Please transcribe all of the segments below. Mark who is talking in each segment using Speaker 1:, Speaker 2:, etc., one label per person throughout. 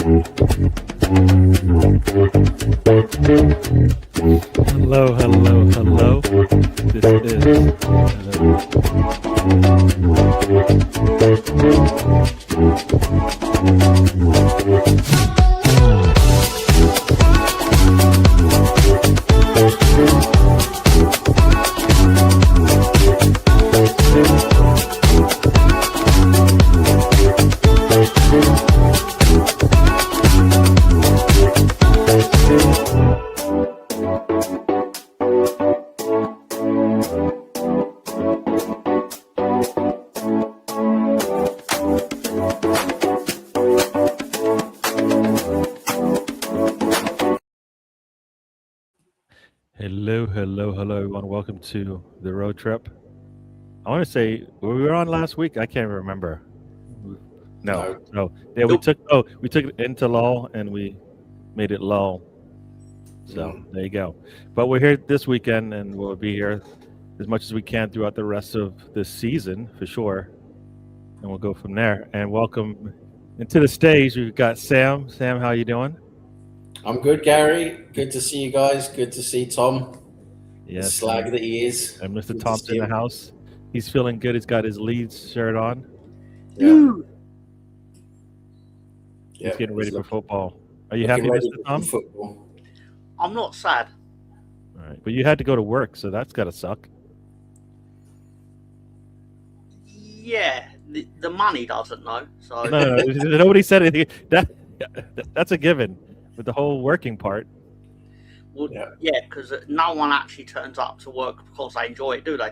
Speaker 1: Hello, hello, hello. This is hello, everyone. Welcome to the road trip. I want to say we were on last week. I can't remember. No. Yeah, we took it into lull and we made it lull. So there you go. But we're here this weekend, and we'll be here as much as we can throughout the rest of this season for sure. And we'll go from there. And welcome into the stage. We've got Sam. Sam, how you doing?
Speaker 2: I'm good, Gary. Good to see you guys. Good to see Tom.
Speaker 1: Yes,
Speaker 2: the slag that he is.
Speaker 1: And Mr. Tom's in the house. He's feeling good. He's got his Leeds shirt on.
Speaker 2: Yeah.
Speaker 1: He's getting ready for football. Are you happy, Mr. Tom?
Speaker 2: Football.
Speaker 3: I'm not sad.
Speaker 1: All right, but you had to go to work, so that's got to suck.
Speaker 3: Yeah, the money doesn't know. So
Speaker 1: no, nobody said anything. That's a given. With the whole working part.
Speaker 3: Well, yeah, because no one actually turns up to work because they enjoy it, do they?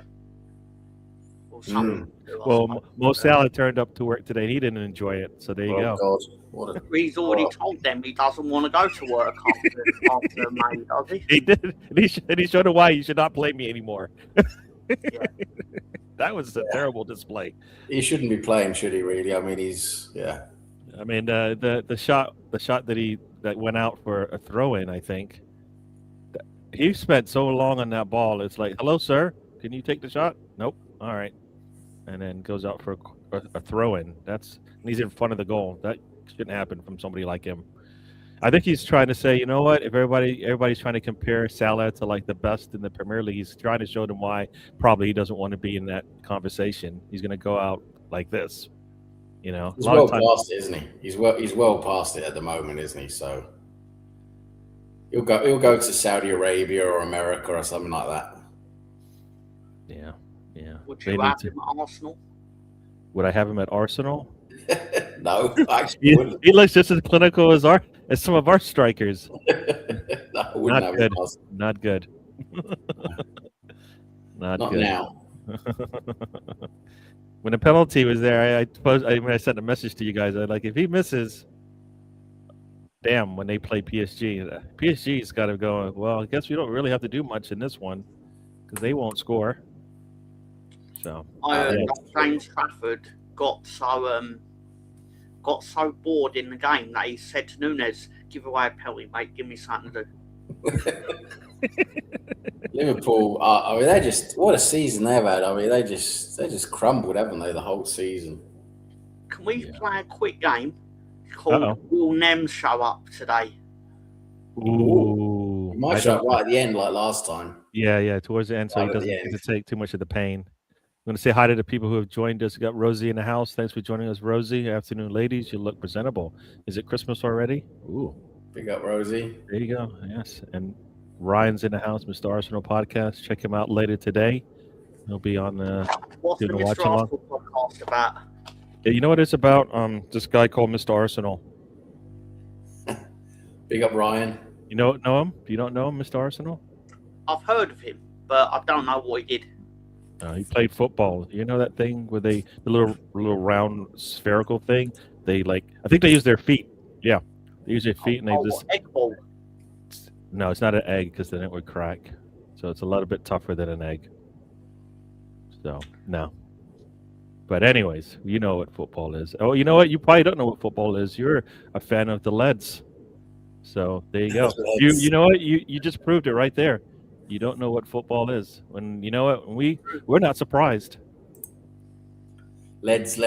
Speaker 1: Well, Mo Salah turned up to work today. He didn't enjoy it, so there you go.
Speaker 2: God.
Speaker 3: He's already told them he doesn't want to go to work after May, does he?
Speaker 1: He did, and he showed him why he should not play me anymore.
Speaker 3: Yeah.
Speaker 1: That was a terrible display.
Speaker 2: He shouldn't be playing, should he? Really? I mean,
Speaker 1: I mean, the shot that went out for a throw-in, I think. He spent so long on that ball. It's like, hello, sir. Can you take the shot? Nope. All right. And then goes out for a throw-in. And he's in front of the goal. That shouldn't happen from somebody like him. I think he's trying to say, you know what? If everybody's trying to compare Salah to like the best in the Premier League, he's trying to show them why probably he doesn't want to be in that conversation. He's going to go out like this. You know,
Speaker 2: he's well past it, isn't he? He's well past it at the moment, isn't he? So he'll go to Saudi Arabia or America or something like that.
Speaker 1: Yeah.
Speaker 3: Would you have him at Arsenal?
Speaker 1: Would I have him at Arsenal?
Speaker 2: No, actually wouldn't.
Speaker 1: He looks just as clinical as some of our strikers.
Speaker 2: No, not
Speaker 1: good. Not good.
Speaker 2: Not good. Now.
Speaker 1: When the penalty was there, I sent a message to you guys. I like, if he misses, damn, when they play PSG's got to go, well, I guess we don't really have to do much in this one because they won't score. So
Speaker 3: I heard James Trafford got so bored in the game that he said to Nunes, "Give away a penalty, mate. Give me something to do."
Speaker 2: Liverpool, I mean, what a season they've had. I mean, they just crumbled, haven't they, the whole season?
Speaker 3: Can we play a quick game called Will Nem Show Up today?
Speaker 2: Ooh. He might show up right at the end like last time.
Speaker 1: Yeah, towards the end, so he doesn't get to take too much of the pain. I'm going to say hi to the people who have joined us. We got Rosie in the house. Thanks for joining us, Rosie. Afternoon, ladies. You look presentable. Is it Christmas already? Ooh.
Speaker 2: Big up, Rosie.
Speaker 1: There you go. Yes. And Ryan's in the house, Mr. Arsenal podcast. Check him out later today. He'll be on
Speaker 3: what's the Mr. Arsenal podcast about?
Speaker 1: Yeah, you know what it's about? This guy called Mr. Arsenal.
Speaker 2: Big up, Ryan.
Speaker 1: You know him? You don't know him, Mr. Arsenal?
Speaker 3: I've heard of him, but I don't know what he did.
Speaker 1: He played football. You know that thing where the little round spherical thing? I think they use their feet. Yeah, they use their feet and they just
Speaker 3: egg ball.
Speaker 1: No, it's not an egg because then it would crack. So it's a little bit tougher than an egg. So no. But anyways, you know what football is. Oh, you know what? You probably don't know what football is. You're a fan of the Leads. So there you go. You know what? You just proved it right there. You don't know what football is. When you know what? We're not surprised.
Speaker 2: Leads.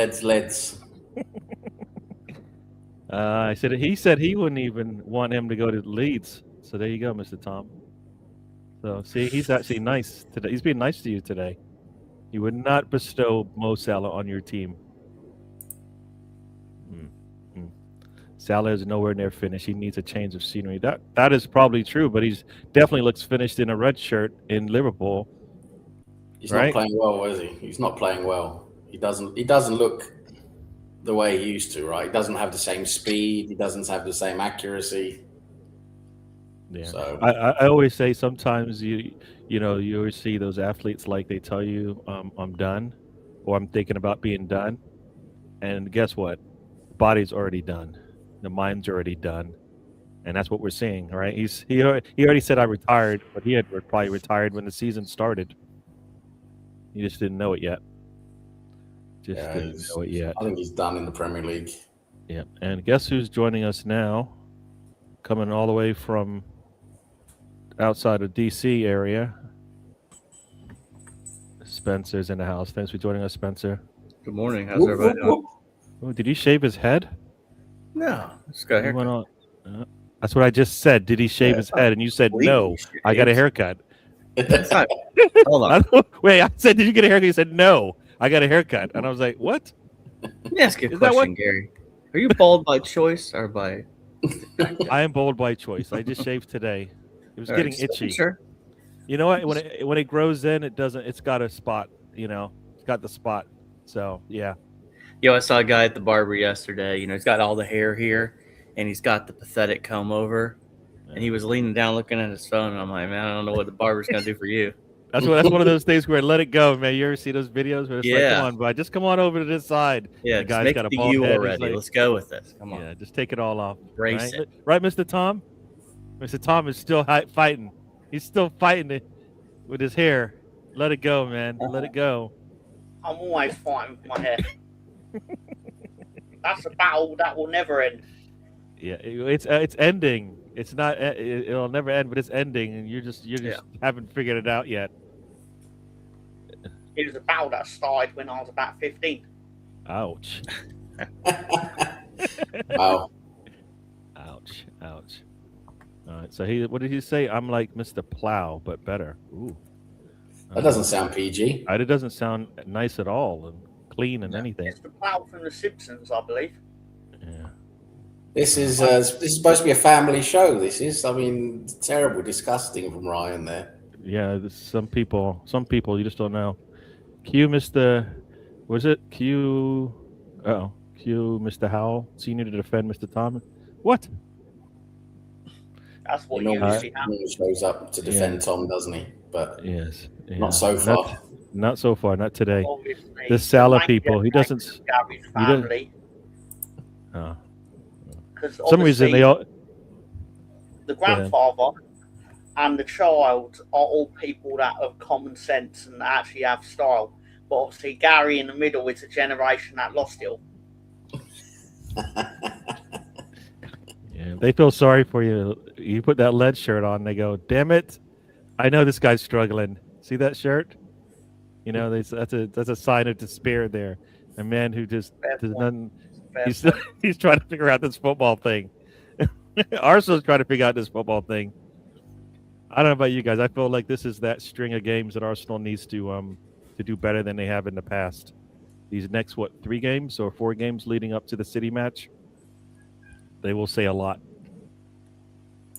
Speaker 1: I said he said he wouldn't even want him to go to Leeds. So there you go, Mr. Tom. So see, he's actually nice today. He's being nice to you today. He would not bestow Mo Salah on your team. Salah is nowhere near finished. He needs a change of scenery. That is probably true, but he's definitely looks finished in a red shirt in Liverpool.
Speaker 2: He's not playing well, is he? He's not playing well. He doesn't look the way he used to, right? He doesn't have the same speed. He doesn't have the same accuracy.
Speaker 1: Yeah.
Speaker 2: So
Speaker 1: I always say sometimes you always see those athletes like they tell you I'm done, or I'm thinking about being done, and guess what? The body's already done, the mind's already done, and that's what we're seeing, right? He already said I retired, but he had probably retired when the season started. He just didn't know it yet. Didn't know it yet.
Speaker 2: I think he's done in the Premier League.
Speaker 1: Yeah, and guess who's joining us now? Coming all the way from outside of DC area. Spencer's in the house. Thanks for joining us, Spencer.
Speaker 4: Good morning. How's everybody doing?
Speaker 1: Oh, did he shave his head?
Speaker 4: No, just got a haircut.
Speaker 1: That's what I just said. Did he shave his head? And you said no. I got a haircut.
Speaker 4: Hold on.
Speaker 1: Wait, I said, did you get a haircut? You said no. I got a haircut, and I was like, what?
Speaker 4: Let me ask you a question, Gary. Are you bald by choice or by?
Speaker 1: I am bald by choice. I just shaved today. It was getting itchy.
Speaker 4: Sure.
Speaker 1: You know what? When it grows in, it doesn't. It's got a spot. It's got the spot. So yeah.
Speaker 4: I saw a guy at the barber yesterday. He's got all the hair here, and he's got the pathetic comb over, and he was leaning down looking at his phone. And I'm like, man, I don't know what the barber's gonna do for you.
Speaker 1: That's one of those things where let it go, man. You ever see those videos where it's like, come on, bud, just come on over to this side.
Speaker 4: Yeah,
Speaker 1: the guy's got a bald
Speaker 4: you
Speaker 1: head.
Speaker 4: already.
Speaker 1: Like,
Speaker 4: let's go with this. Come on.
Speaker 1: Yeah, just take it all off.
Speaker 4: Brace it.
Speaker 1: Right, Mr. Tom? Mr. Tom is still fighting. He's still fighting it with his hair. Let it go, man. Let it go.
Speaker 3: I'm always fighting with my hair. That's a battle that will never end.
Speaker 1: Yeah, it's ending. It's not. It'll never end, but it's ending, and you just haven't figured it out yet.
Speaker 3: It was a battle that started when I was about 15.
Speaker 1: Ouch.
Speaker 2: Wow.
Speaker 1: Ouch. All right. So what did he say? I'm like Mr. Plow, but better. Ooh.
Speaker 2: That doesn't sound PG.
Speaker 1: It doesn't sound nice at all, and clean and anything.
Speaker 3: It's the Plow from The Simpsons, I believe.
Speaker 1: Yeah.
Speaker 2: This is supposed to be a family show. This is, terrible, disgusting from Ryan there.
Speaker 1: Yeah, some people you just don't know. Q Mr. Mr. Howell, senior to defend Mr. Thomas. What?
Speaker 3: That's what
Speaker 2: he
Speaker 3: usually
Speaker 2: happens. Shows up to defend Tom, doesn't he? But
Speaker 1: yes,
Speaker 2: not so far.
Speaker 1: Not so far. Not today.
Speaker 3: Obviously,
Speaker 1: the Salah people. He doesn't.
Speaker 3: Gary's family.
Speaker 1: For some reason they all.
Speaker 3: The grandfather and the child are all people that have common sense and actually have style. But obviously, Gary in the middle is a generation that lost it all.
Speaker 1: Yeah, they feel sorry for you. You put that lead shirt on, they go, "Damn it! I know this guy's struggling. See that shirt? That's a sign of despair there. A man who just does nothing. He's trying to figure out this football thing. Arsenal's trying to figure out this football thing. I don't know about you guys. I feel like this is that string of games that Arsenal needs to do better than they have in the past. These next 3 games or 4 games leading up to the City match, they will say a lot.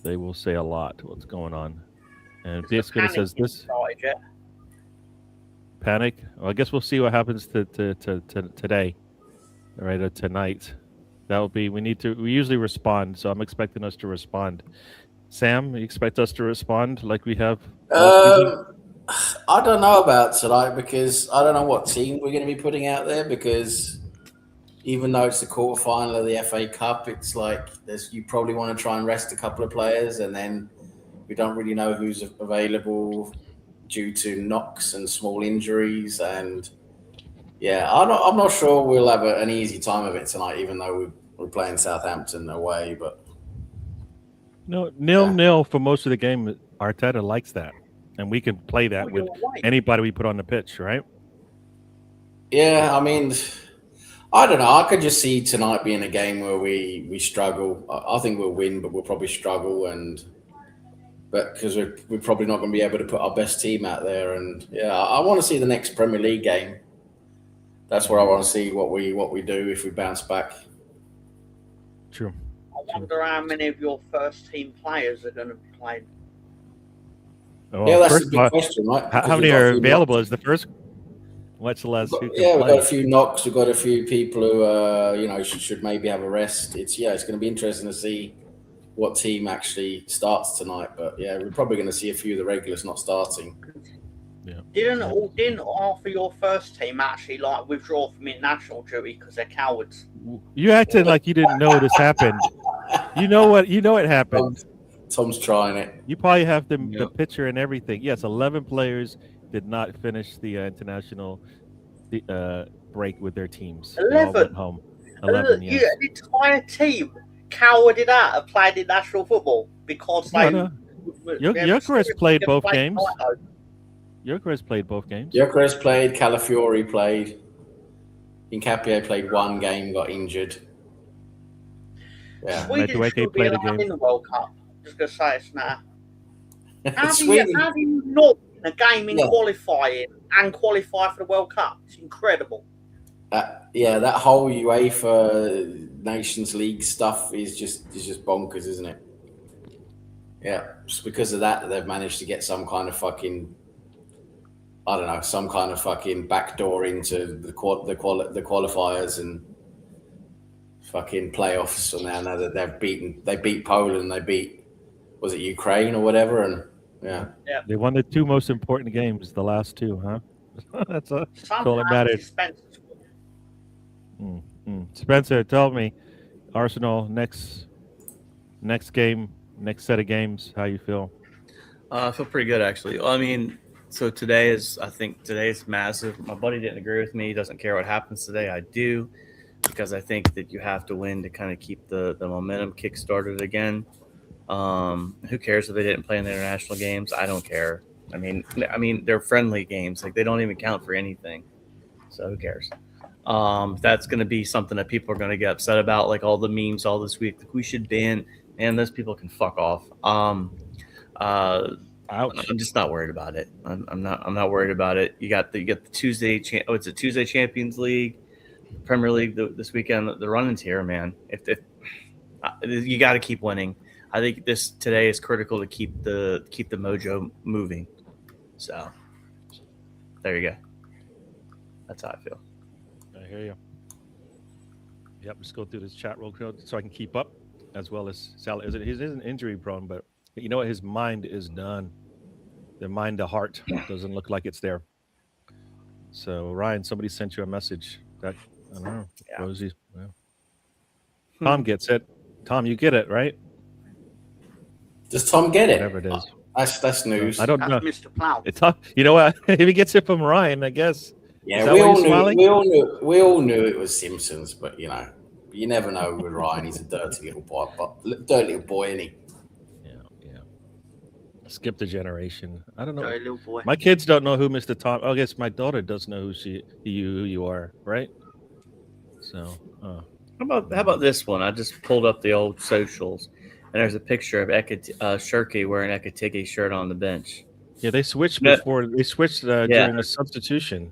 Speaker 1: They will say a lot. What's going on? And basically says this. Panic. Well, I guess we'll see what happens to today, right? Or tonight. That will be. We usually respond, so I'm expecting us to respond. Sam, you expect us to respond like we have?
Speaker 2: I don't know about tonight because I don't know what team we're going to be putting out there because even though it's the quarterfinal of the FA Cup, it's like you probably want to try and rest a couple of players, and then we don't really know who's available due to knocks and small injuries. And I'm not sure we'll have an easy time of it tonight, even though we're playing Southampton away. But
Speaker 1: no, 0-0 for most of the game. Arteta likes that, and we can play that with anybody we put on the pitch, right?
Speaker 2: Yeah, I don't know. I could just see tonight being a game where we struggle. I think we'll win, but we'll probably struggle, but because we're probably not going to be able to put our best team out there. And yeah, I want to see the next Premier League game. That's where I want to see what we do if we bounce back.
Speaker 1: True.
Speaker 3: I wonder how many of your first team players are going to be playing.
Speaker 1: Well,
Speaker 2: Yeah, that's
Speaker 1: first
Speaker 2: a big
Speaker 1: of all,
Speaker 2: question, right?
Speaker 1: how
Speaker 2: Because
Speaker 1: many
Speaker 2: we've got a
Speaker 1: are
Speaker 2: few
Speaker 1: available?
Speaker 2: knocks.
Speaker 1: Is the first? What's the last? Who can
Speaker 2: Yeah, we've
Speaker 1: play?
Speaker 2: got a few knocks. We've got a few people who should maybe have a rest. It's going to be interesting to see what team actually starts tonight. But yeah, we're probably going to see a few of the regulars not starting.
Speaker 1: Yeah.
Speaker 3: Didn't half of your first team actually like withdraw from international duty because they're cowards?
Speaker 1: You acted like you didn't know this happened. You know what? You know it happened.
Speaker 2: Tom's trying it.
Speaker 1: You probably have the
Speaker 4: Yep.
Speaker 1: picture and everything. Yes, 11 players did not finish the international break with their teams. They all
Speaker 3: 11?
Speaker 1: went home. 11, yes.
Speaker 3: An entire team cowarded out and played in national football because they.
Speaker 1: No. Gyökeres played both games. Gyökeres played both games.
Speaker 2: Gyökeres played. Calafiori played. Hincapié played one game, got injured. Yeah.
Speaker 3: Sweden
Speaker 1: Madueke
Speaker 3: should be
Speaker 1: played a
Speaker 3: allowed
Speaker 1: game.
Speaker 3: in the World Cup. Just gonna say it's now. How do
Speaker 2: Sweden.
Speaker 3: you not win a game in
Speaker 2: Yeah.
Speaker 3: qualifying and qualify for the World Cup? It's incredible.
Speaker 2: That whole UEFA Nations League stuff is just bonkers, isn't it? Yeah, just because of that, they've managed to get some kind of fucking, I don't know, some kind of fucking backdoor into the qualifiers and fucking playoffs. So now that they beat Poland, was it Ukraine or whatever, and yeah.
Speaker 1: They won the two most important games, the last two, huh? That's all that matters. Spencer, tell me, Arsenal next game, next set of games, how you feel?
Speaker 4: I feel pretty good, actually. I mean, so today is massive. My buddy didn't agree with me. He doesn't care what happens today. I do, because I think that you have to win to kind of keep the momentum kick-started again. Who cares if they didn't play in the international games? I don't care. I mean, they're friendly games. Like, they don't even count for anything. So who cares? That's going to be something that people are going to get upset about, like all the memes all this week. Like, we should ban, and those people can fuck off.
Speaker 1: Ouch.
Speaker 4: I'm just not worried about it. I'm not worried about it. You got the Tuesday. It's a Tuesday Champions League, Premier League this weekend. The running's here, man. If you got to keep winning. I think today is critical to keep the mojo moving. So there you go. That's how I feel.
Speaker 1: I hear you. Yep, just go through this chat real quick so I can keep up, as well as Sal. He isn't injury prone, but you know what? His mind is done. The mind, the heart doesn't look like it's there. So Ryan, somebody sent you a message. That I don't know.
Speaker 4: Yeah.
Speaker 1: Rosie. Well. Tom gets it. Tom, you get it, right?
Speaker 2: Does Tom get it?
Speaker 1: Whatever it is.
Speaker 2: That's news.
Speaker 1: I don't know.
Speaker 3: That's Mr. Plow.
Speaker 1: It's you know what? If he gets it from Ryan, I guess.
Speaker 2: Yeah,
Speaker 1: Is that
Speaker 2: we
Speaker 1: why
Speaker 2: all
Speaker 1: you're
Speaker 2: knew.
Speaker 1: smiling?
Speaker 2: We all knew it was Simpsons, but you never know with Ryan. He's a dirty little boy, isn't he?
Speaker 1: Yeah. Skip the generation. I don't know.
Speaker 3: Sorry, little boy.
Speaker 1: My kids don't know who Mr. Tom. I guess my daughter does know who you are, right? So,
Speaker 4: How about this one? I just pulled up the old socials, and there's a picture of Shirky wearing Ekatigi's shirt on the bench.
Speaker 1: yeah, they switched
Speaker 4: No.
Speaker 1: before. They switched during the substitution.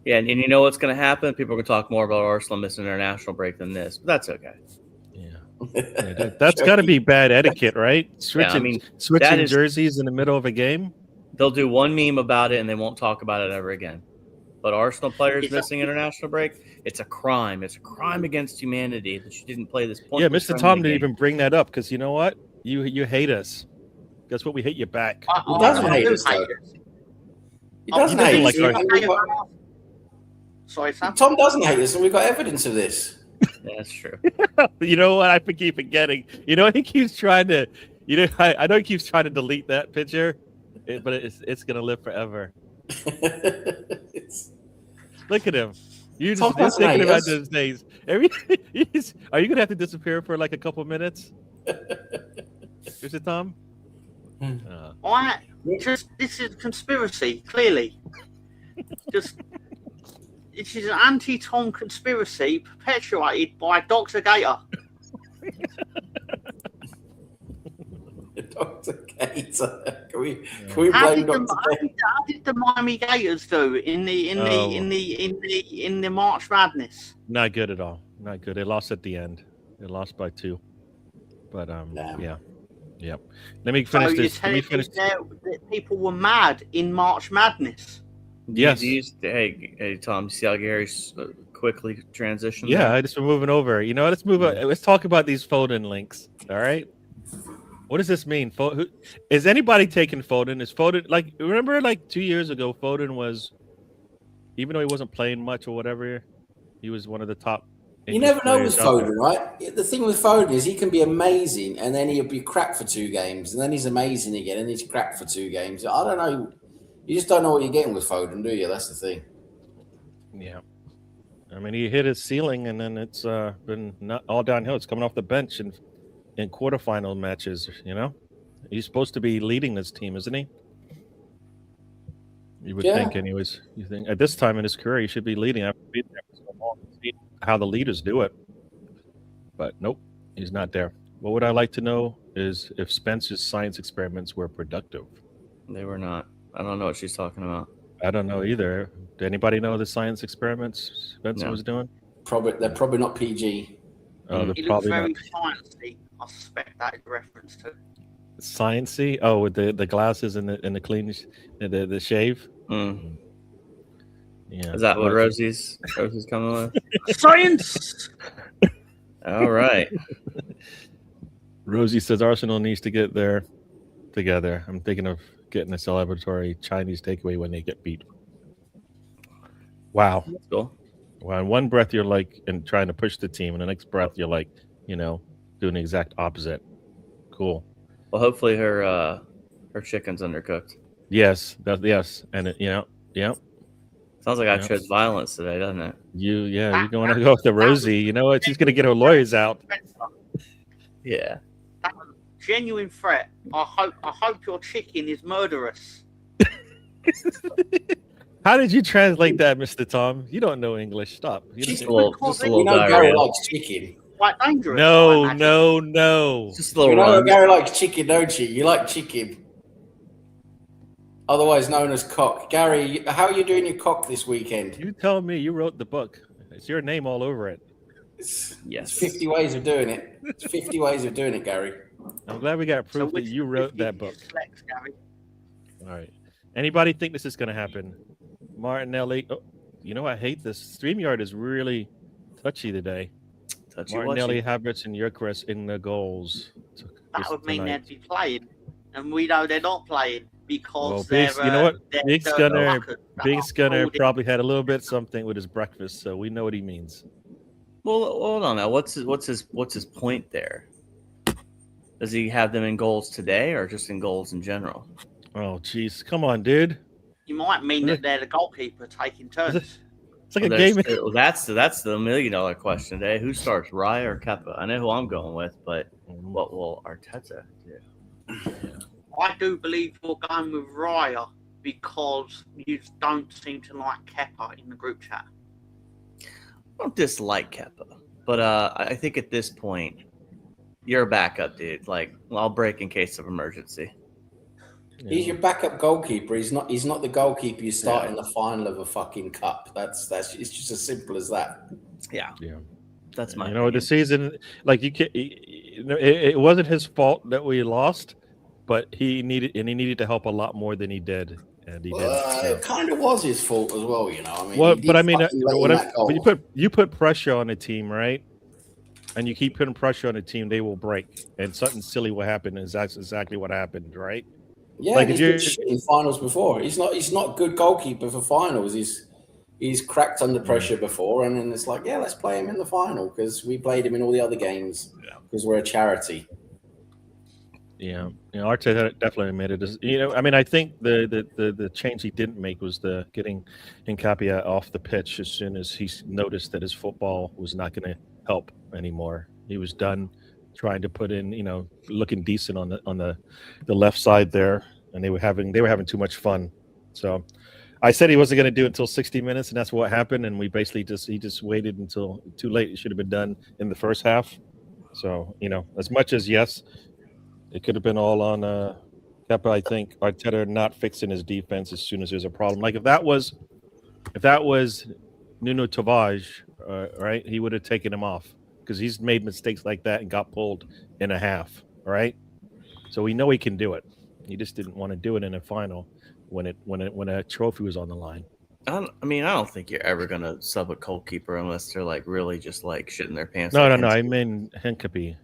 Speaker 4: Yeah, and you know what's going to happen? People are going to talk more about Arsenal missing an international break than this, but that's okay.
Speaker 1: Yeah, that's got to be bad etiquette, right? Switching jerseys in the middle of a game.
Speaker 4: They'll do one meme about it, and they won't talk about it ever again. But Arsenal players missing international break, it's a crime. It's a crime against humanity that you didn't play this point.
Speaker 1: Yeah, Mr. Tom didn't even bring that up because you know what? You hate us. Guess what? We hate you back.
Speaker 2: He doesn't hate us, though. He doesn't
Speaker 1: he
Speaker 2: hate
Speaker 1: doesn't
Speaker 2: us.
Speaker 1: like
Speaker 3: Sorry, Sam.
Speaker 2: Tom doesn't hate us, and we've got evidence of this.
Speaker 4: Yeah, that's true.
Speaker 1: You know what? I keep forgetting. You know, he keeps trying to. You know, I know he keeps trying to delete that picture, but it's gonna live forever. Look at him. You're just thinking about those days. Are you gonna have to disappear for like a couple minutes? Is it Tom?
Speaker 3: This is conspiracy, clearly. Just This is an anti-Tom conspiracy perpetuated by Dr. Gator.
Speaker 2: Dr. Gator. Can we blame
Speaker 3: How did
Speaker 2: Dr. Gator?
Speaker 3: the Miami Gators do in the March Madness?
Speaker 1: Not good at all. Not good. They lost at the end. They lost by 2. But
Speaker 2: Damn.
Speaker 1: yeah. Let me finish this. Let me finish.
Speaker 3: That people were mad in March Madness.
Speaker 1: Yes.
Speaker 4: Hey, Tom. See how Gary's quickly transitioned?
Speaker 1: Yeah,
Speaker 4: there?
Speaker 1: I just been moving over. You know, let's move. Let's talk about these Foden links. All right. What does this mean? Is anybody taking Foden? Is Foden like? Remember, like 2 years ago, Foden was, even though he wasn't playing much or whatever, he was one of the top.
Speaker 2: You never know with
Speaker 1: players out there.
Speaker 2: Foden, right? The thing with Foden is he can be amazing and then he'll be crap for 2 games and then he's amazing again and he's crap for 2 games. I don't know. You just don't know what you're getting with Foden, do you? That's the thing.
Speaker 1: Yeah. I mean, he hit his ceiling and then it's been not all downhill. It's coming off the bench in quarterfinal matches, you know? He's supposed to be leading this team, isn't he? You would think anyways. You think at this time in his career he should be leading after being there for so long. See how the leaders do it. But nope, he's not there. What would I like to know is if Spencer's science experiments were productive.
Speaker 4: They were not. I don't know what she's talking about.
Speaker 1: I don't know either. Did anybody know the science experiments Spencer was doing?
Speaker 2: They're probably not PG.
Speaker 1: Oh, they're
Speaker 3: It looks
Speaker 1: probably
Speaker 3: very
Speaker 1: not
Speaker 3: sciencey. I suspect that is a reference to.
Speaker 1: sciencey. Oh, with the glasses and the clean, the shave.
Speaker 4: Mm.
Speaker 1: Yeah,
Speaker 4: Is that what Rosie's coming with?
Speaker 3: Science.
Speaker 4: All right.
Speaker 1: Rosie says Arsenal needs to get there together. I'm thinking of getting a celebratory Chinese takeaway when they get beat. Wow.
Speaker 4: That's cool.
Speaker 1: Well, in one breath you're like and trying to push the team, and the next breath you're like, doing the exact opposite. Cool.
Speaker 4: Well, hopefully her chicken's undercooked.
Speaker 1: Yes, yes, and yeah.
Speaker 4: Sounds like I chose violence today, doesn't it?
Speaker 1: You're going to go with the Rosie. You know what? She's going to get her lawyers out.
Speaker 4: Yeah.
Speaker 3: That was a genuine threat. I hope your chicken is murderous.
Speaker 1: How did you translate that, Mr. Tom? You don't know English. Stop.
Speaker 4: Just a little
Speaker 2: Gary
Speaker 4: diarrhea.
Speaker 2: likes chicken.
Speaker 3: Quite dangerous.
Speaker 1: No.
Speaker 4: Just a little run.
Speaker 2: Gary likes chicken, don't you? You like chicken. Otherwise known as cock. Gary, how are you doing your cock this weekend?
Speaker 1: You tell me. You wrote the book. It's your name all over it.
Speaker 2: It's 50 ways of doing it. It's 50 ways of doing it, Gary.
Speaker 1: I'm glad we got proof that you wrote that book.
Speaker 3: Gary?
Speaker 1: All right. Anybody think this is going to happen? Martinelli. Oh, I hate this. StreamYard is really touchy today. Martinelli, Havertz, and Gyökeres in the goals.
Speaker 3: That would mean they'd be playing, and we know they're not playing because
Speaker 1: Big's, you know what? Big's Gunner probably had a little bit something with his breakfast, so we know what he means.
Speaker 4: Well, hold on now. What's his point there? Does he have them in goals today, or just in goals in general?
Speaker 1: Oh, jeez, come on, dude.
Speaker 3: You might mean that they're the goalkeeper taking turns.
Speaker 1: It's like a game.
Speaker 4: That's the $1 million question today. Who starts, Raya or Kepa? I know who I'm going with, but what will Arteta do?
Speaker 3: I do believe you're going with Raya because you don't seem to like Kepa in the group chat.
Speaker 4: I don't dislike Kepa, but I think at this point, you're a backup, dude. Like, I'll break in case of emergency.
Speaker 2: He's your backup goalkeeper. He's not the goalkeeper you start in the final of a fucking cup. That's it's just as simple as that.
Speaker 4: Yeah. That's my
Speaker 1: opinion. The season, like it wasn't his fault that we lost, but he needed to help a lot more than he did. And he did.
Speaker 2: It kind of was his fault as well,
Speaker 1: you put pressure on a team, right? And you keep putting pressure on a team, they will break, and something silly will happen. And that's exactly what happened, right?
Speaker 2: Yeah, like he's been shit in finals before. He's not a good goalkeeper for finals. He's cracked under pressure before, and then it's like, let's play him in the final because we played him in all the other games because we're a charity. Yeah,
Speaker 1: Arteta definitely made it. I think the change he didn't make was the getting Nkapia off the pitch as soon as he noticed that his football was not going to help anymore. He was done trying to put in, looking decent on the left side there, and they were having too much fun. So I said he wasn't going to do it until 60 minutes, and that's what happened. And we basically he just waited until too late. It should have been done in the first half. So, as much as yes, it could have been all on Kepa. I think Arteta not fixing his defense as soon as there's a problem. Like if that was Nuno Tavares, right, he would have taken him off because he's made mistakes like that and got pulled in a half, right? So we know he can do it. He just didn't want to do it in a final when a trophy was on the line.
Speaker 4: I don't think you're ever gonna sub a goalkeeper unless they're like really just like shitting their pants.
Speaker 1: No. I mean Hincapie.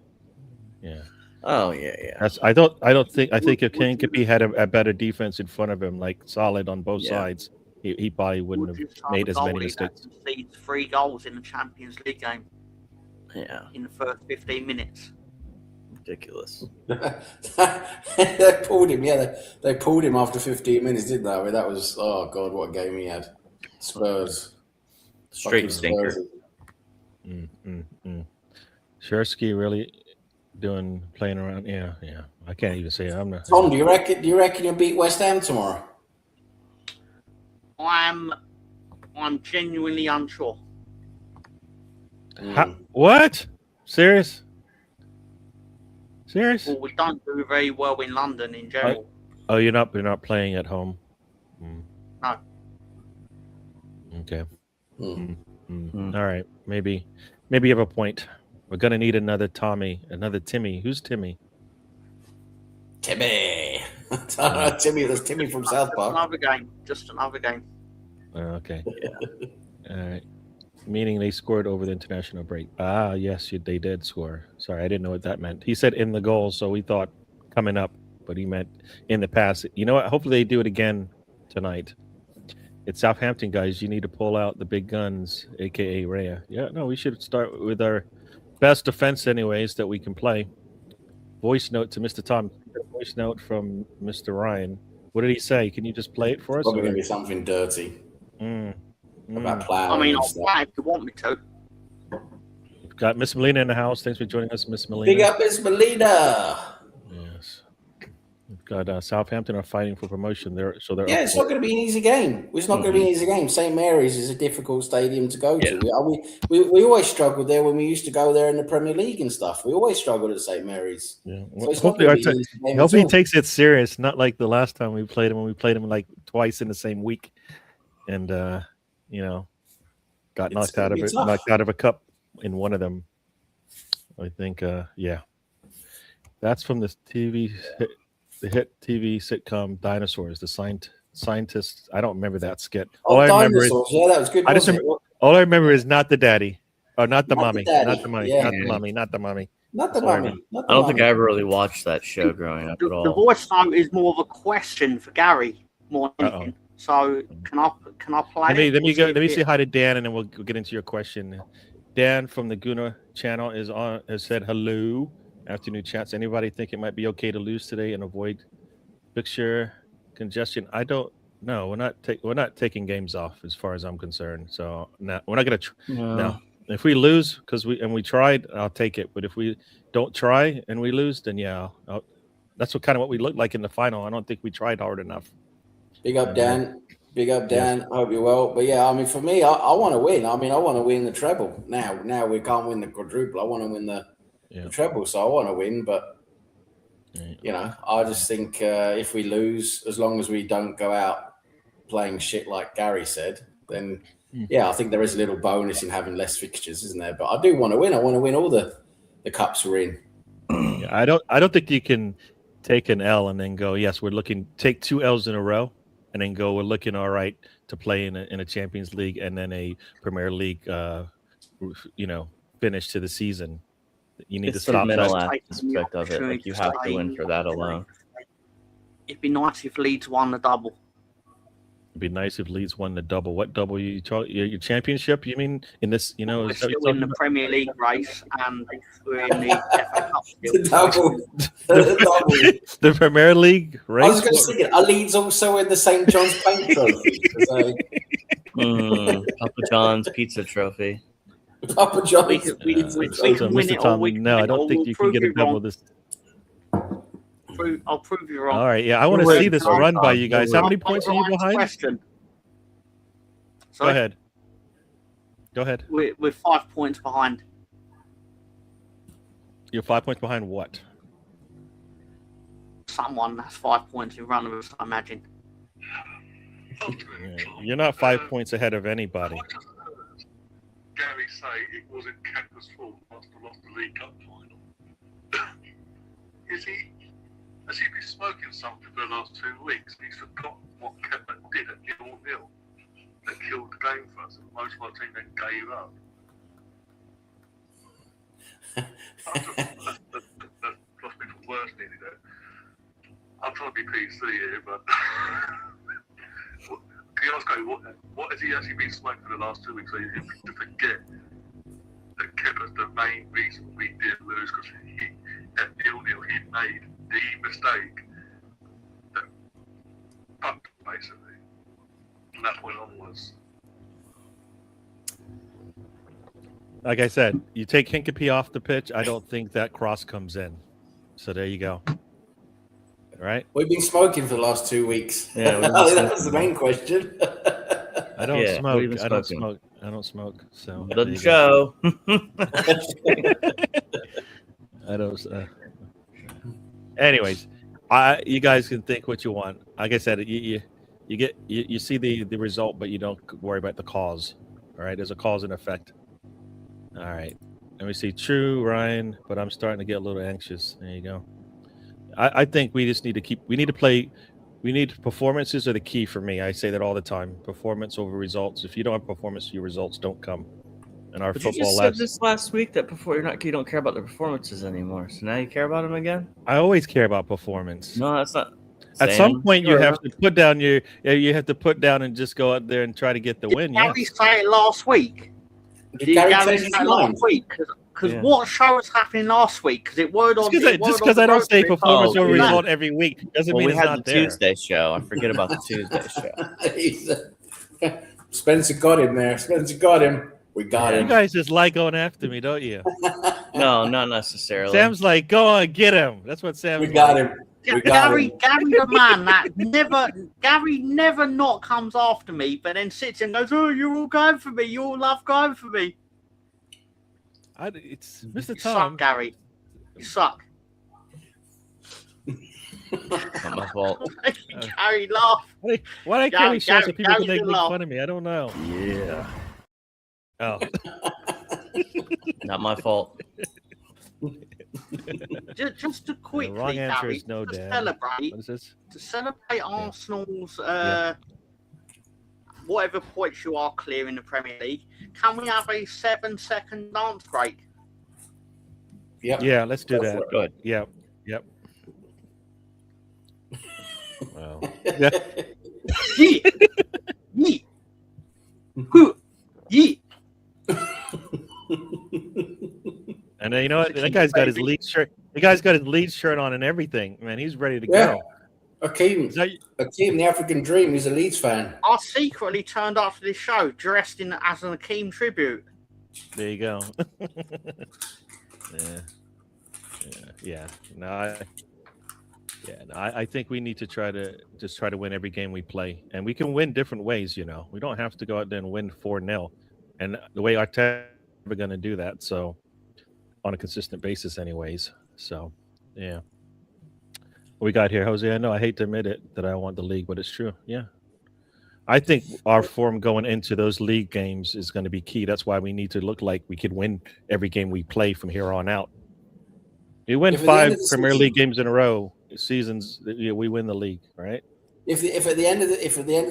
Speaker 1: Yeah.
Speaker 4: Oh yeah.
Speaker 1: I think if Hincapie had a better defense in front of him, like solid on both sides, he probably wouldn't have made as many mistakes.
Speaker 3: Conceded 3 goals in the Champions League game.
Speaker 4: Yeah.
Speaker 3: In the first 15 minutes.
Speaker 4: Ridiculous.
Speaker 2: They pulled him. Yeah, they pulled him after 15 minutes, didn't they? I mean, that was god, what a game he had. Spurs,
Speaker 4: straight stinker.
Speaker 1: Shursky really playing around. Yeah. I can't even say it. I'm not.
Speaker 2: Tom, do you reckon you'll beat West Ham tomorrow?
Speaker 3: I'm genuinely unsure.
Speaker 1: What? Serious?
Speaker 3: Well, we don't do very well in London in general.
Speaker 1: Oh, you're not playing at home.
Speaker 3: No.
Speaker 1: Okay. All right. Maybe you have a point. We're gonna need another Timmy. Who's Timmy?
Speaker 2: Timmy. That's Timmy from South Park.
Speaker 3: Just another game.
Speaker 1: Okay. Yeah. All right. Meaning they scored over the international break. Ah, yes, they did score. Sorry, I didn't know what that meant. He said in the goal, so we thought coming up, but he meant in the past. You know what? Hopefully they do it again tonight. It's Southampton, guys. You need to pull out the big guns, a.k.a. Raya. Yeah, no, we should start with our best defense anyways that we can play. Voice note to Mr. Tom. Voice note from Mr. Ryan. What did he say? Can you just play it for us?
Speaker 2: Probably going to be something dirty. About planning.
Speaker 3: I mean, I'll play if you want me to.
Speaker 1: We've got Miss Melina in the house. Thanks for joining us, Miss Melina.
Speaker 2: Big up, Miss Melina.
Speaker 1: Yes. We've got Southampton are fighting for promotion.
Speaker 2: It's not going to be an easy game. It's not going to be an easy game. St. Mary's is a difficult stadium to go to. We always struggled there when we used to go there in the Premier League and stuff. We always struggled at St. Mary's.
Speaker 1: Yeah.
Speaker 2: So
Speaker 1: hopefully he takes it serious, not like the last time we played him when we played him like twice in the same week. And got knocked out of a cup in one of them. I think, that's from the hit TV sitcom Dinosaurs. The scientists. I don't remember that skit.
Speaker 2: All I remember is that was good.
Speaker 1: All I remember is not the daddy, or not the mommy,
Speaker 2: not the mommy.
Speaker 4: I don't think I ever really watched that show growing up at all.
Speaker 3: The voice note is more of a question for Gary more than anything. So can I play?
Speaker 1: Let me say hi to Dan, and then we'll get into your question. Dan from the Guna channel has said hello. Afternoon chats. Anybody think it might be okay to lose today and avoid fixture congestion? I don't know. We're not taking games off as far as I'm concerned. So we're not gonna. No. If we lose we tried, I'll take it. But if we don't try and we lose, then that's what we looked like in the final. I don't think we tried hard enough.
Speaker 2: Big up, Dan. Yes. I hope you're well. But I mean, for me, I want to win. I mean, I want to win the treble. Now we can't win the quadruple. I want to win the treble, so I want to win. But I just think if we lose, as long as we don't go out playing shit like Gary said, then I think there is a little bonus in having less fixtures, isn't there? But I do want to win. I want to win all the cups we're in.
Speaker 1: I don't think you can take an L and then go, yes, take 2 L's in a row. And then we're looking all right to play in a Champions League and then a Premier League, finish to the season. You need to stop
Speaker 4: that aspect of it. Like you have to win for that alone.
Speaker 3: It'd be nice if Leeds won the double.
Speaker 1: It'd be nice if Leeds won the double. What double you talk? Your championship? You mean in this?
Speaker 3: We're still in the Premier League race, and we're in the FA Cup still.
Speaker 1: The Premier League race.
Speaker 2: I was going to say, are Leeds also in the St. John's Paint Trophy?
Speaker 4: Papa John's Pizza Trophy.
Speaker 2: Papa John's.
Speaker 1: Mr. Tom, no, I don't think you can get a double this.
Speaker 3: I'll prove you wrong.
Speaker 1: All right, I want to see this run by you guys. How many points are you behind? Go ahead. Go ahead.
Speaker 3: We're 5 points behind.
Speaker 1: You're 5 points behind what?
Speaker 3: Someone that's 5 points in front of us, I imagine.
Speaker 1: You're not 5 points ahead of anybody.
Speaker 5: Gary say it wasn't Kepler's fault after lost the League Cup final. Has he been smoking something for the last 2 weeks? He's forgotten what Kepler did at 0-0 that killed the game for us, and most of our team then gave up. That's lost me for worse nearly there. I'm trying to be PC here, but can you ask Gary, what has he actually been smoking for the last 2 weeks so you to forget that Kepler's the main reason we did lose, because at 0-0 he made the mistake that fucked basically. From that point onwards.
Speaker 1: Like I said, you take Hincapie off the pitch, I don't think that cross comes in. So there you go. All right?
Speaker 2: We've been smoking for the last 2 weeks.
Speaker 4: Yeah,
Speaker 2: I think that was the main question.
Speaker 1: I don't
Speaker 4: Yeah,
Speaker 1: smoke.
Speaker 4: we've been
Speaker 1: I don't
Speaker 4: smoking.
Speaker 1: smoke. I don't smoke. So there
Speaker 4: Doesn't
Speaker 1: you go.
Speaker 4: show.
Speaker 1: I don't. Anyways, you guys can think what you want. Like I said, you see the result, but you don't worry about the cause. All right, there's a cause and effect. All right, let me see. True, Ryan, but I'm starting to get a little anxious. There you go. I think we just need to keep. We need to play. We need performances are the key for me. I say that all the time. Performance over results. If you don't have performance, your results don't come. And our
Speaker 4: But you
Speaker 1: football
Speaker 4: just said this last week that before you don't care about the performances anymore. So now you care about them again?
Speaker 1: I always care about performance.
Speaker 4: No, that's not.
Speaker 1: At some point, you have to put down and just go out there and try to get the win.
Speaker 3: Gary
Speaker 1: Yes.
Speaker 3: say it last week?
Speaker 2: Did Gary
Speaker 3: Gary
Speaker 2: change
Speaker 3: say
Speaker 2: his
Speaker 3: it
Speaker 2: mind?
Speaker 3: last week? Because
Speaker 4: Yeah.
Speaker 3: what show was happening last week? Because it word on
Speaker 1: Just because I don't say performance
Speaker 4: Oh,
Speaker 1: over
Speaker 4: yeah.
Speaker 1: result every week doesn't
Speaker 4: Well,
Speaker 1: mean
Speaker 4: we
Speaker 1: it's
Speaker 4: had
Speaker 1: not
Speaker 4: the
Speaker 1: there.
Speaker 4: Tuesday show. I forget about the Tuesday show.
Speaker 2: Spencer got him there. Spencer got him. We got
Speaker 1: You
Speaker 2: him.
Speaker 1: guys just like going after me, don't you?
Speaker 4: No, not necessarily.
Speaker 1: Sam's like, go on, get him. That's what Sam's
Speaker 2: We got
Speaker 1: like.
Speaker 2: him. We got
Speaker 3: Gary,
Speaker 2: him.
Speaker 3: Gary, the man that Gary never not comes after me, but then sits and goes, "Oh, you're all going for me. You all love going for me."
Speaker 1: It's Mr.
Speaker 3: You
Speaker 1: Tom.
Speaker 3: suck, Gary. You suck.
Speaker 4: Not my fault.
Speaker 3: Gary, laugh.
Speaker 1: Why do I carry shots so people
Speaker 3: Gary
Speaker 1: can make
Speaker 3: did laugh.
Speaker 1: fun of me? I don't know.
Speaker 4: Yeah.
Speaker 1: Oh,
Speaker 4: Not my fault.
Speaker 3: Just to quickly,
Speaker 1: the wrong answer
Speaker 3: Gary,
Speaker 1: is no,
Speaker 3: to
Speaker 1: Dad.
Speaker 3: celebrate,
Speaker 1: What is this?
Speaker 3: Arsenal's
Speaker 1: Yeah.
Speaker 3: whatever points you are clear in the Premier League, can we have a 7-second dance break?
Speaker 2: Yep.
Speaker 1: Yeah, let's do
Speaker 2: Go
Speaker 1: that.
Speaker 2: for it.
Speaker 4: Good.
Speaker 1: Yep. Wow. Yeah.
Speaker 3: Yee! Yee! Hoo! Yee!
Speaker 1: And then, you know what? That guy's got his lead shirt. The guy's got his lead shirt on and everything. Man, he's ready to
Speaker 2: Yeah.
Speaker 1: go.
Speaker 2: Akeem,
Speaker 1: Is that,
Speaker 2: the African Dream, he's a Leeds fan.
Speaker 3: I secretly turned up to this show dressed in as an Akeem tribute.
Speaker 1: there you go. Yeah. No, I think we need to try to win every game we play, and we can win different ways. You know, we don't have to go out there and win 4-0. And the way our team are going to do that, so on a consistent basis, anyways. So, yeah. What we got here, Jose? I know I hate to admit it that I want the league, but it's true. Yeah. I think our form going into those league games is going to be key. That's why we need to look like we could win every game we play from here on out. We win
Speaker 2: If at the end
Speaker 1: 5
Speaker 2: of the
Speaker 1: Premier
Speaker 2: season-
Speaker 1: League games in a row, seasons, we win the league, right?
Speaker 2: If at the end of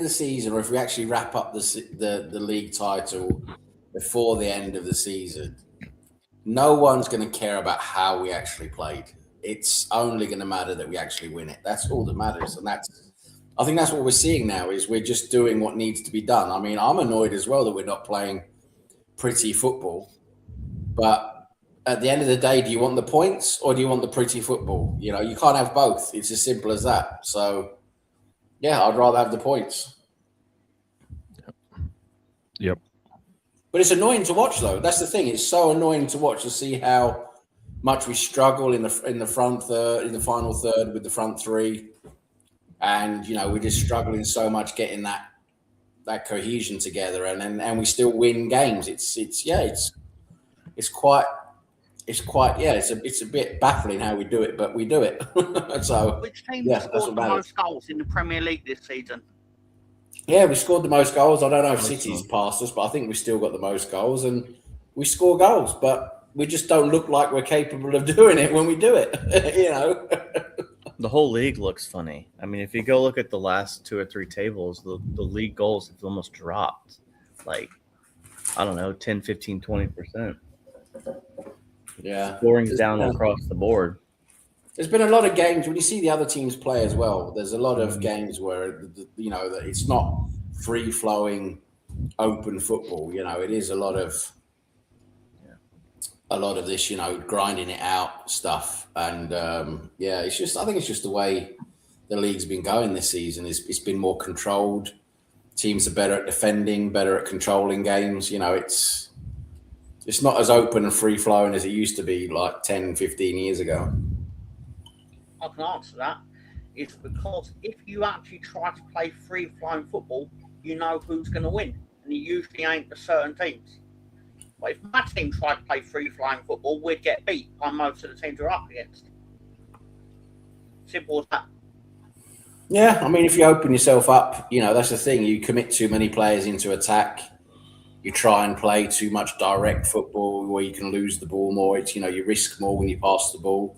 Speaker 2: the season, or if we actually wrap up the league title before the end of the season, no one's going to care about how we actually played. It's only going to matter that we actually win it. That's all that matters, and I think that's what we're seeing now. Is we're just doing what needs to be done. I mean, I'm annoyed as well that we're not playing pretty football, but at the end of the day, do you want the points or do you want the pretty football? You know, you can't have both. It's as simple as that. So, yeah, I'd rather have the points.
Speaker 1: Yep.
Speaker 2: But it's annoying to watch, though. That's the thing. It's so annoying to watch to see how much we struggle in the front third, in the final third with the front three, and you know we're just struggling so much getting that that cohesion together, and we still win games. It's quite it's a bit baffling how we do it, but we do it. So
Speaker 3: Which team
Speaker 2: yeah, that's what
Speaker 3: scored the
Speaker 2: matters.
Speaker 3: most goals in the Premier League this season?
Speaker 2: Yeah, we scored the most goals. I don't know if City's passed us, but I think we still got the most goals, and we score goals, but we just don't look like we're capable of doing it when we do it. You know,
Speaker 4: The whole league looks funny. I mean, if you go look at the last 2 or 3 tables, the league goals have almost dropped. Like, I don't know, 10, 15, 20%.
Speaker 2: yeah,
Speaker 4: Scoring's down across the board.
Speaker 2: there's been a lot of games when you see the other teams play as well. There's a lot of games where that it's not free flowing, open football. You know, it is a lot of this, grinding it out stuff. And I think it's just the way the league's been going this season. It's been more controlled. Teams are better at defending, better at controlling games. You know, it's not as open and free flowing as it used to be like 10, 15 years ago.
Speaker 3: I can answer that. It's because if you actually try to play free-flowing football, you know who's going to win, and it usually ain't the certain teams. But if my team tried to play free-flowing football, we'd get beat by most of the teams we're up against. Simple as that.
Speaker 2: Yeah, I mean, if you open yourself up, that's the thing. You commit too many players into attack. You try and play too much direct football where you can lose the ball more. It's, you risk more when you pass the ball.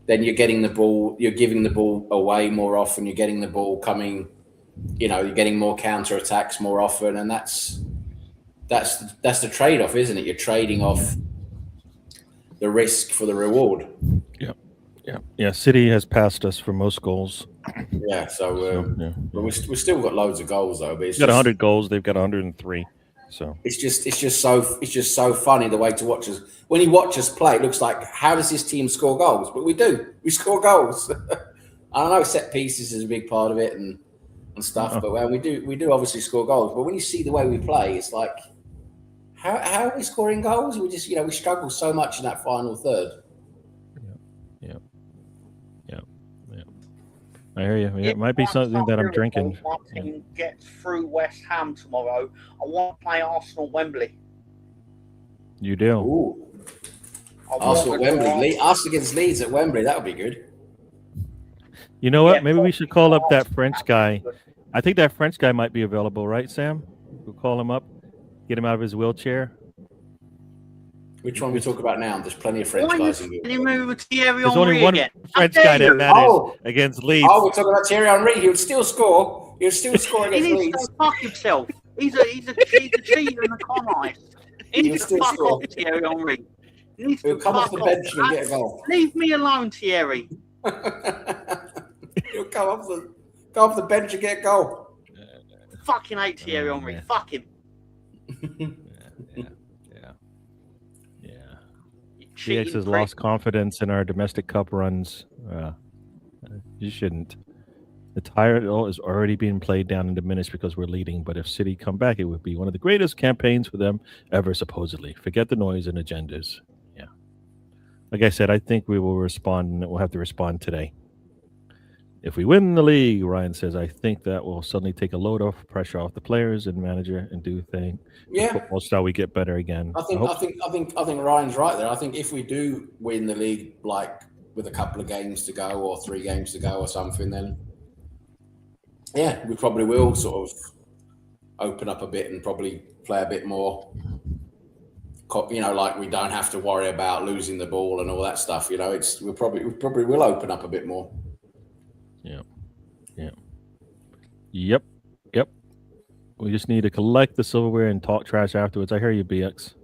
Speaker 2: Then you're getting the ball, you're giving the ball away more often. You're getting the ball coming, you're getting more counter attacks more often. And that's the trade-off, isn't it? You're trading off the risk for the reward.
Speaker 1: Yeah. City has passed us for most goals.
Speaker 2: Yeah, but we've still got loads of goals though. But it's
Speaker 1: got 100 goals. They've got 103. So
Speaker 2: it's just so funny the way to watch us. When you watch us play, it looks like, how does this team score goals? But we do. We score goals. I know set pieces is a big part of it and stuff, but we do obviously score goals. But when you see the way we play, it's like, how are we scoring goals? We just we struggle so much in that final third.
Speaker 1: I hear you. Yeah, it might be something that I'm drinking.
Speaker 3: My team gets through West Ham tomorrow. I want to play Arsenal Wembley.
Speaker 1: You do.
Speaker 2: Ooh. Arsenal at Wembley. Us against Leeds at Wembley. That would be good.
Speaker 1: You know what? Yeah, maybe we should call up that French guy. I think that French guy might be available, right, Sam? We'll call him up, get him out of his wheelchair.
Speaker 2: Which one we talk about now? There's plenty of French guys in
Speaker 1: There's only one French guy that matters against Leeds.
Speaker 2: Oh, we're talking about Thierry Henry. He would still score. He would still score against Leeds.
Speaker 3: He needs to fuck himself. He's a cheater and a con artist. He needs to fuck off, Thierry Henry.
Speaker 2: He'll come off the bench and get a goal.
Speaker 3: Leave me alone, Thierry.
Speaker 2: He'll come off the bench and get a goal.
Speaker 3: Fucking hate Thierry Henry.
Speaker 1: Man.
Speaker 3: Fuck him.
Speaker 1: GX has lost confidence in our domestic cup runs. You shouldn't. The title is already being played down and diminished because we're leading. But if City come back, it would be one of the greatest campaigns for them ever, supposedly. Forget the noise and agendas. Yeah. Like I said, I think we will respond, and we'll have to respond today. If we win the league, Ryan says, I think that will suddenly take a load of pressure off the players and manager and do things.
Speaker 2: Yeah.
Speaker 1: Football style, we get better again.
Speaker 2: I think Ryan's right there. I think if we do win the league, like with a couple of games to go or 3 games to go or something, then yeah, we probably will sort of open up a bit and probably play a bit more. Like we don't have to worry about losing the ball and all that stuff. We probably will open up a bit more.
Speaker 1: Yep. We just need to collect the silverware and talk trash afterwards. I hear you, BX.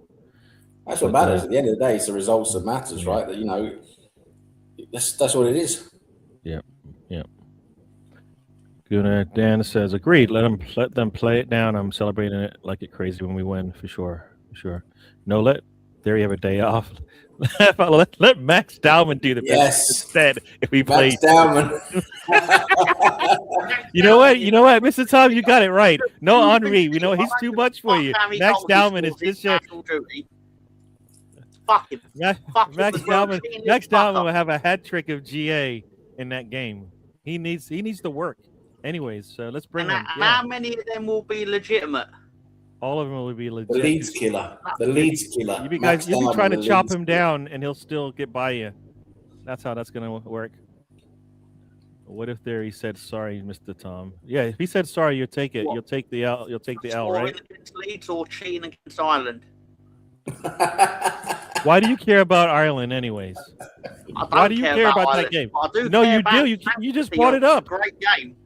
Speaker 2: That's what matters. At the end of the day, it's the results that matters, right? That that's what it is.
Speaker 1: Yeah. Dan says, agreed. Let them play it down. I'm celebrating it like it crazy when we win, for sure. No, there you have a day off. Let Max Dowman do the best instead. If we play
Speaker 2: Max Dowman.
Speaker 1: You know what, Mr. Tom, you got it right. No Henri. We know he's too much for you. Max Dowman is just your
Speaker 3: Fuck him.
Speaker 1: Max Dowman will have a hat trick of GA in that game. He needs to work. Anyways, let's bring
Speaker 3: And
Speaker 1: them.
Speaker 3: how many of them will be legitimate?
Speaker 1: All of them will be legit.
Speaker 2: The Leeds killer. The Leeds killer.
Speaker 1: You be
Speaker 2: Max
Speaker 1: you'll be
Speaker 2: Down,
Speaker 1: trying to
Speaker 2: the
Speaker 1: chop
Speaker 2: Leeds
Speaker 1: him
Speaker 2: killer.
Speaker 1: down, and he'll still get by you. That's how that's gonna work. What if he said sorry, Mr. Tom? Yeah, if he said sorry, you'll take it.
Speaker 3: What?
Speaker 1: You'll take the L. You'll take the L,
Speaker 3: Scoring
Speaker 1: right?
Speaker 3: against Leeds or cheating against Ireland?
Speaker 1: Why do you care about Ireland, anyways?
Speaker 3: I don't
Speaker 1: Why do you care about that
Speaker 3: Ireland,
Speaker 1: game?
Speaker 3: but I do
Speaker 1: No,
Speaker 3: care
Speaker 1: you
Speaker 3: about
Speaker 1: do. You just brought it
Speaker 3: It's
Speaker 1: up.
Speaker 3: a great game.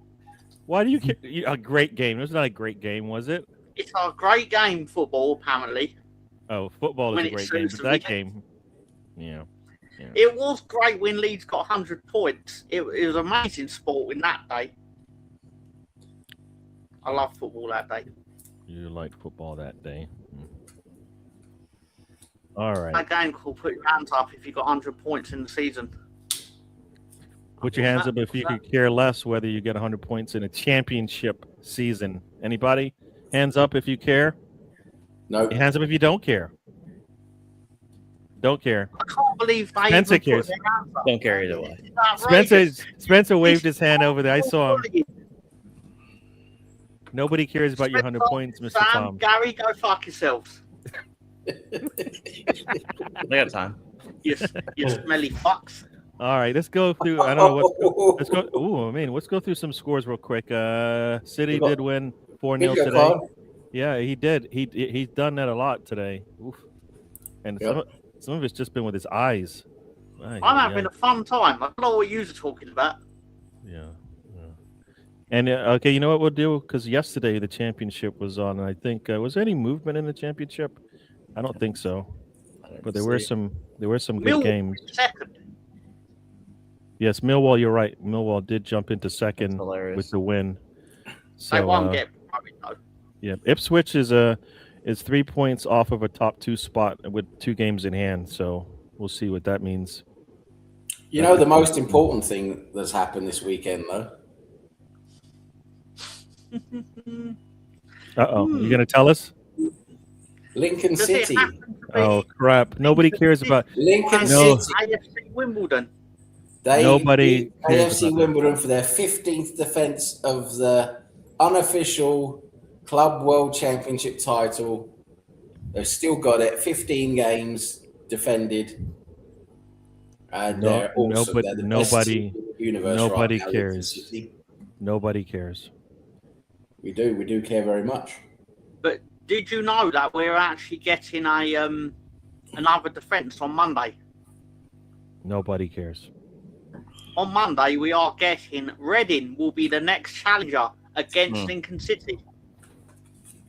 Speaker 1: Why do you care? A great game. It was not a great game, was it?
Speaker 3: It's a great game, football, apparently.
Speaker 1: Oh, football
Speaker 3: When
Speaker 1: is a
Speaker 3: it
Speaker 1: great game,
Speaker 3: suits
Speaker 1: but that
Speaker 3: the
Speaker 1: game, yeah.
Speaker 3: It was great when Leeds got 100 points. It was amazing sport in that day. I love football that day.
Speaker 1: You liked football that day. All right.
Speaker 3: That game called Put Your Hands Up if you got 100 points in the season.
Speaker 1: Put your hands up if you could care less whether you get 100 points in a championship season. Anybody? Hands up if you care.
Speaker 2: No.
Speaker 1: Hands up if you don't care. Don't care.
Speaker 3: I can't believe they
Speaker 1: Spencer
Speaker 3: even
Speaker 1: cares.
Speaker 3: put their hands up.
Speaker 4: Don't care either way.
Speaker 3: It's outrageous.
Speaker 1: Spencer waved his hand over there. I saw him.
Speaker 3: Bullying.
Speaker 1: Nobody cares about your 100 points, Mr.
Speaker 3: Sam,
Speaker 1: Tom.
Speaker 3: Gary, go fuck yourselves.
Speaker 4: I got time.
Speaker 3: You smelly fucks.
Speaker 1: All right, let's go through. I don't know what. Let's go. Ooh, I mean, let's go through some scores real quick. City did win 4-0
Speaker 2: Video
Speaker 1: today.
Speaker 2: card.
Speaker 1: Yeah, he did. He's done that a lot today. Oof. And some of it's just been with his eyes.
Speaker 3: I'm having a fun time. I don't know what you're talking about.
Speaker 1: Yeah. And okay, you know what we'll do? Because yesterday the championship was on. And I think was there any movement in the championship? I don't think so. But there were some good games.
Speaker 3: Second.
Speaker 1: Yes, Millwall. You're right. Millwall did jump into second with the win. So,
Speaker 3: They won't get worried, though.
Speaker 1: Yeah, Ipswich is 3 points off of a top 2 spot with 2 games in hand. So we'll see what that means.
Speaker 2: You know the most important thing that's happened this weekend, though?
Speaker 1: You gonna tell us?
Speaker 2: Lincoln
Speaker 3: Does
Speaker 2: City.
Speaker 3: it happen to be
Speaker 1: Oh crap! Nobody cares about.
Speaker 2: Lincoln
Speaker 1: No.
Speaker 2: City.
Speaker 3: AFC Wimbledon?
Speaker 2: They
Speaker 1: Nobody
Speaker 2: beat
Speaker 1: cares
Speaker 2: AFC
Speaker 1: about
Speaker 2: Wimbledon for their 15th defense of the unofficial Club World Championship title. They've still got it. 15 games defended. And they're also they're the best team in the universe
Speaker 1: Nobody
Speaker 2: right now,
Speaker 1: cares.
Speaker 2: Lincoln City.
Speaker 1: Nobody cares.
Speaker 2: We do care very much.
Speaker 3: But did you know that we're actually getting another defence on Monday?
Speaker 1: Nobody cares.
Speaker 3: On Monday, we are getting Reading will be the next challenger against Lincoln City.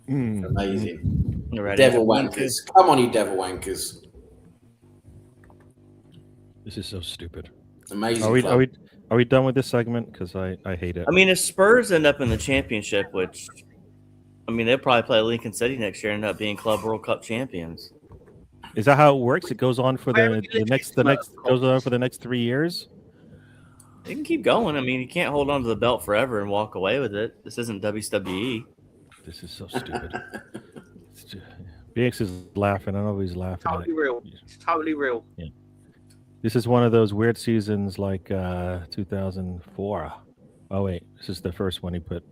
Speaker 2: Amazing.
Speaker 4: You ready?
Speaker 2: Devil wankers. Come on, you devil wankers.
Speaker 1: This is so stupid.
Speaker 2: It's amazing.
Speaker 1: Are we done with this segment? Because I hate it.
Speaker 4: I mean, if Spurs end up in the championship, which I mean, they'll probably play Lincoln City next year and end up being Club World Cup champions.
Speaker 1: Is that how it works? It goes on for the next 3 years.
Speaker 4: They can keep going. I mean, you can't hold on to the belt forever and walk away with it. This isn't WWE.
Speaker 1: This is so stupid. BX is laughing. I don't know if he's laughing.
Speaker 3: Totally real. It's totally real.
Speaker 1: Yeah. This is one of those weird seasons like 2004. Oh wait, this is the first one he put.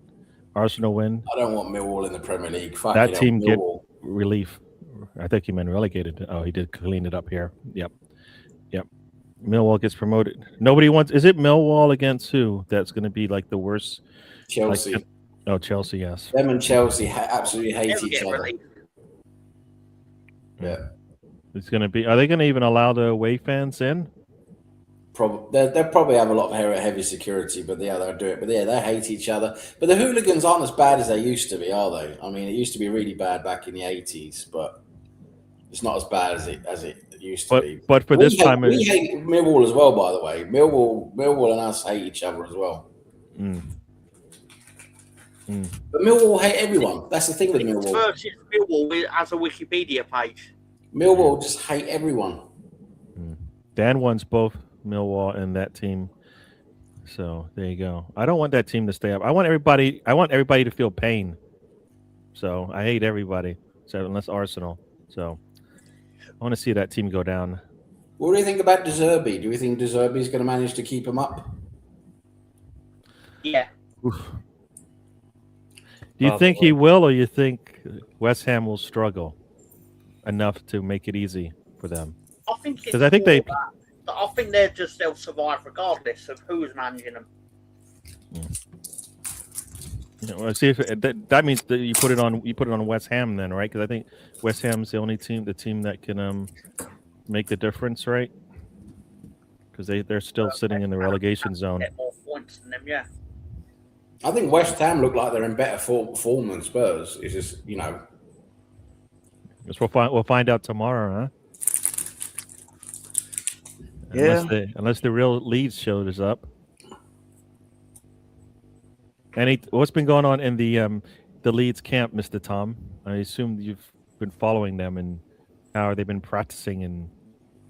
Speaker 1: Arsenal win.
Speaker 2: I don't want Millwall in the Premier League. Fuck
Speaker 1: That
Speaker 2: it,
Speaker 1: team get
Speaker 2: Millwall.
Speaker 1: relief. I think he meant relegated. Oh, he did clean it up here. Yep. Millwall gets promoted. Nobody wants. Is it Millwall against who? That's going to be like the worst.
Speaker 2: Chelsea.
Speaker 1: Chelsea. Yes.
Speaker 2: Them and Chelsea absolutely hate
Speaker 3: Never
Speaker 2: each
Speaker 3: get
Speaker 2: other.
Speaker 3: relief.
Speaker 2: Yeah.
Speaker 1: It's going to be. Are they going to even allow the away fans in?
Speaker 2: They'll probably have a lot of heavy security, but yeah, they'll do it. But yeah, they hate each other. But the hooligans aren't as bad as they used to be, are they? I mean, it used to be really bad back in the 80s, but it's not as bad as it used to be.
Speaker 1: But for this time,
Speaker 2: we hate Millwall as well. By the way, Millwall and us hate each other as well. But Millwall hate everyone. That's the thing with Millwall.
Speaker 3: Versus Millwall has a Wikipedia page.
Speaker 2: Millwall just hate everyone.
Speaker 1: Dan wants both Millwall and that team. So there you go. I don't want that team to stay up. I want everybody to feel pain. So I hate everybody. So unless Arsenal. So I want to see that team go down.
Speaker 2: What do you think about De Zerbi? Do you think De Zerbi is going to manage to keep him up?
Speaker 3: Yeah.
Speaker 1: Oof. Do you think he
Speaker 4: Probably.
Speaker 1: will, or you think West Ham will struggle enough to make it easy for them?
Speaker 3: I think it's
Speaker 1: Because I think
Speaker 3: more
Speaker 1: they.
Speaker 3: that I think they'll survive regardless of who's managing them.
Speaker 1: Well, see if that means that you put it on West Ham then, right? Because I think West Ham's the only team that can make the difference, right? Because they're still sitting in the relegation zone.
Speaker 3: Get more points than them, yeah.
Speaker 2: I think West Ham look like they're in better form than Spurs. It's just, you know.
Speaker 1: Guess we'll find out tomorrow, huh?
Speaker 4: Yeah.
Speaker 1: Unless the real Leeds shows up. What's been going on in the Leeds camp, Mr. Tom? I assume you've been following them, and how they've been practicing, and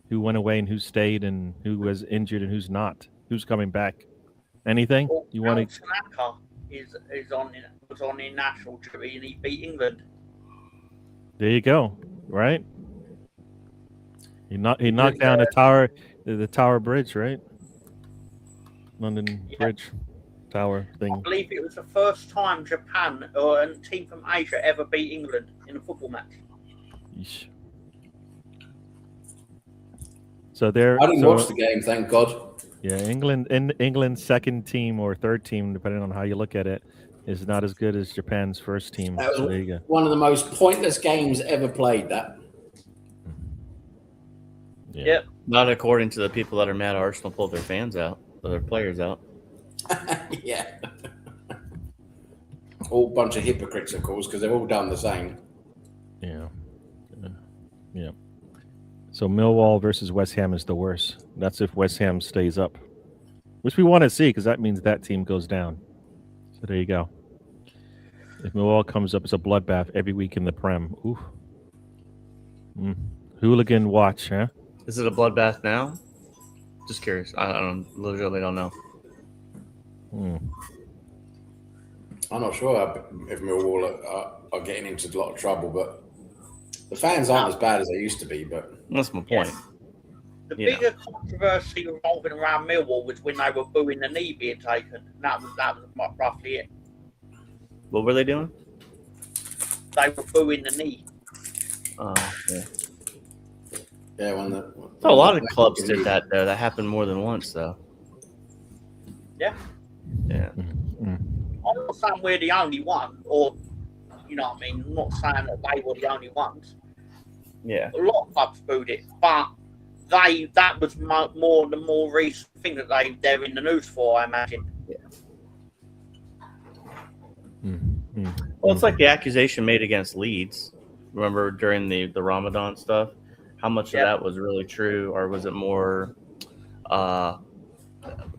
Speaker 1: who went away and who stayed, and who was injured and who's not, who's coming back. Anything
Speaker 3: Well,
Speaker 1: you want to?
Speaker 3: Tanaka was on international duty and he beat England.
Speaker 1: There you go. Right. He knocked down the Tower Bridge, right? London Bridge Tower
Speaker 3: I
Speaker 1: thing.
Speaker 3: believe it was the first time Japan or a team from Asia ever beat England in a football match.
Speaker 1: Yeesh. So they're.
Speaker 2: I didn't watch the game, thank God.
Speaker 1: Yeah, England's second team or third team, depending on how you look at it, is not as good as Japan's first team.
Speaker 2: That was
Speaker 1: So there you go.
Speaker 2: one of the most pointless games ever played. That.
Speaker 1: Yeah.
Speaker 3: Yep.
Speaker 4: Not according to the people that are mad Arsenal pulled their fans out, or their players out.
Speaker 2: Yeah. All bunch of hypocrites, of course, because they've all done the same.
Speaker 1: Yeah. Yeah. So Millwall versus West Ham is the worst. That's if West Ham stays up, which we want to see, because that means that team goes down. So there you go. If Millwall comes up, it's a bloodbath every week in the Prem. Ooh. Hooligan watch, huh?
Speaker 4: Is it a bloodbath now? Just curious. I literally don't know.
Speaker 2: I'm not sure if Millwall are getting into a lot of trouble, but the fans aren't as bad as they used to be. But
Speaker 4: That's my point.
Speaker 3: The bigger controversy revolving around Millwall was when they were booing the knee being taken. That was roughly it.
Speaker 4: What were they doing?
Speaker 3: They were booing the knee.
Speaker 4: Yeah.
Speaker 2: Yeah,
Speaker 4: A lot of clubs did that, though. That happened more than once, though.
Speaker 3: Yeah.
Speaker 4: Yeah.
Speaker 3: I'm not saying we're the only one, or, you know what I mean? I'm not saying that they were the only ones.
Speaker 4: Yeah.
Speaker 3: A lot of clubs booed it, but that was the more recent thing that they're in the news for, I imagine.
Speaker 4: Yeah. Well, it's like the accusation made against Leeds. Remember during the Ramadan stuff? How much of that was really true, or was it more? What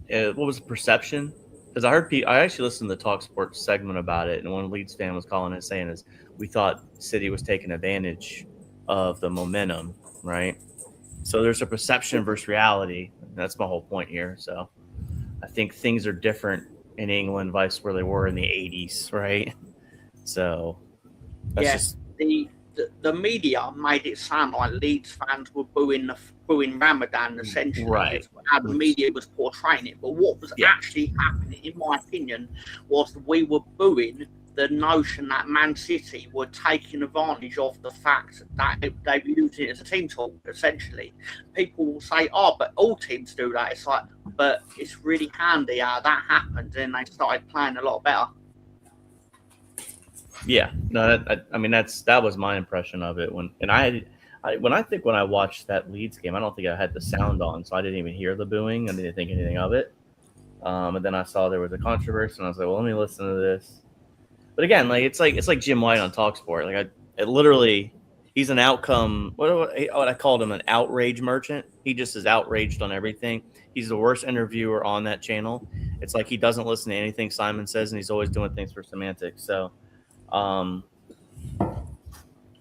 Speaker 4: was the perception? Because I actually listened to the Talk Sports segment about it, and one Leeds fan was calling it, saying is we thought City was taking advantage of the momentum, right? So there's a perception versus reality. That's my whole point here. So I think things are different in England, vice where they were in the 80s, right? So that's just
Speaker 3: the media made it sound like Leeds fans were booing Ramadan, essentially.
Speaker 4: Right.
Speaker 3: How the media was portraying it. But what was actually happening, in my opinion, was that we were booing the notion that Man City were taking advantage of the fact that they were using it as a team tool, essentially. People will say, but all teams do that. It's like, but it's really handy how that happened, and they started playing a lot better.
Speaker 4: Yeah, no, I mean that was my impression of it when I watched that Leeds game, I don't think I had the sound on, so I didn't even hear the booing. I didn't think anything of it. And then I saw there was a controversy, and I was like, well, let me listen to this. But again, it's like Jim White on TalkSport. Like it literally, he's an outcome. What I called him, an outrage merchant. He just is outraged on everything. He's the worst interviewer on that channel. It's like he doesn't listen to anything Simon says, and he's always doing things for semantics. So. So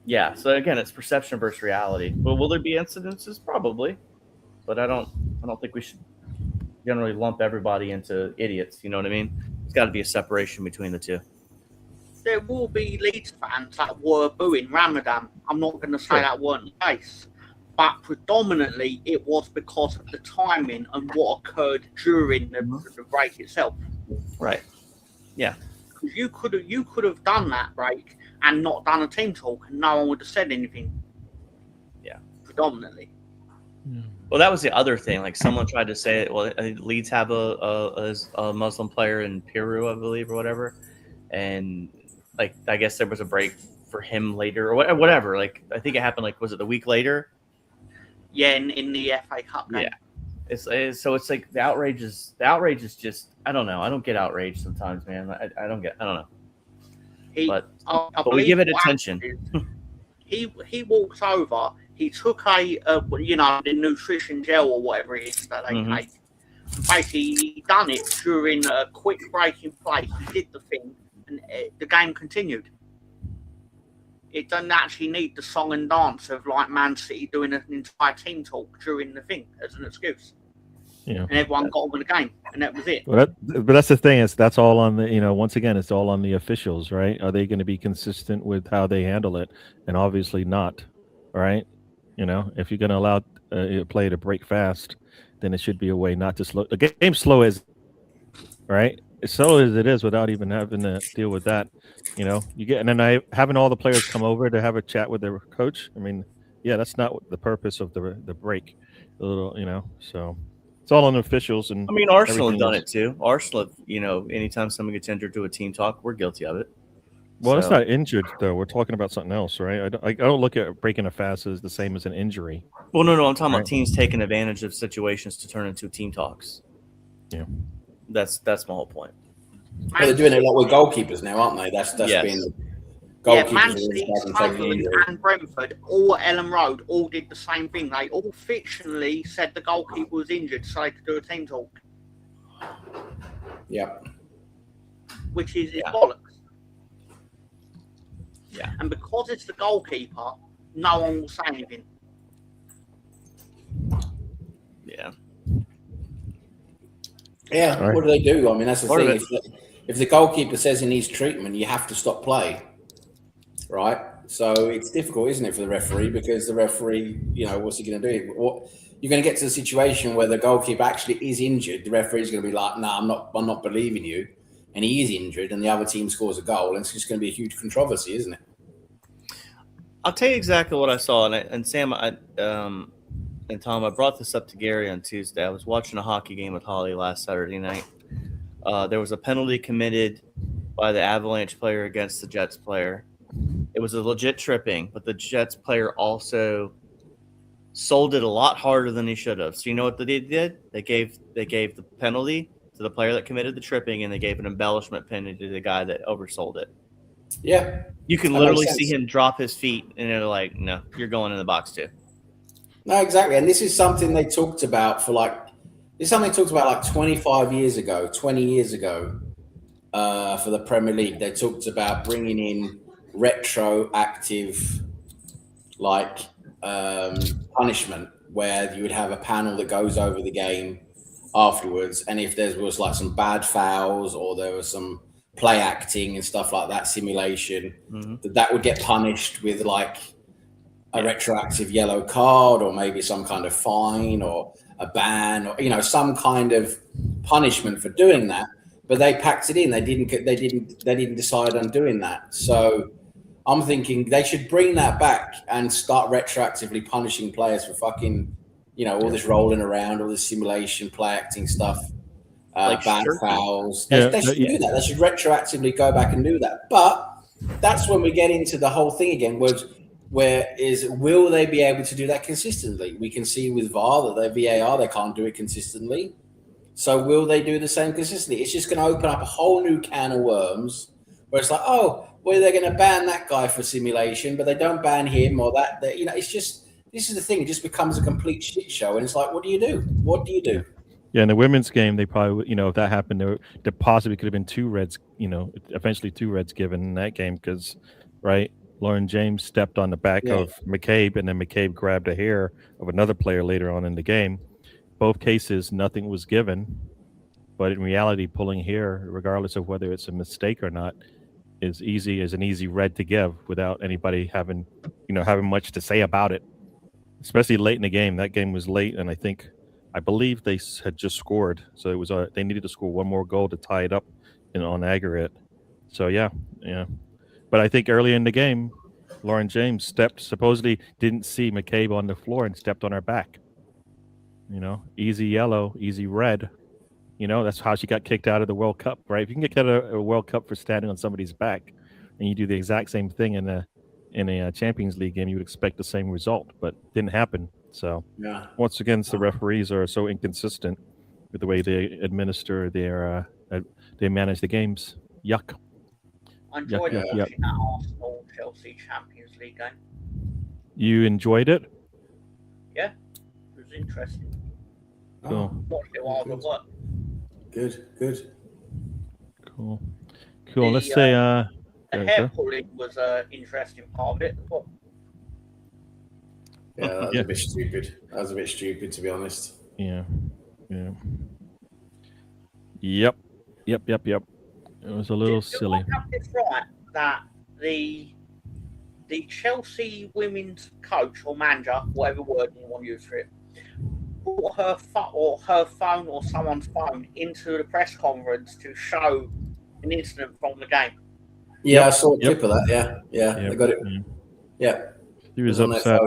Speaker 4: again, it's perception versus reality. Well, will there be incidences? Probably, but I don't think we should generally lump everybody into idiots. You know what I mean? There's got to be a separation between the two.
Speaker 3: There will be Leeds fans that were booing Ramadan. I'm not going to say that weren't the case, but predominantly it was because of the timing and what occurred during the break itself.
Speaker 4: Right. Yeah.
Speaker 3: Because you could have done that break and not done a team talk, and no one would have said anything.
Speaker 4: Yeah.
Speaker 3: Predominantly.
Speaker 4: Well, that was the other thing. Like someone tried to say, well, Leeds have a Muslim player in Peru, I believe, or whatever, and like I guess there was a break for him later or whatever. Like I think it happened. Like was it the week later?
Speaker 3: Yeah, in the FA Cup game.
Speaker 4: Yeah. So it's like the outrage is just I don't know. I don't get outraged sometimes, man. I don't know. But we give it attention.
Speaker 3: He walked over. He took the nutrition gel or whatever it is that they take. Basically, he done it during a quick break in play. He did the thing, and the game continued. It doesn't actually need the song and dance of like Man City doing an entire team talk during the thing as an excuse.
Speaker 1: Yeah.
Speaker 3: And everyone got on with the game, and that was it.
Speaker 1: But that's the thing, is that's all on the, once again, it's all on the officials, right? Are they going to be consistent with how they handle it? And obviously not, right? If you're going to allow a play to break fast, then it should be a way not to slow. The game's slow as, right? As slow as it is without even having to deal with that. You get, and then having all the players come over to have a chat with their coach. I mean, yeah, that's not the purpose of the break. A little, so. It's all on the officials, and
Speaker 4: I mean, Arsenal have done it too. Arsenal, anytime someone gets injured to a team talk, we're guilty of it.
Speaker 1: Well, it's not injured though. We're talking about something else, right? I don't look at breaking a fast as the same as an injury.
Speaker 4: Well, no, I'm talking about teams taking advantage of situations to turn into team talks.
Speaker 1: Yeah,
Speaker 4: that's my whole point.
Speaker 2: Well, they're doing it a lot with goalkeepers now, aren't they? That's
Speaker 4: yes.
Speaker 2: been
Speaker 3: Yeah, Man City, Sunderland, and Brentford, all Ellen Road, all did the same thing. They all fictionally said the goalkeeper was injured, so they could do a team talk.
Speaker 2: Yeah.
Speaker 3: Which is bollocks.
Speaker 4: Yeah.
Speaker 3: And because it's the goalkeeper, no one will say anything.
Speaker 4: Yeah.
Speaker 2: Yeah,
Speaker 1: right.
Speaker 2: What do they do? I mean, that's the
Speaker 4: Part
Speaker 2: thing. If the goalkeeper says he needs treatment, you have to stop play. Right? So it's difficult, isn't it, for the referee? Because the referee, what's he going to do? You're going to get to the situation where the goalkeeper actually is injured. The referee's going to be like, "No, I'm not believing you," and he is injured, and the other team scores a goal, and it's just going to be a huge controversy, isn't it?
Speaker 4: I'll tell you exactly what I saw, and Sam, and Tom, I brought this up to Gary on Tuesday. I was watching a hockey game with Holly last Saturday night. There was a penalty committed by the Avalanche player against the Jets player. It was a legit tripping, but the Jets player also sold it a lot harder than he should have. So you know what they did? They gave the penalty to the player that committed the tripping, and they gave an embellishment penalty to the guy that oversold it.
Speaker 2: Yeah.
Speaker 4: You can literally see him drop his feet, and they're like, "No, you're going in the box too."
Speaker 2: No, exactly. And this is something they talked about like 25 years ago, 20 years ago, for the Premier League. They talked about bringing in retroactive punishment, where you would have a panel that goes over the game afterwards, and if there was like some bad fouls or there was some play acting and stuff like that, simulation, that would get punished with like a retroactive yellow card, or maybe some kind of fine or a ban, or some kind of punishment for doing that. But they packed it in. They didn't decide on doing that. So I'm thinking they should bring that back and start retroactively punishing players for fucking, all this rolling around, all this simulation, play acting stuff, bad fouls. They should do that. They should retroactively go back and do that. But that's when we get into the whole thing again, will they be able to do that consistently? We can see with VAR that their VAR, they can't do it consistently. So will they do the same consistently? It's just going to open up a whole new can of worms where it's like, oh, well, they're going to ban that guy for simulation, but they don't ban him or that. It's just, this is the thing. It just becomes a complete shit show. And it's like, what do you do? What do you do?
Speaker 1: Yeah, in the women's game, they probably, if that happened, there possibly could have been 2 reds, eventually 2 reds given in that game because, right, Lauren James stepped on the back of McCabe, and then McCabe grabbed a hair of another player later on in the game. Both cases, nothing was given, but in reality, pulling hair, regardless of whether it's a mistake or not, is an easy red to give without anybody having much to say about it. Especially late in the game. That game was late, and I believe they had just scored, so it was they needed to score one more goal to tie it up on aggregate. So yeah. But I think early in the game, Lauren James supposedly didn't see McCabe on the floor and stepped on her back. Easy yellow, easy red. That's how she got kicked out of the World Cup, right? If you can get kicked out of a World Cup for standing on somebody's back, and you do the exact same thing in a Champions League game, you would expect the same result, but didn't happen. So
Speaker 2: Yeah.
Speaker 1: once again, the referees are so inconsistent with the way they administer they manage the games. Yuck.
Speaker 3: I enjoyed
Speaker 1: yuck,
Speaker 3: watching that Arsenal Chelsea Champions League game.
Speaker 1: You enjoyed it?
Speaker 3: Yeah, it was interesting.
Speaker 1: Cool.
Speaker 3: Watched it while I was at work.
Speaker 2: Good.
Speaker 1: Cool. Let's say
Speaker 3: the hair pulling was an interesting part of it.
Speaker 2: Yeah, that was a bit stupid. That was a bit stupid, to be honest.
Speaker 1: Yeah. Yep. It was a little silly.
Speaker 3: I have this right that the Chelsea women's coach or manager, whatever word you want to use for it, brought her phone or someone's phone into the press conference to show an incident from the game.
Speaker 2: Yeah, I saw a clip of that. Yeah. They got it. Yeah.
Speaker 1: She was upset.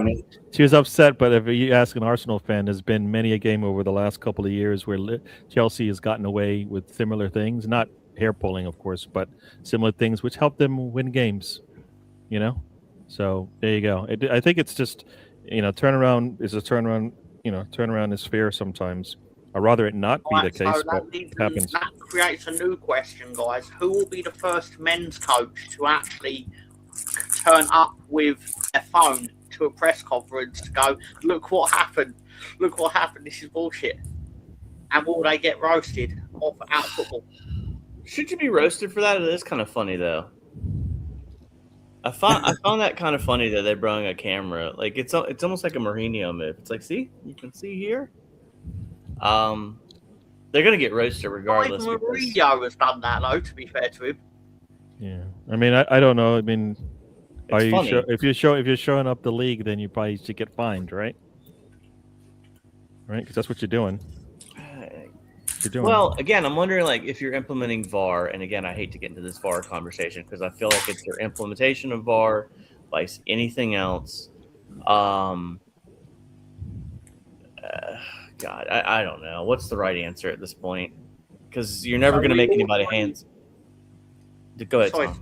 Speaker 1: She was upset, but if you ask an Arsenal fan, there's been many a game over the last couple of years where Chelsea has gotten away with similar things, not hair pulling, of course, but similar things which help them win games. So there you go. I think it's just, turnaround is a turnaround. Turnaround is fair sometimes. I'd rather it not be the case, but it happens.
Speaker 3: That creates a new question, guys. Who will be the first men's coach to actually turn up with their phone to a press conference to go, look what happened, this is bullshit? And will they get roasted off out football?
Speaker 4: Should you be roasted for that? It is kind of funny, though. I found that kind of funny that they brought a camera. Like it's almost like a Mourinho move. It's like, see, you can see here. They're gonna get roasted regardless.
Speaker 3: Mourinho has done that, though. To be fair to him.
Speaker 1: Yeah, I mean, I don't know. I mean,
Speaker 4: it's funny.
Speaker 1: if you're showing up the league, then you probably should get fined, right? Right, because that's what you're doing.
Speaker 4: Well, again, I'm wondering, like, if you're implementing VAR, and again, I hate to get into this VAR conversation because I feel like it's your implementation of VAR, like anything else. God, I don't know. What's the right answer at this point? Because you're never going to make anybody hands. Go ahead, Tom.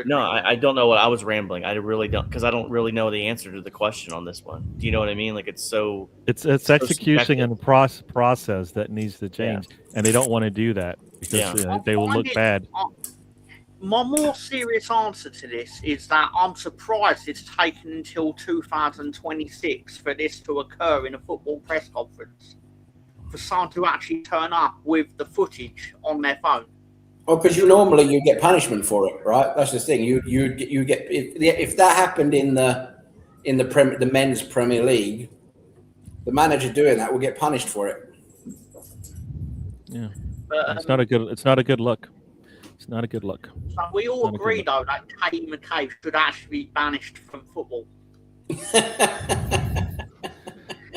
Speaker 4: No, I don't know what I was rambling. I really don't, because I don't really know the answer to the question on this one. Do you know what I mean? Like it's
Speaker 1: execution and process that needs to change, and they don't want to do that because they will look bad.
Speaker 3: My more serious answer to this is that I'm surprised it's taken until 2026 for this to occur in a football press conference, for someone to actually turn up with the footage on their phone.
Speaker 2: Well, because you get punishment for it, right? That's the thing. You get if that happened in the men's Premier League, the manager doing that will get punished for it.
Speaker 1: Yeah, it's not a good look. It's not a good look.
Speaker 3: So we all agree though that Kate McCabe should actually be banished from football.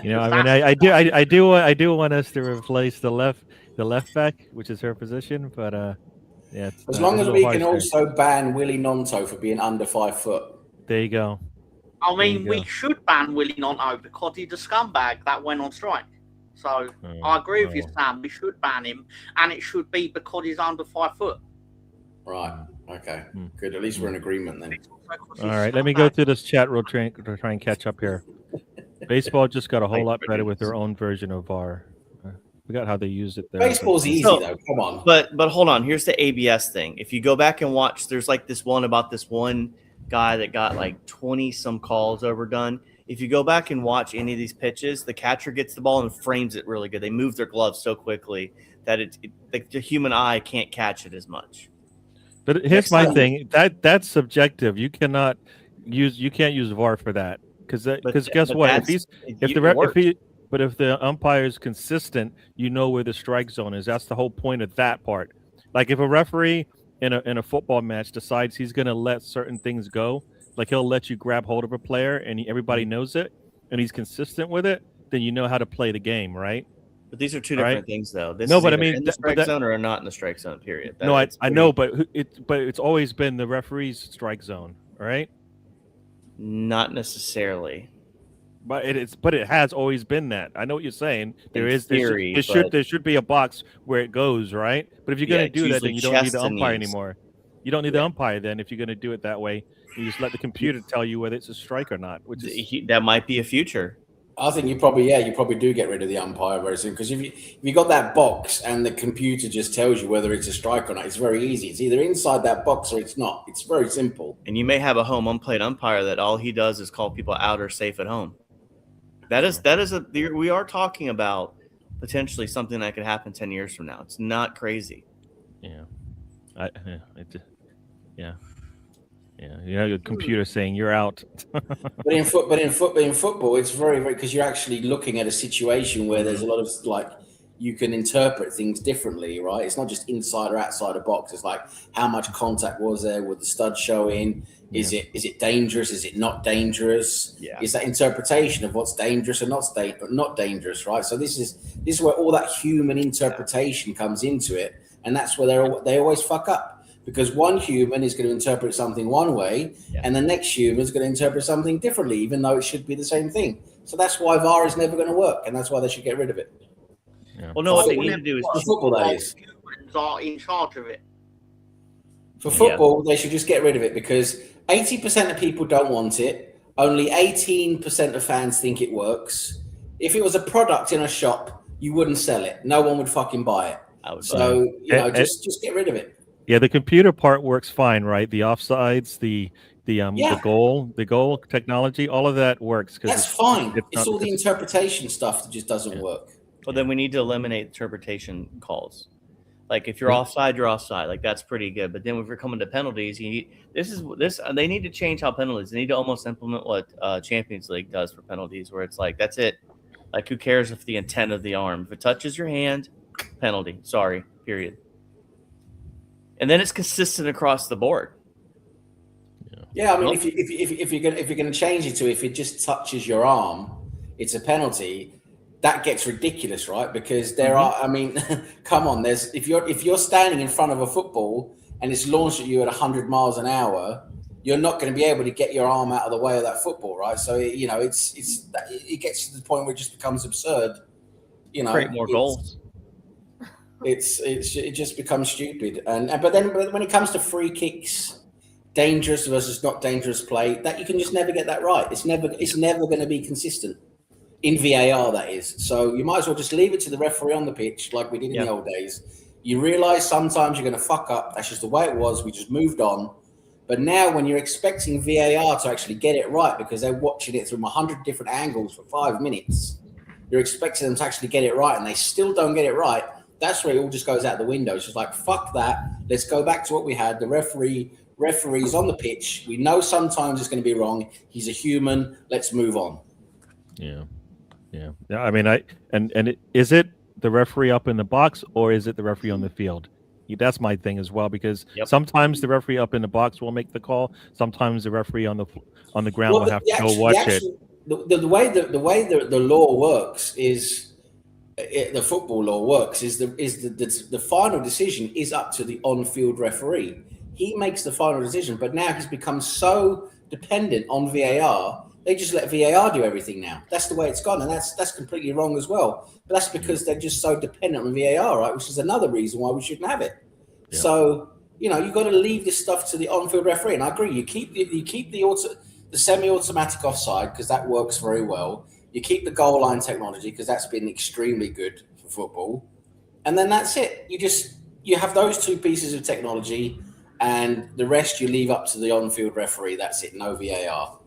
Speaker 1: I do want us to replace the left back, which is her position, but. Yeah,
Speaker 2: as long as we can also ban Willie Nonto for being under 5 foot.
Speaker 1: There you go.
Speaker 3: I mean, we should ban Willie Nonto because he's a scumbag that went on strike. So I agree with you, Sam. We should ban him, and it should be because he's under 5 foot.
Speaker 2: Right. Okay. Good. At least we're in agreement then.
Speaker 1: All right. Let me go through this chat real quick to try and catch up here. Baseball just got a whole lot better with their own version of VAR. Forgot how they used it there.
Speaker 2: Baseball's easy though. Come on.
Speaker 4: But hold on. Here's the ABS thing. If you go back and watch, there's like this one about this one guy that got like 20 some calls overdone. If you go back and watch any of these pitches, the catcher gets the ball and frames it really good. They move their gloves so quickly that the human eye can't catch it as much.
Speaker 1: But here's my thing. That's subjective. You can't use VAR for that because guess what? If the umpire is consistent, you know where the strike zone is. That's the whole point of that part. Like if a referee in a football match decides he's going to let certain things go, like he'll let you grab hold of a player and everybody knows it, and he's consistent with it, then you know how to play the game, right?
Speaker 4: But these are two
Speaker 1: Right.
Speaker 4: different things, though. This
Speaker 1: No,
Speaker 4: is
Speaker 1: but I
Speaker 4: either
Speaker 1: mean,
Speaker 4: in the
Speaker 1: but
Speaker 4: strike
Speaker 1: that,
Speaker 4: zone or not in the strike zone. Period.
Speaker 1: no,
Speaker 4: It's
Speaker 1: I
Speaker 4: pretty-
Speaker 1: know, but it's always been the referee's strike zone, all right?
Speaker 4: Not necessarily.
Speaker 1: But it has always been that. I know what you're saying. There
Speaker 4: In
Speaker 1: is
Speaker 4: theory,
Speaker 1: there should be a box where it goes, right? But if you're
Speaker 4: Yeah,
Speaker 1: gonna
Speaker 4: it's
Speaker 1: do that,
Speaker 4: usually
Speaker 1: then you don't need
Speaker 4: chest
Speaker 1: the
Speaker 4: to
Speaker 1: umpire
Speaker 4: knees.
Speaker 1: anymore. You don't need the
Speaker 4: Yeah.
Speaker 1: umpire then if you're gonna do it that way. You just let the computer tell you whether it's a strike or not, which is
Speaker 4: That might be a future.
Speaker 2: I think you probably do get rid of the umpire very soon, because if you got that box and the computer just tells you whether it's a strike or not, it's very easy. It's either inside that box or it's not. It's very simple.
Speaker 4: And you may have a home unplayed umpire that all he does is call people out or safe at home. We are talking about potentially something that could happen 10 years from now. It's not crazy.
Speaker 1: yeah. Yeah. You have your computer saying you're out.
Speaker 2: But in football, it's very, very, because you're actually looking at a situation where there's a lot of, like, you can interpret things differently, right? It's not just inside or outside a box. It's like, how much contact was there? Would the stud show in? Is it dangerous? Is it not dangerous?
Speaker 4: Yeah.
Speaker 2: It's that interpretation of what's dangerous and not dangerous, right? So this is where all that human interpretation comes into it, and that's where they always fuck up. Because one human is going to interpret something one way, and the next human is going to interpret something differently, even though it should be the same thing. So that's why VAR is never going to work, and that's why they should get rid of it.
Speaker 1: Yeah.
Speaker 4: Well, no, what they need to do is
Speaker 2: For football, that is.
Speaker 3: Humans are in charge of it.
Speaker 2: For football, they should just get rid of it, because 80% of people don't want it. Only 18% of fans think it works. If it was a product in a shop, you wouldn't sell it. No one would fucking buy it. So, just get rid of it.
Speaker 1: Yeah, the computer part works fine, right? The offsides, the goal technology, all of that works.
Speaker 2: That's fine. It's all the interpretation stuff that just doesn't work.
Speaker 4: Well, then we need to eliminate interpretation calls. Like if you're offside, you're offside. Like that's pretty good. But then if we're coming to penalties, you need they need to change how penalties. They need to almost implement what Champions League does for penalties, where it's like that's it. Like who cares if the intent of the arm? If it touches your hand, penalty. Sorry. Period. And then it's consistent across the board.
Speaker 2: Yeah, I mean, if you're gonna change it to if it just touches your arm, it's a penalty. That gets ridiculous, right? Because there are, I mean, come on. If you're standing in front of a football and it's launched at you at 100 miles an hour, you're not going to be able to get your arm out of the way of that football, right? So it gets to the point where it just becomes absurd.
Speaker 4: Create more goals.
Speaker 2: It just becomes stupid. But when it comes to free kicks, dangerous versus not dangerous play, that you can just never get that right. It's never going to be consistent in VAR, that is. So you might as well just leave it to the referee on the pitch, like we did in the old days. You realize sometimes you're going to fuck up. That's just the way it was. We just moved on. But now when you're expecting VAR to actually get it right because they're watching it from 100 different angles for 5 minutes, you're expecting them to actually get it right and they still don't get it right. That's where it all just goes out the window. It's just like, fuck that. Let's go back to what we had. The referee's on the pitch. We know sometimes it's going to be wrong. He's a human. Let's move on.
Speaker 1: Yeah. I mean, is it the referee up in the box or is it the referee on the field? That's my thing as well, because sometimes the referee up in the box will make the call. Sometimes the referee on the ground will have to go watch it.
Speaker 2: The way the law works is the football law works is the final decision is up to the on-field referee. He makes the final decision, but now he's become so dependent on VAR. They just let VAR do everything now. That's the way it's gone, and that's completely wrong as well. But that's because they're just so dependent on VAR, right? Which is another reason why we shouldn't have it. Yeah. So you've got to leave this stuff to the on-field referee. And I agree, you keep the semi-automatic offside because that works very well. You keep the goal line technology because that's been extremely good for football, and then that's it. You have those two pieces of technology, and the rest you leave up to the on-field referee. That's it. No VAR.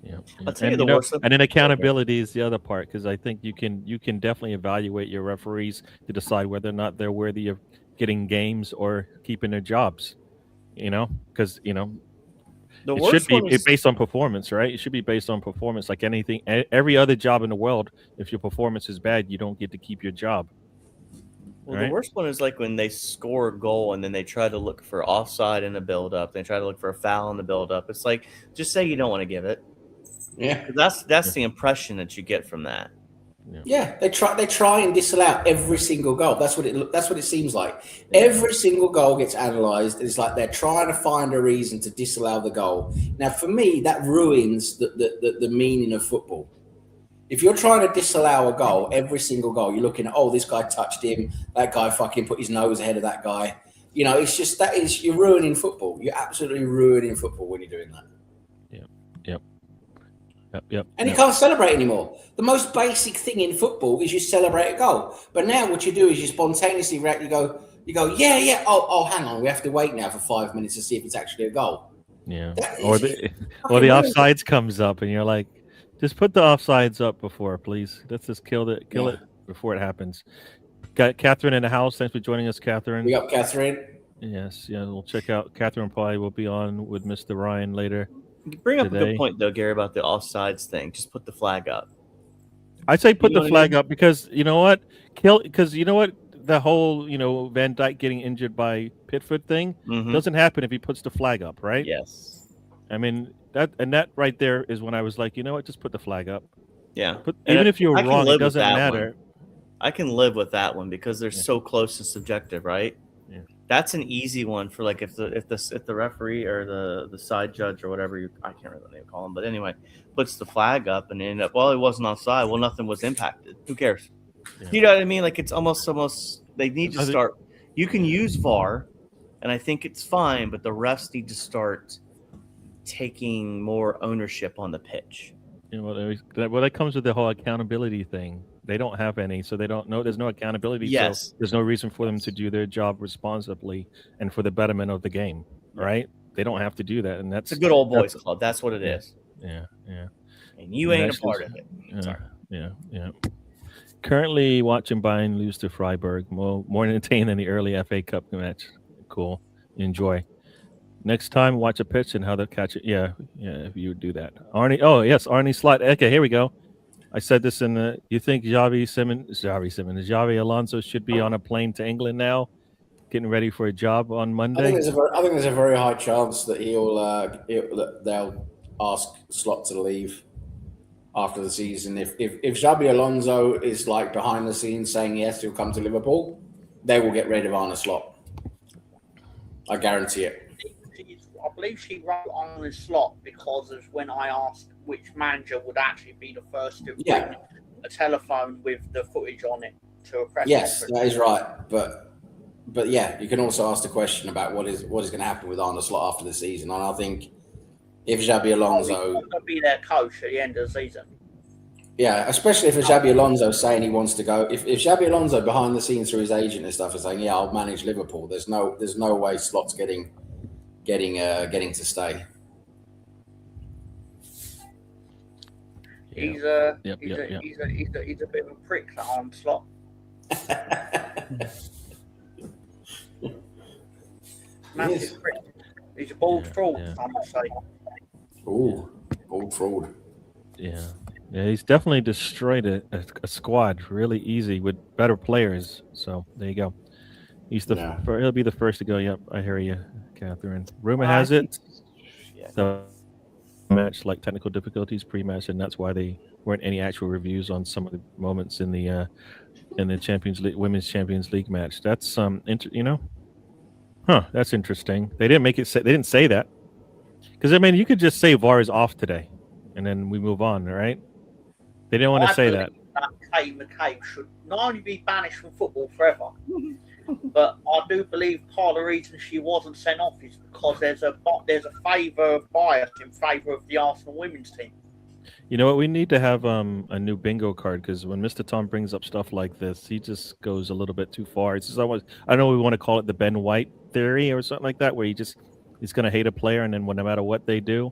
Speaker 1: Yeah,
Speaker 4: and
Speaker 1: then accountability is the other part, because I think you can definitely evaluate your referees to decide whether or not they're worthy of getting games or keeping their jobs. Because it should be based on performance, right? It should be based on performance, like anything, every other job in the world. If your performance is bad, you don't get to keep your job.
Speaker 4: Well, right? The worst one is like when they score a goal and then they try to look for offside in the build-up. They try to look for a foul in the build-up. It's like, just say you don't want to give it.
Speaker 2: Yeah,
Speaker 4: that's the impression that you get from that.
Speaker 2: Yeah, they try and disallow every single goal. That's what it seems like. Every single goal gets analysed. It's like they're trying to find a reason to disallow the goal. Now, for me, that ruins the meaning of football. If you're trying to disallow a goal, every single goal, you're looking at, oh, this guy touched him, that guy fucking put his nose ahead of that guy. You know, it's just you're ruining football. You're absolutely ruining football when you're doing that.
Speaker 1: Yep.
Speaker 2: And you can't celebrate anymore. The most basic thing in football is you celebrate a goal. But now what you do is you spontaneously react. You go, yeah. Oh, hang on. We have to wait now for 5 minutes to see if it's actually a goal.
Speaker 1: Yeah. Or the offsides comes up and you're like, just put the offsides up before, please. Let's just kill it before it happens. Got Catherine in the house. Thanks for joining us, Catherine.
Speaker 2: We got Catherine.
Speaker 1: Yes, yeah. We'll check out. Catherine probably will be on with Mr. Ryan later.
Speaker 4: You bring up
Speaker 1: today.
Speaker 4: a good point, though, Gary, about the offsides thing. Just put the flag up.
Speaker 1: I say put the flag up because you know what? The whole Van Dijk getting injured by Pickford thing doesn't happen if he puts the flag up, right?
Speaker 4: Yes.
Speaker 1: I mean that right there is when I was like, you know what? Just put the flag up.
Speaker 4: Yeah.
Speaker 1: Even if you're wrong, it doesn't matter.
Speaker 4: I can live with that one because they're so close and subjective, right?
Speaker 1: Yeah.
Speaker 4: That's an easy one for like if the referee or the side judge or whatever I can't remember the name call him, but anyway, puts the flag up and end up it wasn't offside. Well, nothing was impacted. Who cares? Yeah. You know what I mean? Like it's almost they need to start. You can use VAR, and I think it's fine, but the refs need to start taking more ownership on the pitch.
Speaker 1: That comes with the whole accountability thing. They don't have any, so they don't know. There's no accountability.
Speaker 4: Yes.
Speaker 1: So there's no reason for them to do their job responsibly and for the betterment of the game, right? They don't have to do that, and that's
Speaker 4: it's a good old boys club. That's what it is.
Speaker 1: Yeah.
Speaker 4: And you ain't a part of it.
Speaker 1: Yeah. Currently watching Bayern lose to Freiburg. More entertaining than the early FA Cup match. Cool. Enjoy. Next time, watch a pitch and how they catch it. Yeah. If you would do that, Arnie. Oh yes, Arnie Slot. Okay, here we go. I said this in the. You think Xavi Alonso should be on a plane to England now, getting ready for a job on Monday?
Speaker 2: I think there's a very high chance that they'll ask Slot to leave after the season. If Xabi Alonso is like behind the scenes saying yes, he'll come to Liverpool, they will get rid of Arne Slot. I guarantee it.
Speaker 3: I believe she wrote on the Slot because of when I asked which manager would actually be the first to bring a telephone with the footage on it to a press
Speaker 2: Yes,
Speaker 3: conference.
Speaker 2: that is right. But yeah, you can also ask the question about what is going to happen with Arne Slot after the season. And I think if Xabi Alonso
Speaker 3: going to be their coach at the end of the season.
Speaker 2: Yeah, especially if Xabi Alonso saying he wants to go. If Xabi Alonso behind the scenes through his agent and stuff is saying, "Yeah, I'll manage Liverpool," there's no way Slot's getting to stay.
Speaker 3: He's a bit of a prick, that Arne Slot. Massive prick. He's a bald fraud, I must say.
Speaker 2: Ooh, bald fraud.
Speaker 1: Yeah, he's definitely destroyed a squad really easy with better players. So there you go. He'll be the first to go. Yep, I hear you, Catherine. Rumor has it the match like technical difficulties pre-match, and that's why they weren't any actual reviews on some of the moments in the Champions League Women's Champions League match. That's that's interesting. They didn't make it. They didn't say that because you could just say VAR is off today, and then we move on, right? They didn't want to say that.
Speaker 3: Kay McCabe should not only be banished from football forever, but I do believe part of the reason she wasn't sent off is because there's a favour of bias in favour of the Arsenal women's team.
Speaker 1: You know what? We need to have a new bingo card because when Mr. Tom brings up stuff like this, he just goes a little bit too far. It's just almost, I know we want to call it the Ben White theory or something like that, where he's going to hate a player, and then no matter what they do,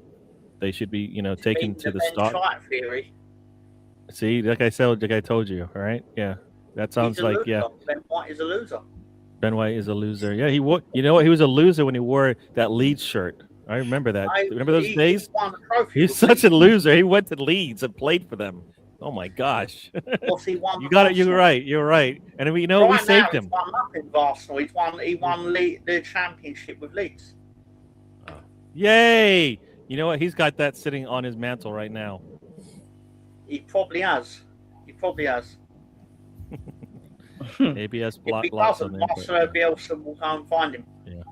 Speaker 1: they should be taken to the stock.
Speaker 3: Theory.
Speaker 1: See, like I told you, all right? Yeah, that sounds like
Speaker 3: Ben White is a loser.
Speaker 1: Ben White is a loser. Yeah, he wore. You know what? He was a loser when he wore that Leeds shirt. I remember that. Remember those days? He's such a loser. He went to Leeds and played for them. Oh my gosh! You got it. You're right. You're right. And we saved him.
Speaker 3: He's won nothing with Arsenal. He won the championship with Leeds.
Speaker 1: Yay! You know what? He's got that sitting on his mantle right now.
Speaker 3: He probably has. probably has.
Speaker 1: ABS
Speaker 3: If
Speaker 1: block
Speaker 3: he
Speaker 1: locks on
Speaker 3: doesn't,
Speaker 1: the input.
Speaker 3: Marcelo Bielsa will go and find him.
Speaker 1: Yeah.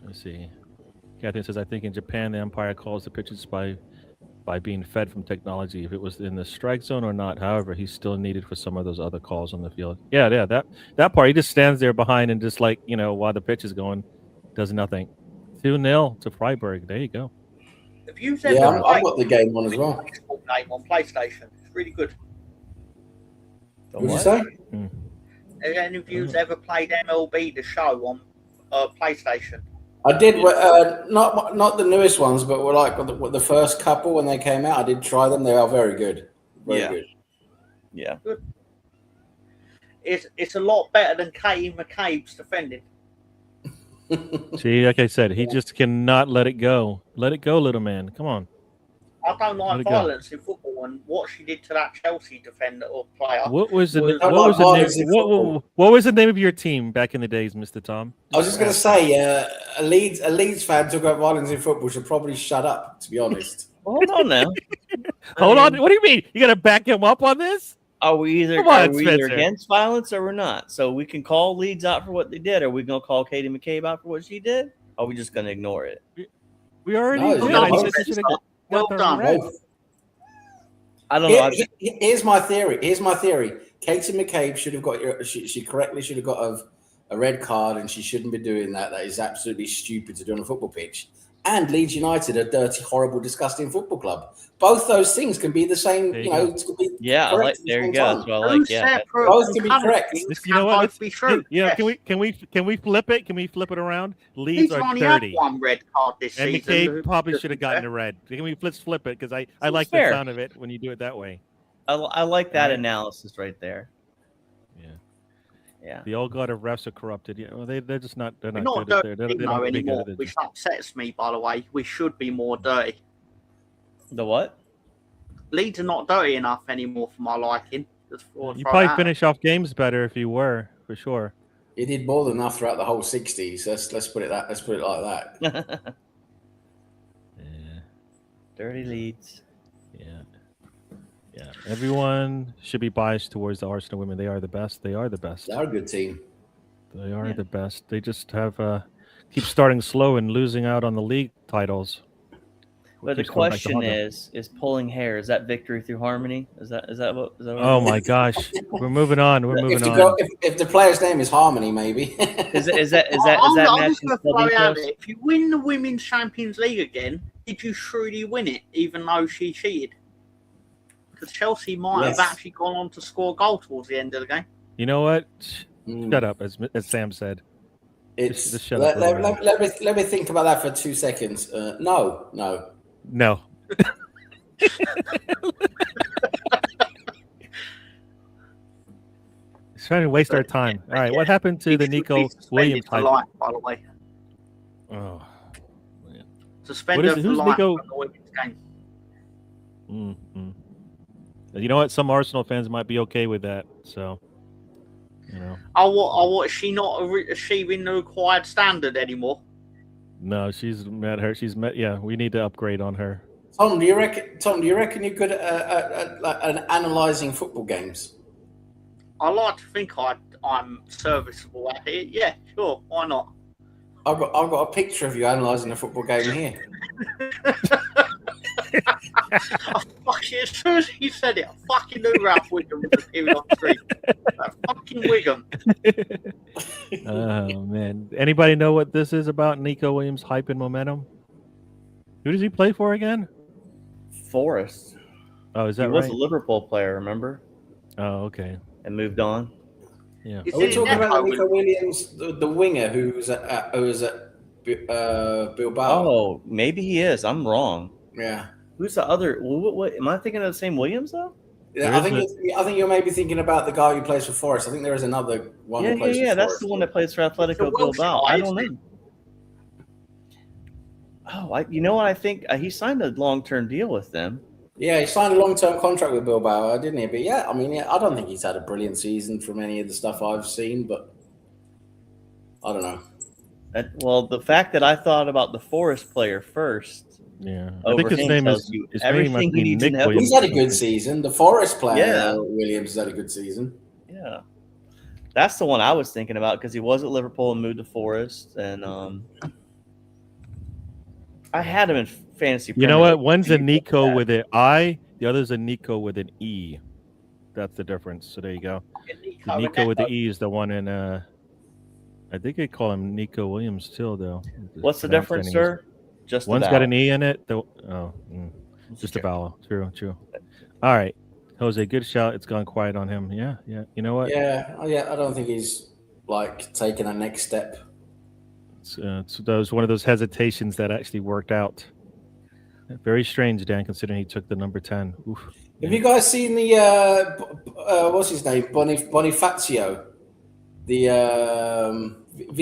Speaker 1: Let's see. Catherine says, I think in Japan the umpire calls the pitches by being fed from technology. If it was in the strike zone or not, however, he's still needed for some of those other calls on the field. Yeah. That part, he just stands there behind and just like, while the pitch is going, does nothing. 2-0 to Freiburg. There you go.
Speaker 3: Have you
Speaker 2: Yeah,
Speaker 3: ever
Speaker 2: I've got the game on as well.
Speaker 3: baseball game on PlayStation? It's really good.
Speaker 2: What did you say?
Speaker 3: Have any of you ever played MLB The Show on PlayStation?
Speaker 2: I did. Not the newest ones, but were like the first couple when they came out. I did try them. They are very good. Very good.
Speaker 4: Yeah.
Speaker 3: Good. It's a lot better than Katie McCabe's defending.
Speaker 1: See, like I said, he just cannot let it go. Let it go, little man. Come on.
Speaker 3: I don't
Speaker 1: Let
Speaker 3: like
Speaker 1: it go.
Speaker 3: violence in football, and what she did to that Chelsea defender or player.
Speaker 1: What was the
Speaker 2: I like violence in football.
Speaker 1: what was the name of your team back in the days, Mr. Tom?
Speaker 2: I was just going to say, a Leeds fan talking about violence in football should probably shut up. To be honest.
Speaker 4: Hold on now.
Speaker 1: Hold on. What do you mean? You got to back him up on this?
Speaker 4: Are we either
Speaker 1: Come on,
Speaker 4: either
Speaker 1: Spencer.
Speaker 4: against violence or we're not? So we can call Leeds out for what they did. Are we going to call Katie McCabe out for what she did? Or are we just going to ignore it?
Speaker 1: We already
Speaker 2: No,
Speaker 1: did.
Speaker 2: no,
Speaker 1: I
Speaker 2: no.
Speaker 1: said you should have
Speaker 3: Well
Speaker 1: got the
Speaker 3: done.
Speaker 1: red.
Speaker 4: I don't know.
Speaker 2: Here's my theory. Katie McCabe should have got she correctly should have got a red card, and she shouldn't be doing that. That is absolutely stupid to do on a football pitch. And Leeds United, a dirty, horrible, disgusting football club. Both those things can be the same.
Speaker 1: There you go.
Speaker 2: It could be
Speaker 4: Yeah,
Speaker 2: correct at the
Speaker 4: there you
Speaker 2: same
Speaker 4: go.
Speaker 2: time.
Speaker 4: That's what I like. Yeah.
Speaker 2: Both can be correct.
Speaker 1: You know what?
Speaker 3: Both be true.
Speaker 1: Yeah,
Speaker 3: Yes.
Speaker 1: can we flip it? Can we flip it around? Leeds
Speaker 3: Leeds
Speaker 1: are
Speaker 3: only had
Speaker 1: dirty.
Speaker 3: one red card this
Speaker 1: And
Speaker 3: season.
Speaker 1: McCabe probably should have gotten a red. Can we flip it? Because I like
Speaker 4: fair.
Speaker 1: the sound of it when you do it that way.
Speaker 4: I like that
Speaker 1: Right.
Speaker 4: analysis right there.
Speaker 1: Yeah.
Speaker 4: Yeah.
Speaker 1: The old god of refs are corrupted. Yeah, well, they're just not. They're
Speaker 3: We're
Speaker 1: not
Speaker 3: not
Speaker 1: good.
Speaker 3: dirty
Speaker 1: They're
Speaker 3: no
Speaker 1: not big
Speaker 3: anymore,
Speaker 1: at it.
Speaker 3: which upsets me, by the way. We should be more dirty.
Speaker 4: The what?
Speaker 3: Leeds are not dirty enough anymore for my liking. Just for
Speaker 1: You probably finish off games better if you were, for sure.
Speaker 2: He did more than enough throughout the whole 60s. Let's put it like that.
Speaker 1: Yeah.
Speaker 4: Dirty Leeds.
Speaker 1: Yeah. Everyone should be biased towards the Arsenal women. They are the best. They are the best.
Speaker 2: They're a good team.
Speaker 1: They are
Speaker 4: Yeah.
Speaker 1: the best. They just have keep starting slow and losing out on the league titles.
Speaker 4: But the
Speaker 1: Keeps going back to
Speaker 4: question
Speaker 1: Honda.
Speaker 4: is pulling hair. Is that victory through harmony? Is that what?
Speaker 1: Oh my gosh, we're moving on. We're moving on.
Speaker 2: If the player's name is Harmony, maybe.
Speaker 4: Is that
Speaker 3: I'm
Speaker 4: match
Speaker 3: just gonna
Speaker 4: in
Speaker 3: throw it out
Speaker 4: Ethos?
Speaker 3: there. If you win the Women's Champions League again, did you truly win it, even though she cheated? Because Chelsea might
Speaker 2: Yes.
Speaker 3: have actually gone on to score a goal towards the end of the game.
Speaker 1: You know what?
Speaker 2: Mm.
Speaker 1: Shut up, as Sam said.
Speaker 2: It's
Speaker 1: Just shut up,
Speaker 2: let me think about that for 2 seconds. No.
Speaker 1: No. He's trying to waste our time. All right, what happened to the
Speaker 3: She should
Speaker 1: Nico
Speaker 3: be suspended
Speaker 1: Williams
Speaker 3: for
Speaker 1: hype?
Speaker 3: life, by the way.
Speaker 1: Oh.
Speaker 3: Suspend
Speaker 1: What is
Speaker 3: her
Speaker 1: it?
Speaker 3: for
Speaker 1: Who's
Speaker 3: life
Speaker 1: Nico?
Speaker 3: from the women's game.
Speaker 1: You know what? Some Arsenal fans might be okay with that. So,
Speaker 3: Oh, what? Is she not achieving the required standard anymore?
Speaker 1: no, she's met her. She's met. Yeah, we need to upgrade on her.
Speaker 2: Tom, do you reckon you're good at analysing football games?
Speaker 3: I like to think I'm serviceable at it. Yeah, sure. Why not?
Speaker 2: I've got a picture of you analysing a football game here.
Speaker 3: As soon as you said it, I fucking knew Ralph Wiggum was appearing on the screen. That fucking Wiggum.
Speaker 1: Oh man! Anybody know what this is about? Nico Williams hype and momentum. Who does he play for again?
Speaker 4: Forrest.
Speaker 1: Oh, is
Speaker 4: He
Speaker 1: that
Speaker 4: was
Speaker 1: right?
Speaker 4: a Liverpool player, remember?
Speaker 1: Oh, okay.
Speaker 4: And moved on.
Speaker 1: Yeah.
Speaker 3: Is
Speaker 2: Are we
Speaker 3: it
Speaker 2: talking about
Speaker 3: Nepo
Speaker 2: Nico Williams, the winger who was at Bilbao?
Speaker 4: Oh, maybe he is. I'm wrong.
Speaker 2: Yeah.
Speaker 4: Who's the other? What am I thinking of the same Williams though?
Speaker 2: Yeah, I think you're maybe thinking about the guy who plays for Forest. I think there is another one. who plays for
Speaker 4: That's
Speaker 2: Forest.
Speaker 4: the one that plays for
Speaker 3: It's a
Speaker 4: Atletico
Speaker 3: Welsh
Speaker 4: Bilbao.
Speaker 3: guy,
Speaker 4: I don't
Speaker 3: isn't
Speaker 4: know. Oh, you know what? I think he signed a long-term deal with them.
Speaker 2: Yeah, he signed a long-term contract with Bilbao, didn't he? But yeah, I mean, I don't think he's had a brilliant season from any of the stuff I've seen, but I don't know.
Speaker 4: Well, the fact that I thought about the Forest player first
Speaker 1: Yeah, I think his name
Speaker 4: tells
Speaker 1: is
Speaker 4: you
Speaker 1: his name must
Speaker 4: everything
Speaker 1: be
Speaker 4: you need to
Speaker 1: Nick
Speaker 4: know.
Speaker 1: Williams.
Speaker 2: He's had a good season. The Forest player,
Speaker 4: Yeah.
Speaker 2: Williams, has had a good season.
Speaker 4: Yeah, that's the one I was thinking about because he was at Liverpool and moved to Forest, and I had him in fantasy.
Speaker 1: You know
Speaker 4: Premier
Speaker 1: what?
Speaker 4: League.
Speaker 1: One's a Nico
Speaker 4: Yeah.
Speaker 1: with an I, the other's a Nico with an E. That's the difference. So there you go. The Nico with the E is the one in I think they call him Nico Williams too, though.
Speaker 4: What's the difference, sir? Just
Speaker 1: One's
Speaker 4: the
Speaker 1: got
Speaker 4: vowel.
Speaker 1: an E in it. Just a vowel. True. All right, Jose, good shout. It's gone quiet on him. Yeah. You know what?
Speaker 2: Yeah. I don't think he's like taking a next step.
Speaker 1: That was one of those hesitations that actually worked out. Very strange, Dan, considering he took the number 10. Oof.
Speaker 2: Have you guys seen the what's his name? Bonifacio? The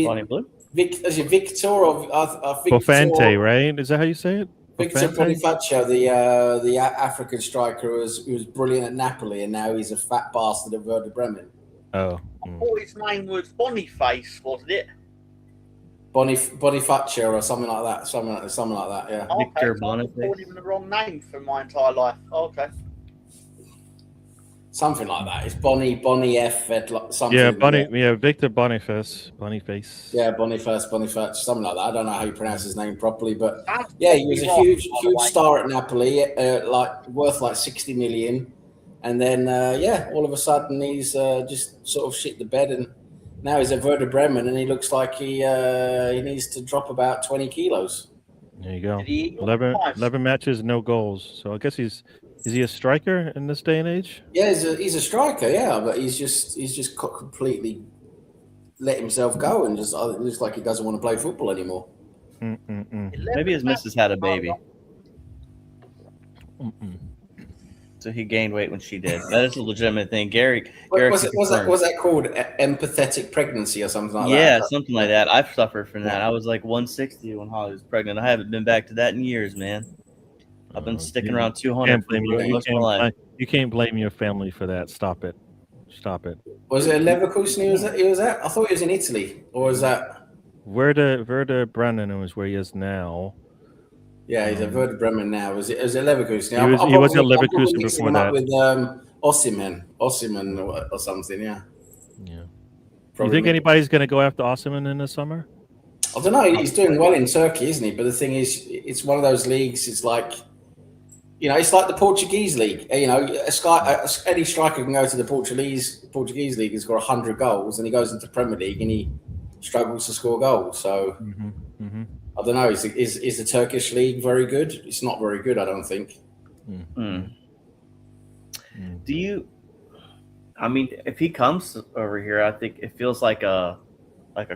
Speaker 4: Bonnie Blue?
Speaker 2: is it Victor or Victor?
Speaker 1: Bofante, right? Is that how you say it?
Speaker 2: Victor
Speaker 1: Bofante?
Speaker 2: Bonifacio, the African striker, who was brilliant at Napoli, and now he's a fat bastard at Werder Bremen.
Speaker 1: Oh.
Speaker 3: I thought his name was Boniface, wasn't it?
Speaker 2: Bonifacio or something like that. Something like that. Yeah.
Speaker 3: Okay,
Speaker 4: Victor
Speaker 3: so
Speaker 4: Boniface.
Speaker 3: I've called him the wrong name for my entire life. Okay.
Speaker 2: Something like that. It's Bonnie F. Something.
Speaker 1: Yeah, Victor Boniface.
Speaker 2: Yeah, Boniface, something like that. I don't know how you pronounce his name properly, but
Speaker 3: That's
Speaker 2: yeah, he was a
Speaker 3: probably
Speaker 2: huge
Speaker 3: wrong, by the way.
Speaker 2: star at Napoli, worth like 60 million, and then all of a sudden he's just sort of shit the bed, and now he's at Werder Bremen, and he looks like he needs to drop about 20 kilos.
Speaker 1: There you go.
Speaker 3: Did he eat all
Speaker 1: 11,
Speaker 3: the pies?
Speaker 1: 11 matches, no goals. So I guess is he a striker in this day and age?
Speaker 2: Yeah, he's a striker, yeah, but he's just completely let himself go, and just it looks like he doesn't want to play football anymore.
Speaker 4: Maybe his missus had a baby, so he gained weight when she did. That is a legitimate thing. Garrick
Speaker 2: Was that called empathetic pregnancy or something like that?
Speaker 4: Yeah, something like that. I've suffered from that. I was like 160 when Holly was pregnant. I haven't been back to that in years, man. I've been sticking around 200 for most of my life.
Speaker 1: You can't blame your family for that. Stop it.
Speaker 2: Was it Leverkusen he was at? I thought he was in Italy, or was that
Speaker 1: Werder Bremen was where he is now.
Speaker 2: Yeah, he's at Werder Bremen now. Was it Leverkusen?
Speaker 1: He was at Leverkusen before that.
Speaker 2: With Osimhen or something. Yeah.
Speaker 1: You think anybody's going to go after Osimhen in the summer?
Speaker 2: I don't know. He's doing well in Turkey, isn't he? But the thing is, it's one of those leagues. It's like, it's like the Portuguese league. Any striker can go to the Portuguese league and score 100 goals, and he goes into Premier League and he struggles to score goals. So I don't know. Is the Turkish league very good? It's not very good, I don't think.
Speaker 4: Do you? I mean, if he comes over here, I think it feels like a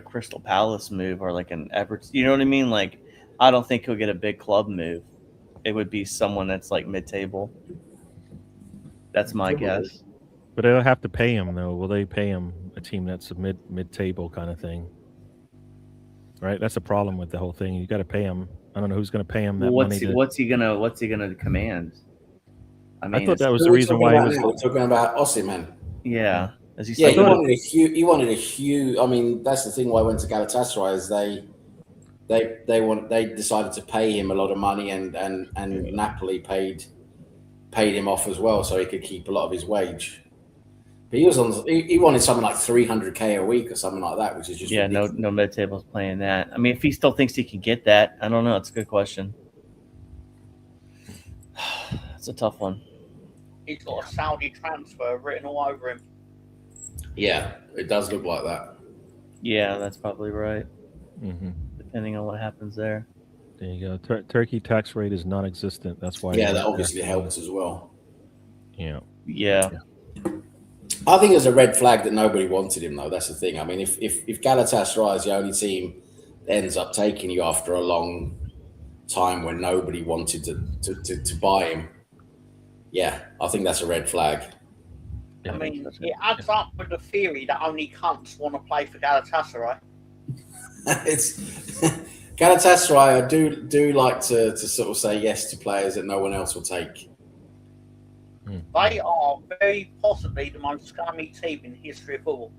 Speaker 4: Crystal Palace move or like an Everton. You know what I mean? Like, I don't think he'll get a big club move. It would be someone that's like mid-table. That's my guess.
Speaker 1: But they'll have to pay him, though. Will they pay him a team that's a mid-table kind of thing? Right, that's the problem with the whole thing. You got to pay him. I don't know who's going to pay him that money.
Speaker 4: What's he gonna command? I mean,
Speaker 1: I thought that was the reason why he was
Speaker 2: talking about Osimhen.
Speaker 4: Yeah, as he
Speaker 2: he wanted a huge. I mean, that's the thing. Why I went to Galatasaray is they decided to pay him a lot of money, and Napoli paid him off as well, so he could keep a lot of his wage. But he wanted something like 300K a week or something like that, which is just ridiculous.
Speaker 4: no mid tables playing that. I mean, if he still thinks he can get that, I don't know. It's a good question. It's a tough one.
Speaker 3: He's got a Saudi transfer written all over him.
Speaker 2: Yeah, it does look like that.
Speaker 4: Yeah, that's probably right. Depending on what happens there.
Speaker 1: There you go. Turkey tax rate is non-existent. That's why.
Speaker 2: Yeah, that obviously helps as well.
Speaker 4: Yeah.
Speaker 2: I think it's a red flag that nobody wanted him, though. That's the thing. I mean, if Galatasaray is the only team that ends up taking you after a long time when nobody wanted to buy him, yeah, I think that's a red flag.
Speaker 3: I mean, it adds up with the theory that only cunts want to play for Galatasaray.
Speaker 2: It's Galatasaray. I do like to sort of say yes to players that no one else will take.
Speaker 3: They are very possibly the most scummy team in the history of football.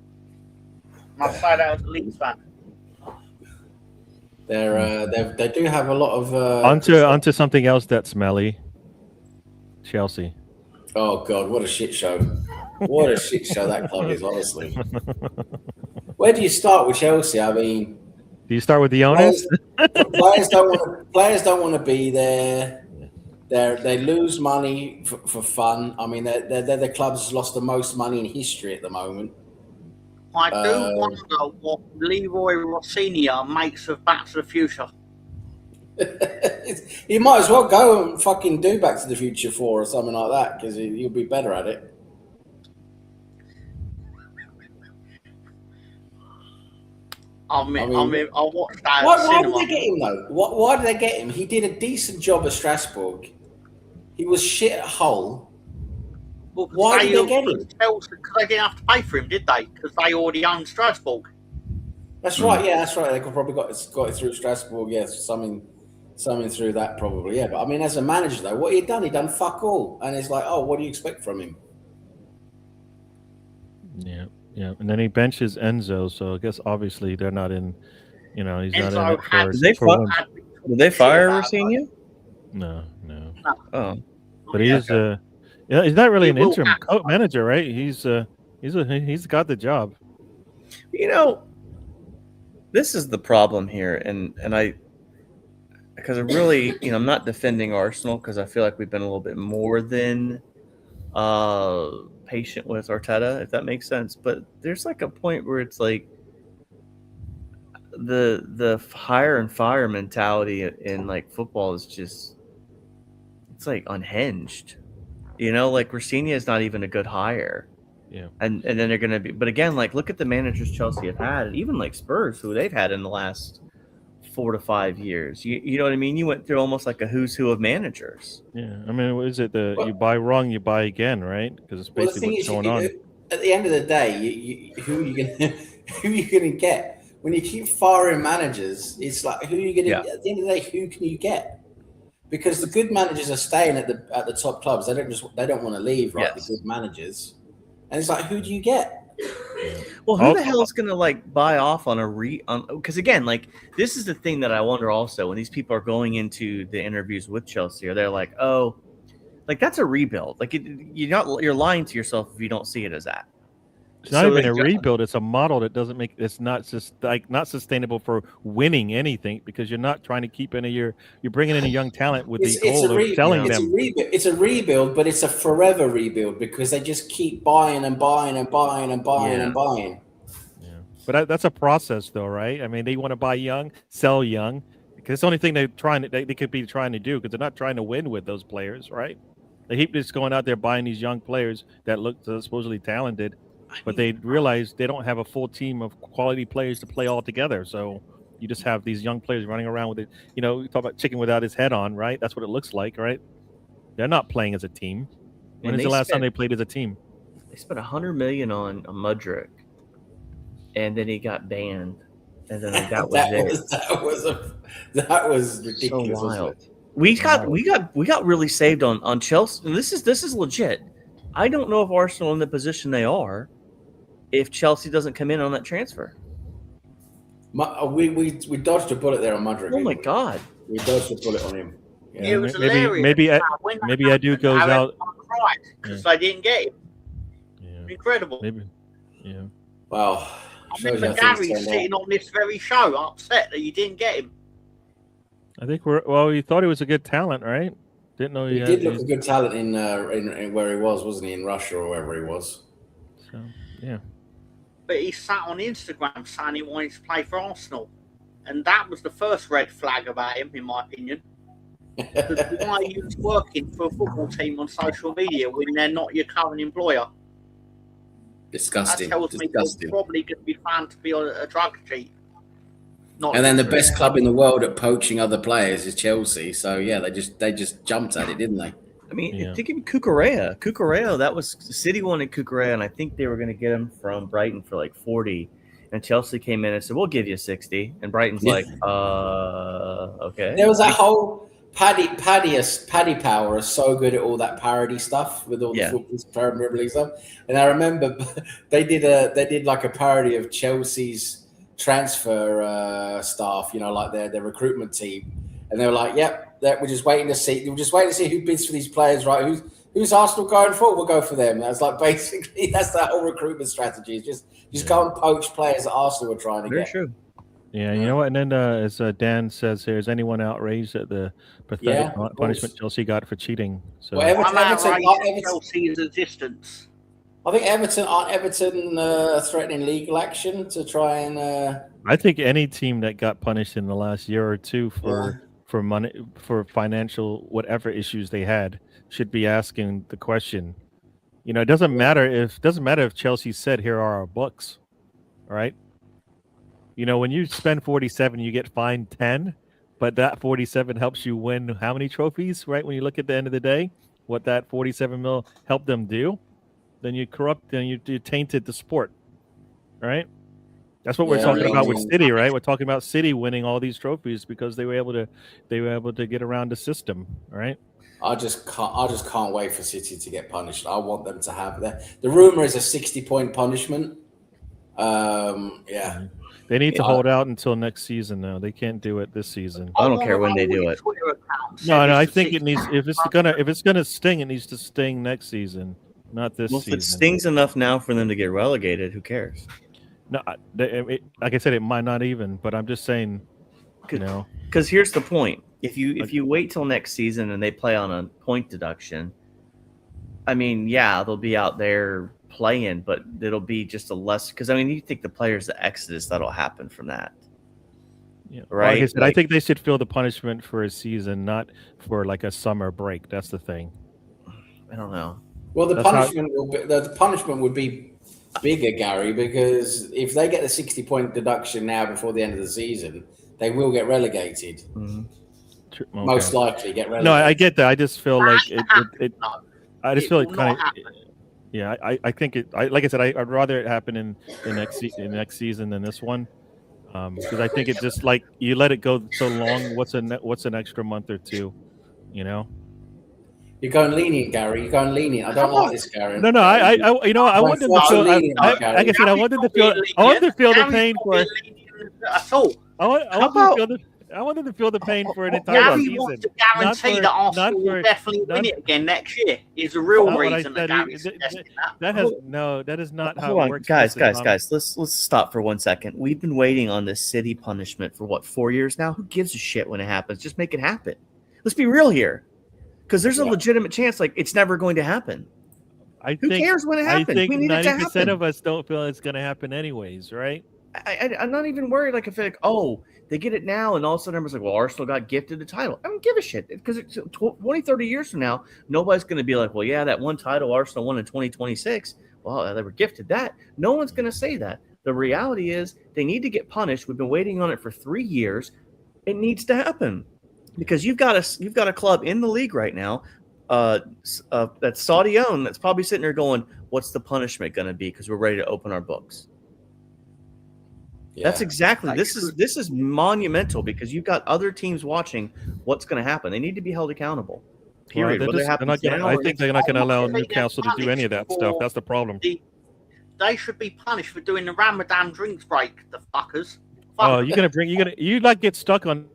Speaker 3: And I say that as a Leeds fan.
Speaker 2: They do have a lot of
Speaker 1: onto something else that's smelly. Chelsea.
Speaker 2: Oh God, what a shit show! What a shit show that club is, honestly. Where do you start with Chelsea? I mean,
Speaker 1: Do you start with the owners?
Speaker 2: players don't want to be there. They lose money for fun. I mean, they're the club that's lost the most money in history at the moment.
Speaker 3: I do wonder what Leroy Rossini makes of Back to the Future.
Speaker 2: You might as well go and fucking do Back to the Future 4 or something like that, because you'll be better at it.
Speaker 3: I watched that.
Speaker 2: Why did they get him though? Why did they get him? He did a decent job at Strasbourg. He was shit at Hull.
Speaker 3: Well,
Speaker 2: why did they get him?
Speaker 3: Because they didn't have to pay for him, did they? Because they already owned Strasbourg.
Speaker 2: That's right. Yeah, that's right. They probably got it through Strasbourg. Yes, something through that probably. Yeah, but I mean, as a manager though, what he done? He done fuck all. And it's like, oh, what do you expect from him?
Speaker 1: Yeah. Yeah, and then he benches Enzo, so I guess obviously they're not in. He's
Speaker 3: Enzo
Speaker 1: not in it for.
Speaker 4: Did they fire Rossini?
Speaker 1: No.
Speaker 4: Oh,
Speaker 1: but he is he's not really an interim manager, right? He's got the job.
Speaker 4: This is the problem here, and because I really, I'm not defending Arsenal because I feel like we've been a little bit more than patient with Arteta, if that makes sense. But there's like a point where it's like the hire and fire mentality in like football is just, it's like unhinged. Like Rossini is not even a good hire.
Speaker 1: Yeah.
Speaker 4: And then they're gonna be, but again, like look at the managers Chelsea have had, even like Spurs, who they've had in the last 4 to 5 years. You know what I mean? You went through almost like a who's who of managers.
Speaker 1: Yeah, I mean, what is it? You buy wrong, you buy again, right? Because it's basically what's going on.
Speaker 2: At the end of the day, who are you gonna get when you keep firing managers? It's like who are you gonna? At the end of the day, who can you get? Because the good managers are staying at the top clubs. They don't want to leave, right? Yes. The good managers, and it's like, who do you get?
Speaker 4: Well, who the hell is going to like buy off on because again, like this is the thing that I wonder also when these people are going into the interviews with Chelsea, or they're like, oh, like that's a rebuild. Like you're lying to yourself if you don't see it as that.
Speaker 1: It's not even a rebuild. It's a model that doesn't make. It's not just like not sustainable for winning anything because you're not trying to keep any. You're bringing in a young talent with the goal of selling them.
Speaker 2: It's a rebuild, but it's a forever rebuild because they just keep buying and buying and buying and buying and buying.
Speaker 1: Yeah, but that's a process, though, right? I mean, they want to buy young, sell young, because it's the only thing they could be trying to do because they're not trying to win with those players, right? They keep just going out there buying these young players that look supposedly talented. But they realize they don't have a full team of quality players to play all together. So you just have these young players running around with it. You talk about chicken without his head on, right? That's what it looks like, right? They're not playing as a team. When is the last time they played as a team?
Speaker 4: They spent $100 million on Mudryk, and then he got banned, and then that
Speaker 2: was ridiculous.
Speaker 4: So wild. We got really saved on Chelsea. And this is legit. I don't know if Arsenal in the position they are if Chelsea doesn't come in on that transfer.
Speaker 2: We dodged a bullet there on Mudryk.
Speaker 4: Oh my God,
Speaker 2: we dodged a bullet on him.
Speaker 3: Yeah. It was
Speaker 1: maybe Edu goes out
Speaker 3: because they didn't get him.
Speaker 1: Yeah.
Speaker 3: Incredible.
Speaker 1: Maybe. Yeah.
Speaker 2: Wow.
Speaker 3: I remember Gary sitting on this very show, upset that you didn't get him.
Speaker 1: I think he thought he was a good talent, right? Didn't know
Speaker 2: he did look a good talent in where he was, wasn't he? In Russia or wherever he was.
Speaker 1: So yeah.
Speaker 3: But he sat on Instagram saying he wanted to play for Arsenal, and that was the first red flag about him, in my opinion. Because why are you working for a football team on social media when they're not your current employer?
Speaker 2: Disgusting.
Speaker 3: That tells me he's probably going to be found to be a drug cheat.
Speaker 2: And then the best club in the world at poaching other players is Chelsea. So yeah, they just jumped at it, didn't they?
Speaker 4: I mean, think of Cucurella. Cucurella, that was City wanted Cucurella, and I think they were going to get him from Brighton for like 40. And Chelsea came in and said, "We'll give you 60." And Brighton's like, okay.
Speaker 2: There was that whole Paddy Power is so good at all that parody stuff with all the football Premier League stuff. And I remember they did like a parody of Chelsea's transfer staff, you know, like their recruitment team, and they were like, "Yep, we're just waiting to see. We're just waiting to see who bids for these players, right? Who's Arsenal going for? We'll go for them." That's like basically that's that whole recruitment strategy. Is just go and poach players that Arsenal were trying to
Speaker 4: Very
Speaker 2: get.
Speaker 4: true.
Speaker 1: Yeah, you know what? And then as Dan says here, is anyone outraged at the pathetic punishment Chelsea got for cheating? So
Speaker 2: Well,
Speaker 3: I'm outraged at Chelsea's existence.
Speaker 2: I think Everton threatening legal action to try and.
Speaker 1: I think any team that got punished in the last year or two for money, for financial whatever issues they had, should be asking the question. You know, it doesn't matter if Chelsea said, "Here are our books," all right? You know, when you spend 47, you get fined 10, but that 47 helps you win how many trophies, right? When you look at the end of the day, what that 47 mil helped them do, then you tainted the sport, right? That's what we're talking about with City, right? We're talking about City winning all these trophies because they were able to get around the system, right?
Speaker 2: I just can't wait for City to get punished. I want them to have that. The rumor is a 60-point punishment. Yeah.
Speaker 1: They need to hold out until next season. Now they can't do it this season.
Speaker 4: I don't care when they do it.
Speaker 1: No, I think it needs. If it's gonna sting, it needs to sting next season, not this season.
Speaker 4: If it stings enough now for them to get relegated, who cares?
Speaker 1: No, like I said, it might not even. But I'm just saying, you know,
Speaker 4: because here's the point: if you wait till next season and they play on a point deduction, I mean, yeah, they'll be out there playing, but it'll be just a less, because I mean, you think the players, the exodus that'll happen from that,
Speaker 1: yeah,
Speaker 4: right?
Speaker 1: Like I said, I think they should feel the punishment for a season, not for like a summer break. That's the thing.
Speaker 4: I don't know.
Speaker 2: Well, the punishment would be bigger, Gary, because if they get the 60-point deduction now before the end of the season, they will get relegated.
Speaker 4: Mm-hmm.
Speaker 1: Okay.
Speaker 2: Most likely get relegated.
Speaker 1: No, I get that. I just feel like it I just feel like kind of. Yeah, I think it. Like I said, I'd rather it happen in the next season than this one, because I think it just like you let it go so long. What's an extra month or two, you know?
Speaker 2: You're going lenient, Gary. You're going lenient. I don't like this, Gary.
Speaker 1: No. I want them to feel. Like I said, I want them to feel. I want them to feel the pain for. I want them to feel the pain for an entire
Speaker 3: Gary
Speaker 1: season.
Speaker 3: wants to guarantee that Arsenal will definitely win it again next year. Is the real reason that Gary's suggesting that.
Speaker 1: That is not how
Speaker 4: Hold
Speaker 1: it
Speaker 4: on,
Speaker 1: works.
Speaker 4: guys. Let's stop for 1 second. We've been waiting on this City punishment for what, 4 years now? Who gives a shit when it happens? Just make it happen. Let's be real here, because there's a legitimate chance like it's never going to happen. Who cares when it happens?
Speaker 1: I think
Speaker 4: we need 90%
Speaker 1: it to happen. Of us don't feel it's going to happen anyways, right?
Speaker 4: I'm not even worried. Like, if like, they get it now, and all of a sudden everyone's like, well, Arsenal got gifted the title. I don't give a shit, because 20, 30 years from now, nobody's going to be like, well, yeah, that one title Arsenal won in 2026. Well, they were gifted that. No one's going to say that. The reality is they need to get punished. We've been waiting on it for 3 years. It needs to happen, because you've got a club in the league right now that's Saudi owned, that's probably sitting there going, what's the punishment going to be? Because we're ready to open our books. Yeah, that's exactly. This is monumental, because you've got other teams watching what's going to happen. They need to be held accountable. Period.
Speaker 1: Well, I think they're not going to allow Newcastle to do any of that stuff. That's the problem.
Speaker 3: They should be punished for doing the Ramadan drinks break. The fuckers.
Speaker 1: Oh, you like get stuck on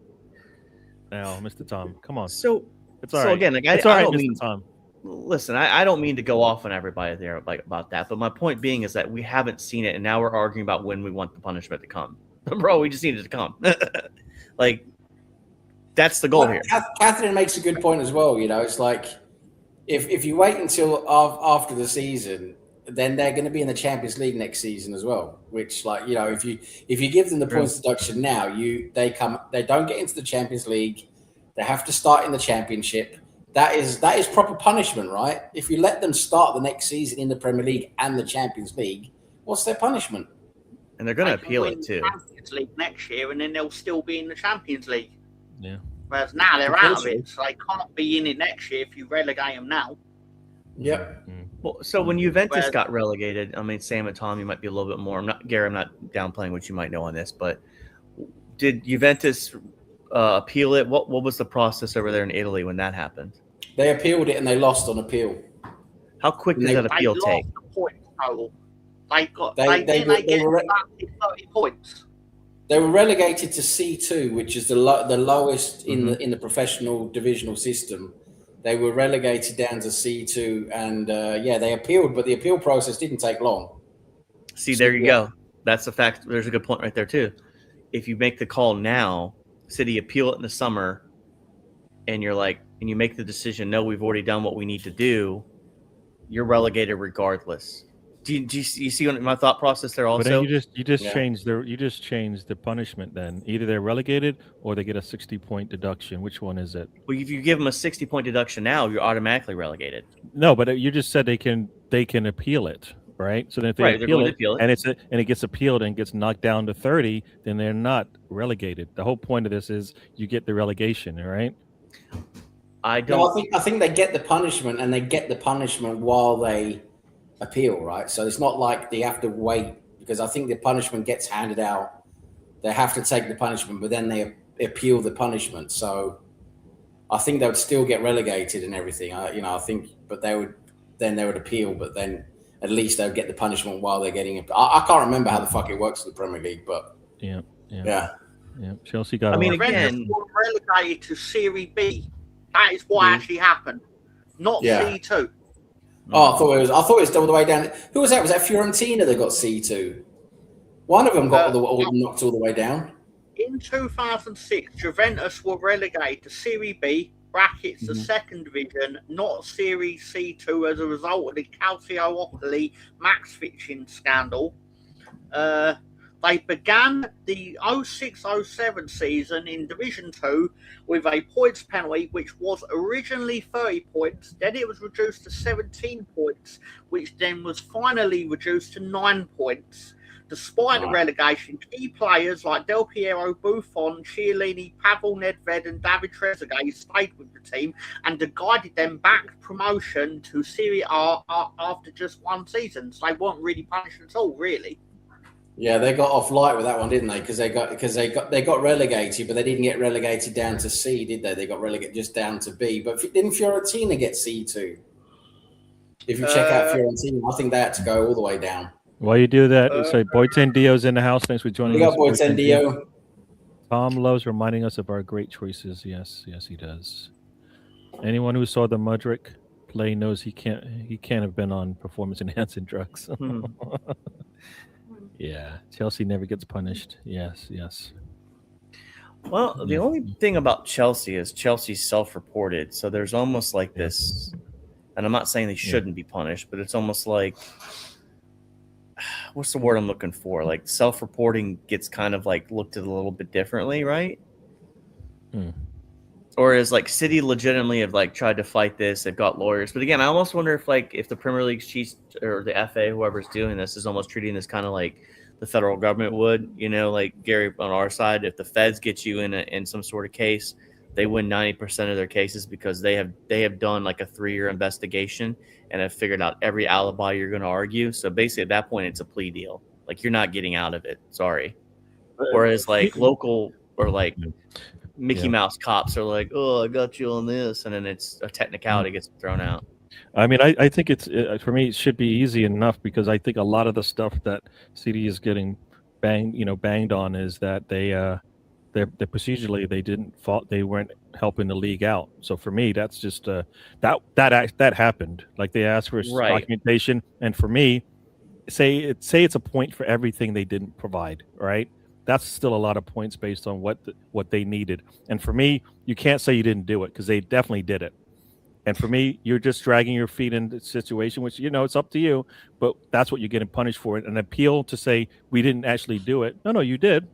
Speaker 1: now, Mr. Tom. Come on.
Speaker 4: So
Speaker 1: it's all right.
Speaker 4: Again, like,
Speaker 1: it's all right, Mr. Tom.
Speaker 4: Listen, I don't mean to go off on everybody there about that, but my point being is that we haven't seen it, and now we're arguing about when we want the punishment to come. Bro, we just need it to come. Like, that's the goal here.
Speaker 2: Catherine makes a good point as well. You know, it's like if you wait until after the season, then they're going to be in the Champions League next season as well. Which, like, you know, if you give them the points deduction now, they don't get into the Champions League. They have to start in the Championship. That is proper punishment, right? If you let them start the next season in the Premier League and the Champions League, what's their punishment?
Speaker 4: And they're going to appeal it too.
Speaker 3: Champions League next year, and then they'll still be in the Champions League.
Speaker 1: Yeah.
Speaker 3: Whereas now they're out of it, so they can't be in it next year if you relegate them now.
Speaker 2: Yep.
Speaker 4: Well, so when Juventus got relegated, I mean, Sam and Tom, you might be a little bit more. I'm not downplaying what you might know on this, but did Juventus appeal it? What was the process over there in Italy when that happened?
Speaker 2: They appealed it and they lost on appeal.
Speaker 4: How quick does that appeal take?
Speaker 3: They got 30 points.
Speaker 2: They were relegated to C2, which is the lowest in the professional divisional system. They were relegated down to C2, and they appealed, but the appeal process didn't take long.
Speaker 4: See, there you go. That's a fact. There's a good point right there too. If you make the call now, City appeal it in the summer, and you're like, and you make the decision, no, we've already done what we need to do, you're relegated regardless. Do you see my thought process there also?
Speaker 1: But then you just change the punishment. Then either they're relegated or they get a 60-point deduction. Which one is it?
Speaker 4: Well, if you give them a 60-point deduction now, you're automatically relegated.
Speaker 1: No, but you just said they can appeal it, right? So then if they appeal it and it gets appealed and gets knocked down to 30, then they're not relegated. The whole point of this is you get the relegation, right?
Speaker 2: I think they get the punishment, and they get the punishment while they appeal, right? So it's not like they have to wait, because I think the punishment gets handed out. They have to take the punishment, but then they appeal the punishment. So I think they would still get relegated and everything. I think, but they would appeal, but then at least they would get the punishment while they're getting it. I can't remember how the fuck it works in the Premier League, but
Speaker 1: yeah. Chelsea got.
Speaker 3: Again, were relegated to Serie B. That is what actually happened, not C2.
Speaker 2: Oh, I thought it was all the way down. Who was that? Was that Fiorentina that got C2? One of them got knocked all the way down.
Speaker 3: In 2006, Juventus were relegated to Serie B (brackets the second division), not Serie C2, as a result of the Calciopoli max fixing scandal. They began the 06-07 season in Division 2 with a points penalty, which was originally 30 points. Then it was reduced to 17 points, which then was finally reduced to 9 points. Despite the relegation, key players like Del Piero, Buffon, Chiellini, Pavel Nedved and David Trezeguet stayed with the team and guided them back promotion to Serie A after just one season. So they weren't really punished at all, really.
Speaker 2: Yeah, they got off light with that one, didn't they? Because they got relegated, but they didn't get relegated down to C, did they? They got relegated just down to B. But didn't Fiorentina get C2? If you check out Fiorentina, I think they had to go all the way down.
Speaker 1: While you do that, so Boytendio's in the house. Thanks for joining us.
Speaker 2: We got Boytendio.
Speaker 1: Tom loves reminding us of our great choices. Yes, he does. Anyone who saw the Mudryk play knows he can't have been on performance-enhancing drugs. Yeah, Chelsea never gets punished. Yes.
Speaker 4: Well, the only thing about Chelsea is Chelsea's self-reported, so there's almost like this, and I'm not saying they shouldn't be punished, but it's almost like, what's the word I'm looking for? Like self-reporting gets kind of like looked at a little bit differently, right? Or is like City legitimately have like tried to fight this? They've got lawyers, but again, I almost wonder if the Premier League's chiefs or the FA, whoever's doing this, is almost treating this kind of like the federal government would. Like Gary on our side, if the feds get you in some sort of case, they win 90% of their cases because they have done like a 3-year investigation and have figured out every alibi you're going to argue. So basically, at that point, it's a plea deal. Like you're not getting out of it. Sorry. Whereas like local or like Mickey Mouse cops are like, oh, I got you on this, and then it's a technicality gets thrown out.
Speaker 1: I mean, I think it's for me it should be easy enough, because I think a lot of the stuff that CD is getting banged on is that they procedurally they weren't helping the league out. So for me, that's just that happened. Like they asked for documentation, and for me, say it's a point for everything they didn't provide, right? That's still a lot of points based on what they needed. And for me, you can't say you didn't do it, because they definitely did it. And for me, you're just dragging your feet in the situation, which, it's up to you, but that's what you're getting punished for. An appeal to say we didn't actually do it. No, you did.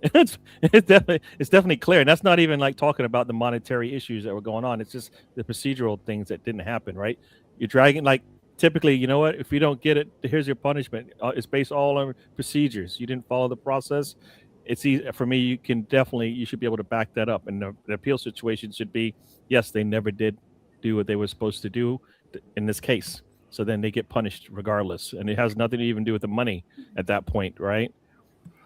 Speaker 1: It's definitely clear. And that's not even like talking about the monetary issues that were going on. It's just the procedural things that didn't happen, right? You're dragging, like, typically, you know what? If you don't get it, here's your punishment. It's based all on procedures. You didn't follow the process. It's easy for me. You should be able to back that up. And the appeal situation should be, yes, they never did do what they were supposed to do in this case. So then they get punished regardless. And it has nothing to even do with the money at that point, right?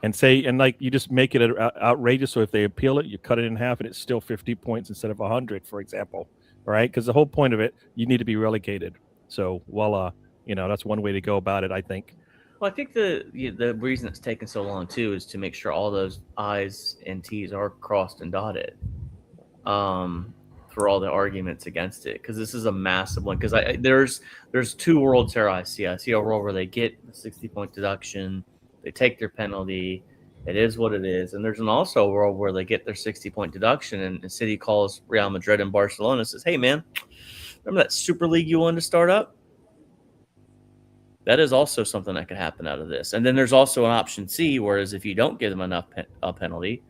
Speaker 1: And like you just make it outrageous. So if they appeal it, you cut it in half and it's still 50 points instead of 100, for example, right? Because the whole point of it, you need to be relegated. So voila, that's one way to go about it, I think.
Speaker 4: Well, I think the reason it's taken so long too is to make sure all those I's and T's are crossed and dotted. For all the arguments against it, because this is a massive one. Because there's two worlds here I see. I see a world where they get the 60-point deduction, they take their penalty, it is what it is, and there's also a world where they get their 60-point deduction, and the city calls Real Madrid and Barcelona and says, "Hey, man, remember that Super League you wanted to start up?" That is also something that could happen out of this. And then there's also an option C, whereas if you don't give them enough a penalty,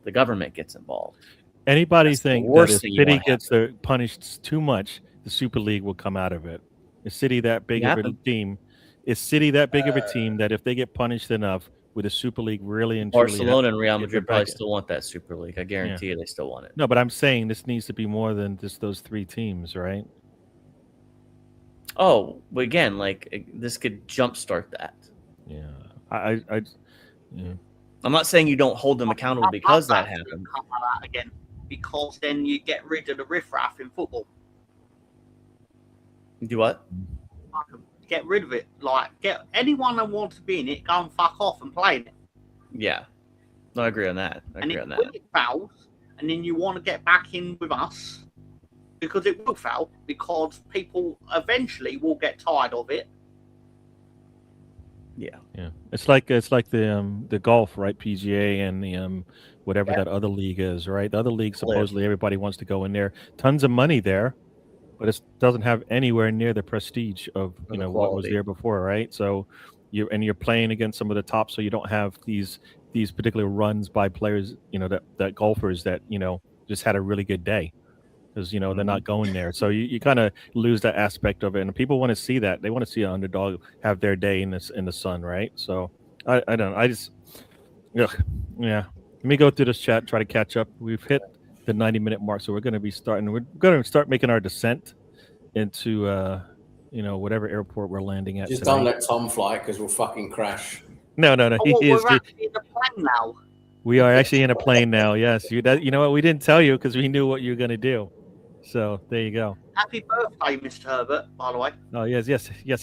Speaker 4: the government gets involved.
Speaker 1: Anybody
Speaker 4: That's the
Speaker 1: think that
Speaker 4: worst
Speaker 1: if
Speaker 4: thing you
Speaker 1: City
Speaker 4: want to
Speaker 1: gets punished too much, the Super League will come out of it? Is City that big of a
Speaker 4: happen.
Speaker 1: team? Is City that big of a team that if they get punished enough, with the Super League really and truly
Speaker 4: Barcelona and Real
Speaker 1: get
Speaker 4: Madrid
Speaker 1: their
Speaker 4: probably
Speaker 1: back-
Speaker 4: still want that Super League. I guarantee you they still want it.
Speaker 1: No, but I'm saying this needs to be more than just those three teams, right?
Speaker 4: Oh, but again, like this could jumpstart that.
Speaker 1: Yeah, yeah.
Speaker 4: I'm not saying you don't hold them accountable because that
Speaker 3: Come
Speaker 4: happened.
Speaker 3: like that again, because then you get rid of the riffraff in football.
Speaker 4: Do what?
Speaker 3: Get rid of it. Like, get anyone that wants to be in it, go and fuck off and play in it.
Speaker 4: Yeah, no, I agree on that. I agree on that.
Speaker 3: When it fails, and then you want to get back in with us, because it will fail, because people eventually will get tired of it.
Speaker 4: Yeah,
Speaker 1: Yeah, it's like the golf, right? PGA and the whatever that other league is, right? The other league supposedly everybody wants to go in there. Tons of money there, but it doesn't have anywhere near the prestige of
Speaker 4: the
Speaker 1: what was
Speaker 4: quality.
Speaker 1: there before, right? So you're playing against some of the top, so you don't have these particular runs by players, that golfers that just had a really good day. Because they're not going there, so you kind of lose that aspect of it, and people want to see that. They want to see an underdog have their day in the sun, right? So I don't know. I just yeah. Let me go through this chat, try to catch up. We've hit the 90-minute mark, so we're going to start making our descent into whatever airport we're landing at.
Speaker 2: Just
Speaker 1: today.
Speaker 2: don't let Tom fly because we'll fucking crash.
Speaker 1: No.
Speaker 3: Oh, we're actually in the plane now.
Speaker 1: We are actually in a plane now. Yes, you know what? We didn't tell you because we knew what you were going to do. So there you go.
Speaker 3: Happy birthday, Mr. Herbert, by the way.
Speaker 1: Oh yes.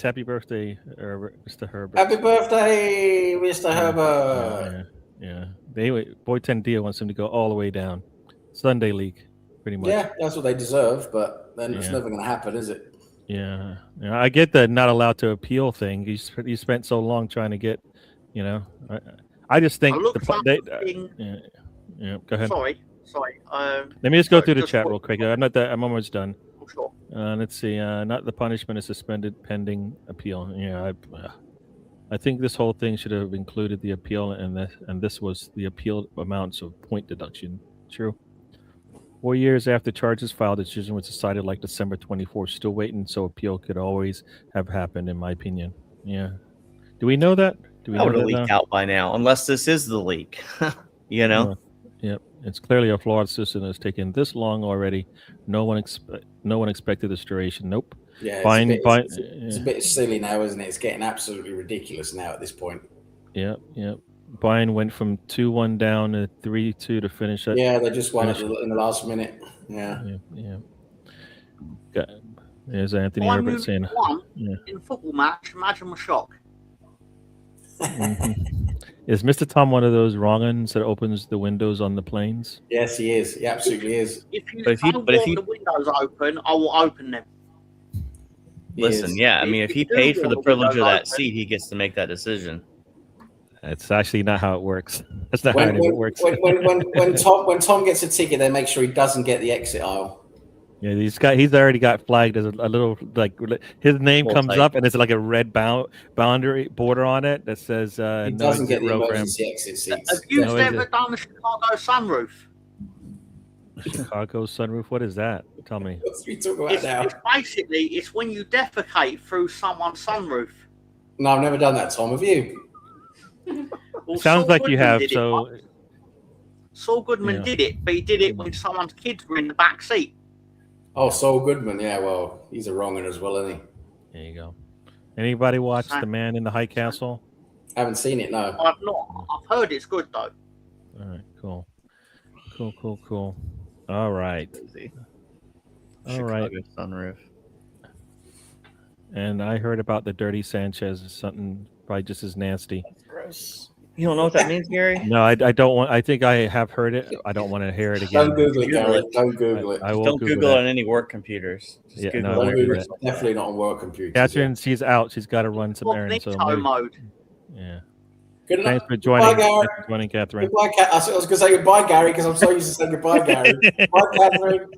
Speaker 1: Happy birthday, Mr. Herbert.
Speaker 2: Happy birthday, Mr. Herbert.
Speaker 1: Yeah. Boy Tendia wants him to go all the way down. Sunday League, pretty much.
Speaker 2: Yeah, that's what they deserve, but then it's never going to happen, is it?
Speaker 1: Yeah. I get the not allowed to appeal thing. You spent so long trying to get, I just think
Speaker 3: Go ahead. Sorry.
Speaker 1: Let me just go through the chat real quick. I'm almost done.
Speaker 3: Sure.
Speaker 1: Let's see. Not the punishment is suspended pending appeal. Yeah, I think this whole thing should have included the appeal, and this was the appeal amounts of point deduction. True. 4 years after charges filed, the decision was decided like December 24th. Still waiting, so appeal could always have happened, in my opinion. Yeah. Do we know that? Do we
Speaker 4: that
Speaker 1: know
Speaker 4: would have
Speaker 1: that
Speaker 4: leaked out by now, unless this is the leak.
Speaker 1: Yep. It's clearly a flawed system that's taken this long already. No one expected this duration. Nope.
Speaker 2: Yeah, it's a bit silly now, isn't it? It's getting absolutely ridiculous now at this point.
Speaker 1: Yep. Bayern went from 2-1 down to 3-2 to finish it.
Speaker 2: Yeah, they just won it in the last minute. Yeah.
Speaker 1: There's Anthony Herbert saying,
Speaker 3: in football match. Imagine my shock.
Speaker 1: Is Mr. Tom one of those wrong uns that opens the windows on the planes?
Speaker 2: Yes, he is. He absolutely is.
Speaker 3: If you want the windows open, I will open them.
Speaker 4: Listen, I mean, if he paid for the privilege of that seat, he gets to make that decision.
Speaker 1: That's actually not how it works. That's not how it works.
Speaker 2: When Tom gets a ticket, they make sure he doesn't get the exit aisle.
Speaker 1: Yeah, he's already got flagged as a little, like, his name comes up and it's like a red boundary border on it that says
Speaker 2: he doesn't get the emergency exit seats.
Speaker 3: Have you ever done the Chicago sunroof?
Speaker 1: Chicago sunroof? What is that? Tell me.
Speaker 2: What are you talking about now?
Speaker 3: It's basically, it's when you defecate through someone's sunroof.
Speaker 2: No, I've never done that, Tom. Have you?
Speaker 3: Well,
Speaker 1: sounds like you have. So
Speaker 3: Saul Goodman did it, but he did it when someone's kids were in the back seat.
Speaker 2: Oh, Saul Goodman. Yeah, well, he's a wrong one as well, isn't he?
Speaker 1: There you go. Anybody watch The Man in the High Castle?
Speaker 2: I haven't seen it, no.
Speaker 3: I've not. I've heard it's good, though.
Speaker 1: All right, cool. All right.
Speaker 4: Sunroof.
Speaker 1: And I heard about the Dirty Sanchez. Something probably just as nasty.
Speaker 4: Gross. You don't know what that means, Gary?
Speaker 1: No, I don't want. I think I have heard it. I don't want to hear it again.
Speaker 2: Don't Google it,
Speaker 4: Google
Speaker 2: Gary.
Speaker 4: it.
Speaker 2: Don't Google it.
Speaker 1: I will
Speaker 4: Don't Google
Speaker 1: that.
Speaker 4: on any work computers. Just
Speaker 1: Yeah,
Speaker 4: Google
Speaker 1: no, I
Speaker 4: it
Speaker 1: won't
Speaker 4: on
Speaker 1: do
Speaker 4: your
Speaker 1: that.
Speaker 4: personal.
Speaker 2: Definitely not on work computers.
Speaker 1: Catherine, she's out. She's got to run some errands. So
Speaker 3: Incognito
Speaker 1: maybe,
Speaker 3: mode.
Speaker 1: yeah.
Speaker 2: Good
Speaker 1: Thanks
Speaker 2: enough.
Speaker 1: for joining.
Speaker 2: Goodbye, Gary.
Speaker 1: Thanks for joining, Catherine.
Speaker 2: Goodbye, I was going to say goodbye, Gary, because I'm so used to saying goodbye, Gary. Bye, Catherine.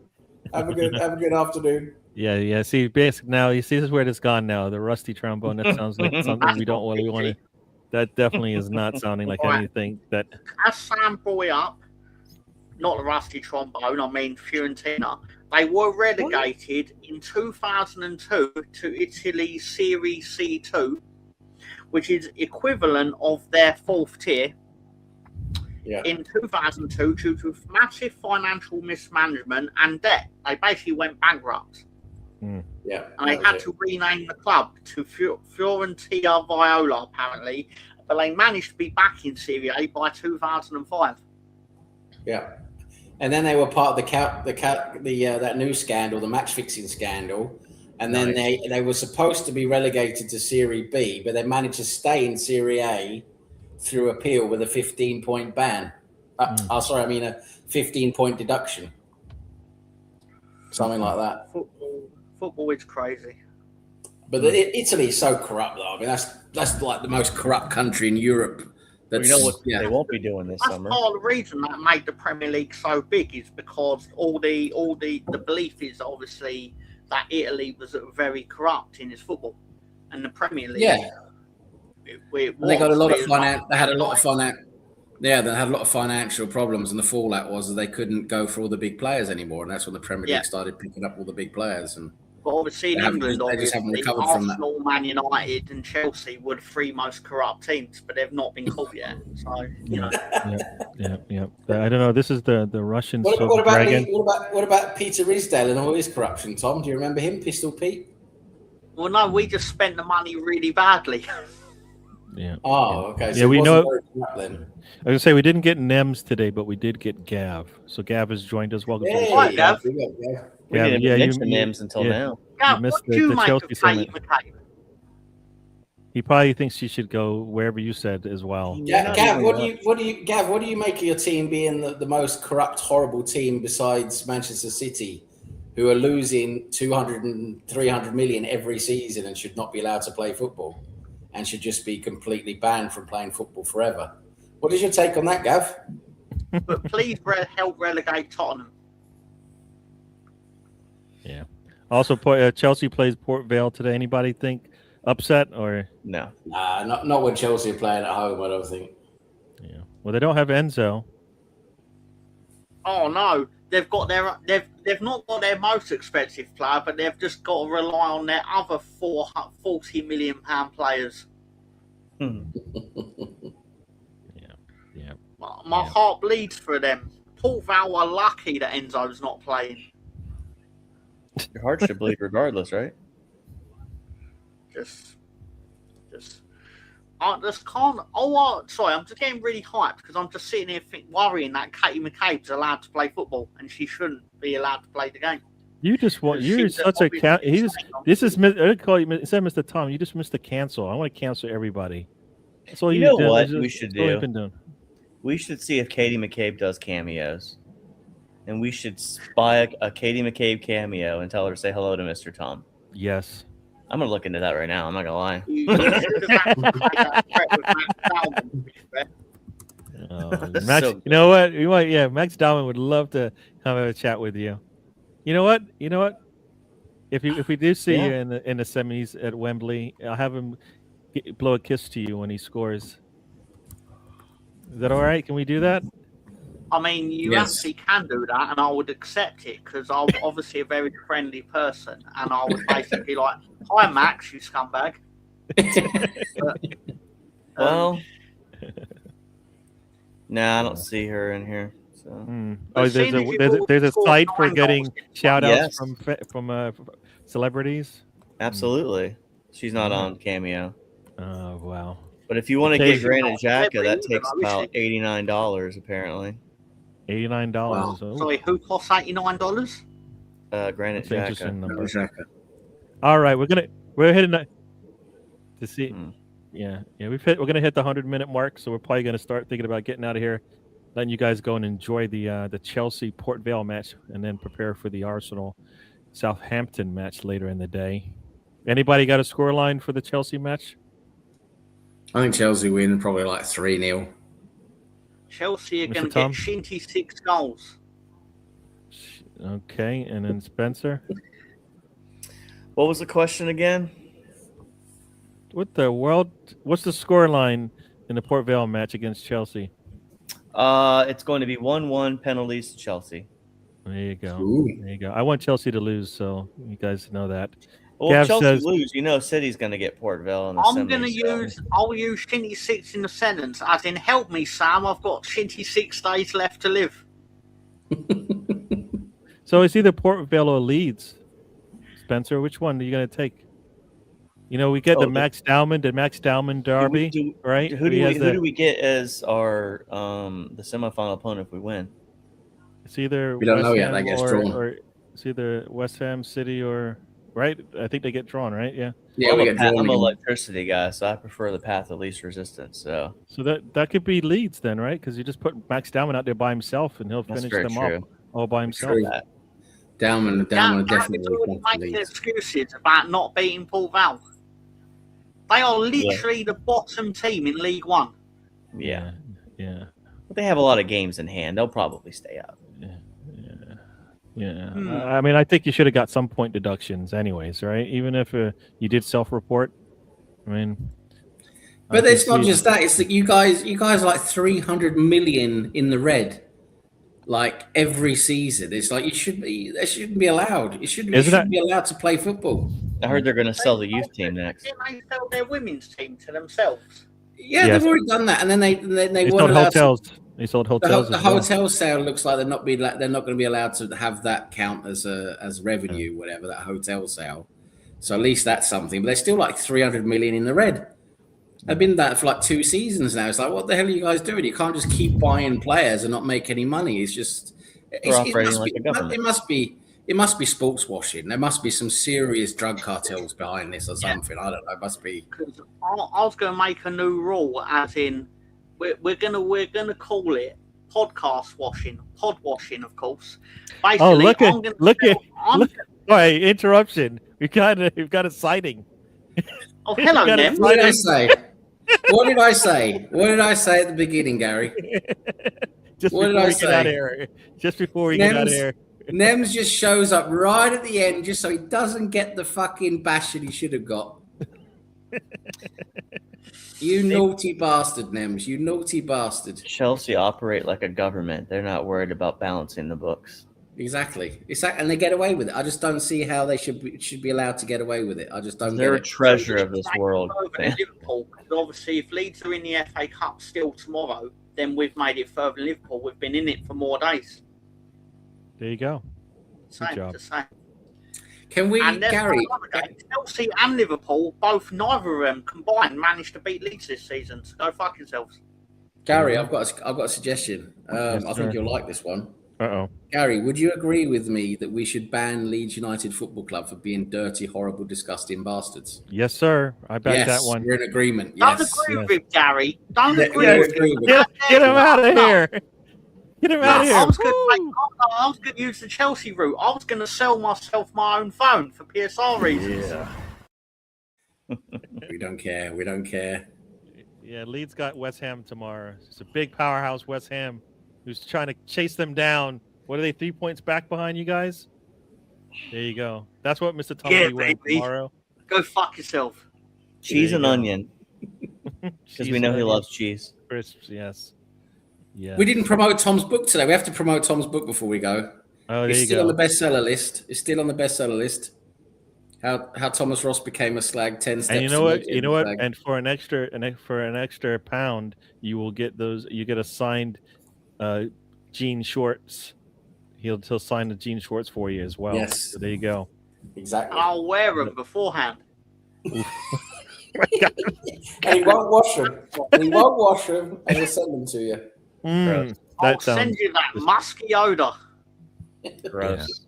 Speaker 2: Have a good afternoon.
Speaker 1: Yeah. See, basically now you see this is where it's gone now. The rusty trombone. That sounds like something we don't really want to. That definitely is not sounding like
Speaker 3: Right.
Speaker 1: anything that.
Speaker 3: As Sam brought it up, not the rusty trombone, I mean Fiorentina, they were relegated in 2002 to Italy's Serie C2, which is equivalent of their fourth tier.
Speaker 2: Yeah.
Speaker 3: In 2002, due to massive financial mismanagement and debt, they basically went bankrupt.
Speaker 2: Yeah.
Speaker 3: And they had to rename the club to Fiorentina Viola, apparently, but they managed to be back in Serie A by 2005.
Speaker 2: Yeah. And then they were part of that new scandal, the match fixing scandal. And then they were supposed to be relegated to Serie B, but they managed to stay in Serie A through appeal with a 15-point ban. A 15-point deduction. Something like that.
Speaker 3: Football is crazy.
Speaker 2: But Italy is so corrupt, though. I mean, that's like the most corrupt country in Europe.
Speaker 4: You know what they won't be doing this
Speaker 3: That's
Speaker 4: summer.
Speaker 3: part of the reason that made the Premier League so big is because all the belief is obviously that Italy was very corrupt in its football, and the Premier League.
Speaker 2: Yeah. They got a lot of finance. They had a lot of finance. Yeah, they had a lot of financial problems, and the fallout was that they couldn't go for all the big players anymore, and that's when the Premier League started picking up all the big players. And
Speaker 3: but obviously in England,
Speaker 2: they just haven't
Speaker 3: obviously
Speaker 2: recovered from that.
Speaker 3: Arsenal, Man United, and Chelsea were the three most corrupt teams, but they've not been caught yet. So you know.
Speaker 1: Yeah. I don't know. This is the Russian
Speaker 2: What
Speaker 1: silver
Speaker 2: about
Speaker 1: dragon.
Speaker 2: what about Peter Ridsdale and all his corruption, Tom? Do you remember him, Pistol Pete?
Speaker 3: Well, no, we just spent the money really badly.
Speaker 1: Yeah.
Speaker 2: Oh, okay. So
Speaker 1: Yeah, we know.
Speaker 2: very corrupt then.
Speaker 1: I was gonna say we didn't get Nems today, but we did get Gav. So Gav has joined us. Welcome to the
Speaker 2: Hey,
Speaker 1: show.
Speaker 3: Hi, Gav.
Speaker 2: yeah.
Speaker 4: We
Speaker 1: Yeah,
Speaker 4: didn't
Speaker 1: yeah,
Speaker 4: mention
Speaker 1: you-
Speaker 4: names until
Speaker 1: yeah.
Speaker 4: now.
Speaker 3: Yeah,
Speaker 1: missed
Speaker 3: what do you
Speaker 1: the
Speaker 3: make
Speaker 1: Chelsea
Speaker 3: of Katie
Speaker 1: segment.
Speaker 3: McCabe?
Speaker 1: He probably thinks she should go wherever you said as well.
Speaker 2: Yeah, Gav, what do you make of your team being the most corrupt, horrible team besides Manchester City, who are losing 200 and 300 million every season and should not be allowed to play football and should just be completely banned from playing football forever? What is your take on that, Gav?
Speaker 3: But please help relegate Tottenham.
Speaker 1: Yeah. Also, Chelsea plays Port Vale today. Anybody think upset or?
Speaker 4: No.
Speaker 2: Nah, not when Chelsea are playing at home, I don't think.
Speaker 1: Yeah. Well, they don't have Enzo.
Speaker 3: Oh no, they've not got their most expensive player, but they've just got to rely on their other £40 million players.
Speaker 1: Yeah.
Speaker 3: My heart bleeds for them. Port Vale are lucky that Enzo's not playing.
Speaker 4: Your heart should bleed regardless, right?
Speaker 3: I just can't. Sorry, I'm just getting really hyped because I'm just sitting here worrying that Katie McCabe's allowed to play football and she shouldn't be allowed to play the game.
Speaker 1: You just want. You're
Speaker 3: She's
Speaker 1: such a cat.
Speaker 3: obviously
Speaker 1: This is. I call you instead of Mr. Tom. You just missed the cancel. I want to cancel everybody. That's all
Speaker 4: You
Speaker 1: you
Speaker 4: know
Speaker 1: did.
Speaker 4: what
Speaker 1: That's
Speaker 4: we
Speaker 1: just-
Speaker 4: should
Speaker 1: that's all you've
Speaker 4: do?
Speaker 1: been doing.
Speaker 4: We should see if Katie McCabe does cameos. And we should spy a Katie McCabe cameo and tell her to say hello to Mr. Tom.
Speaker 1: Yes.
Speaker 4: I'm going to look into that right now. I'm not going to lie.
Speaker 3: You should have actually made that threat with Matt Salmon, to be fair.
Speaker 1: Max,
Speaker 4: So-
Speaker 1: you know what? You might. Yeah, Max Dahman would love to come have a chat with you. You know what? If we do see you in the semis at Wembley, I'll have him blow a kiss to you when he scores. Is that all right? Can we do that?
Speaker 3: I mean, you
Speaker 2: Yes.
Speaker 3: actually can do that, and I would accept it because I'm obviously a very friendly person, and I would basically like, "Hi, Max, you scumbag."
Speaker 4: Well, nah, I don't see her in here. So
Speaker 1: Oh,
Speaker 3: As soon as you
Speaker 1: there's a
Speaker 3: score
Speaker 1: site for
Speaker 3: 9
Speaker 1: getting
Speaker 3: goals,
Speaker 1: shout outs
Speaker 4: Yes.
Speaker 1: from celebrities.
Speaker 4: absolutely, she's not on cameo.
Speaker 1: Oh wow.
Speaker 4: But if you want to
Speaker 1: Okay.
Speaker 4: get Granite Xhaka, that takes
Speaker 3: I wish
Speaker 4: about
Speaker 3: it-
Speaker 4: $89 apparently.
Speaker 1: $89. Oh,
Speaker 3: Sorry, who costs $89?
Speaker 4: Granite
Speaker 1: that's an interesting
Speaker 4: Xhaka.
Speaker 1: number. All right, we're heading to see. Yeah. We're going to hit the 100-minute mark, so we're probably going to start thinking about getting out of here, letting you guys go and enjoy the Chelsea Port Vale match, and then prepare for the Arsenal Southampton match later in the day. Anybody got a scoreline for the Chelsea match?
Speaker 2: I think Chelsea win probably like 3-0.
Speaker 3: Chelsea are
Speaker 1: Mr.
Speaker 3: going to
Speaker 1: Tom?
Speaker 3: get Shinty 6 goals.
Speaker 1: Okay, and then Spencer.
Speaker 4: What was the question again?
Speaker 1: What the world? What's the scoreline in the Port Vale match against Chelsea?
Speaker 4: It's going to be 1-1 penalties to Chelsea.
Speaker 1: There you go.
Speaker 2: Ooh.
Speaker 1: There you go. I want Chelsea to lose, so you guys know that.
Speaker 4: Well,
Speaker 1: Gav
Speaker 4: if Chelsea
Speaker 1: says-
Speaker 4: lose, City's going to get Port Vale in the
Speaker 3: I'm going to
Speaker 4: semis, so-
Speaker 3: I'll use Shinty 6 in the sentence, as in, help me, Sam. I've got Shinty 6 days left to live.
Speaker 1: So it's either Port Vale or Leeds. Spencer, which one are you going to take? You know, we get the Max Dowman derby, right?
Speaker 4: Who do we get as our the semifinal opponent if we win?
Speaker 1: It's either
Speaker 2: We don't
Speaker 1: West
Speaker 2: know yet.
Speaker 1: Ham
Speaker 2: That gets
Speaker 1: or,
Speaker 2: drawn.
Speaker 1: or it's either West Ham, City, or right. I think they get drawn, right? Yeah.
Speaker 2: Yeah, we get drawn.
Speaker 4: I'm an
Speaker 2: again.
Speaker 4: electricity guy, so I prefer the path of least resistance. So
Speaker 1: that could be Leeds then, right? Because you just put Max Dowman out there by himself, and he'll
Speaker 4: that's
Speaker 1: finish
Speaker 4: very
Speaker 1: them
Speaker 4: true.
Speaker 1: off all by himself.
Speaker 2: True. Dowman definitely.
Speaker 3: Already making excuses about not beating Port Vale. They are literally the bottom team in League One.
Speaker 4: Yeah.
Speaker 1: Yeah.
Speaker 4: But they have a lot of games in hand. They'll probably stay up.
Speaker 1: Yeah. I mean, I think you should have got some point deductions, anyways, right? Even if you did self-report. I mean,
Speaker 2: But it's not just that. It's that you guys are like 300 million in the red, like every season. It's like that shouldn't be allowed. You shouldn't be allowed to play football.
Speaker 4: I heard they're going to sell the youth team next.
Speaker 3: Didn't they sell their women's team to themselves?
Speaker 2: Yeah,
Speaker 1: Yes.
Speaker 2: they've already done that, and then they
Speaker 1: They
Speaker 2: weren't
Speaker 1: sold
Speaker 2: allowed
Speaker 1: hotels. They sold
Speaker 2: The
Speaker 1: hotels. as well.
Speaker 2: hotel sale looks like they're not going to be allowed to have that count as revenue, whatever, that hotel sale. So at least that's something. But they're still like 300 million in the red. They've been that for like 2 seasons now. It's like, what the hell are you guys doing? You can't just keep buying players and not make any money. It's just
Speaker 4: operating like a government.
Speaker 2: It must be sports washing. There must be some serious drug cartels behind this or something. I don't know. It must be.
Speaker 3: Because I was going to make a new rule, as in we're gonna call it podcast washing, pod washing, of course. Basically,
Speaker 1: Oh, look
Speaker 3: I'm
Speaker 1: at Sorry, interruption. We've got a sighting.
Speaker 3: Oh, hello,
Speaker 1: got
Speaker 3: Nev.
Speaker 2: What did I say? What did I say? What did I say at the beginning, Gary?
Speaker 1: Just
Speaker 2: What
Speaker 1: before
Speaker 2: did I
Speaker 1: we get out of
Speaker 2: say?
Speaker 1: here. Just before we get out of here.
Speaker 2: Nems just shows up right at the end just so he doesn't get the fucking bash that he should have got. You naughty bastard, Nems. You naughty bastard.
Speaker 4: Chelsea operate like a government. They're not worried about balancing the books.
Speaker 2: Exactly. And they get away with it. I just don't see how they should be allowed to get away with it. I just don't
Speaker 4: They're a
Speaker 2: get it.
Speaker 4: treasure of this world.
Speaker 3: Liverpool, because obviously, if Leeds are in the FA Cup still tomorrow, then we've made it further than Liverpool. We've been in it for more days.
Speaker 1: There you go.
Speaker 3: Same,
Speaker 1: job.
Speaker 3: just saying.
Speaker 2: Can we,
Speaker 3: And there's
Speaker 2: Gary?
Speaker 3: another game. Chelsea and Liverpool, neither of them combined, managed to beat Leeds this season. So go fuck yourselves.
Speaker 2: Gary, I've got a suggestion.
Speaker 1: Yes,
Speaker 2: I
Speaker 1: sir.
Speaker 2: think you'll like this one.
Speaker 1: Uh-oh.
Speaker 2: Gary, would you agree with me that we should ban Leeds United Football Club for being dirty, horrible, disgusting bastards?
Speaker 1: Yes, sir. I back
Speaker 2: Yes,
Speaker 1: that one.
Speaker 2: we're in agreement.
Speaker 3: Don't
Speaker 2: Yes.
Speaker 3: agree
Speaker 1: yes.
Speaker 3: with it, Gary. Don't
Speaker 2: Yeah,
Speaker 3: agree
Speaker 2: yeah,
Speaker 3: with
Speaker 2: agree
Speaker 3: it.
Speaker 2: with
Speaker 1: Get him out of
Speaker 3: No.
Speaker 1: here. Get him out of here.
Speaker 3: I was going
Speaker 1: Woo!
Speaker 3: to use the Chelsea route. I was going to sell myself my own phone for PSR reasons.
Speaker 1: Yeah.
Speaker 2: We don't care. We don't care.
Speaker 1: Yeah, Leeds got West Ham tomorrow. It's a big powerhouse West Ham who's trying to chase them down. What are they, 3 points back behind you guys? There you go. That's what Mr. Tom
Speaker 3: Yeah,
Speaker 1: will be wearing
Speaker 3: baby.
Speaker 1: tomorrow.
Speaker 3: Go fuck yourself.
Speaker 4: Cheese
Speaker 1: There
Speaker 4: and
Speaker 1: you go.
Speaker 4: onion, because
Speaker 1: Cheese
Speaker 4: we know
Speaker 1: and
Speaker 4: he
Speaker 1: onion
Speaker 4: loves cheese.
Speaker 1: Crisps, yes. Yeah.
Speaker 2: We didn't promote Tom's book today. We have to promote Tom's book before we go.
Speaker 1: Oh, there
Speaker 2: It's
Speaker 1: you
Speaker 2: still
Speaker 1: go.
Speaker 2: on the bestseller list. It's still on the bestseller list. How Thomas Ross became a slag, 10 steps.
Speaker 1: And you know
Speaker 2: to
Speaker 1: what?
Speaker 2: making
Speaker 1: You know
Speaker 2: a
Speaker 1: what?
Speaker 2: slag.
Speaker 1: And for an extra pound, you will get those. You get a signed jean shorts. He'll sign the jean shorts for you as well.
Speaker 2: Yes.
Speaker 1: So there you go.
Speaker 2: Exactly.
Speaker 3: I'll wear them beforehand.
Speaker 2: And he won't wash them. And he won't wash them, and he'll send them to you.
Speaker 1: Mm,
Speaker 3: I'll
Speaker 1: that
Speaker 3: send
Speaker 1: sounds.
Speaker 3: you that musky odor.
Speaker 4: Gross.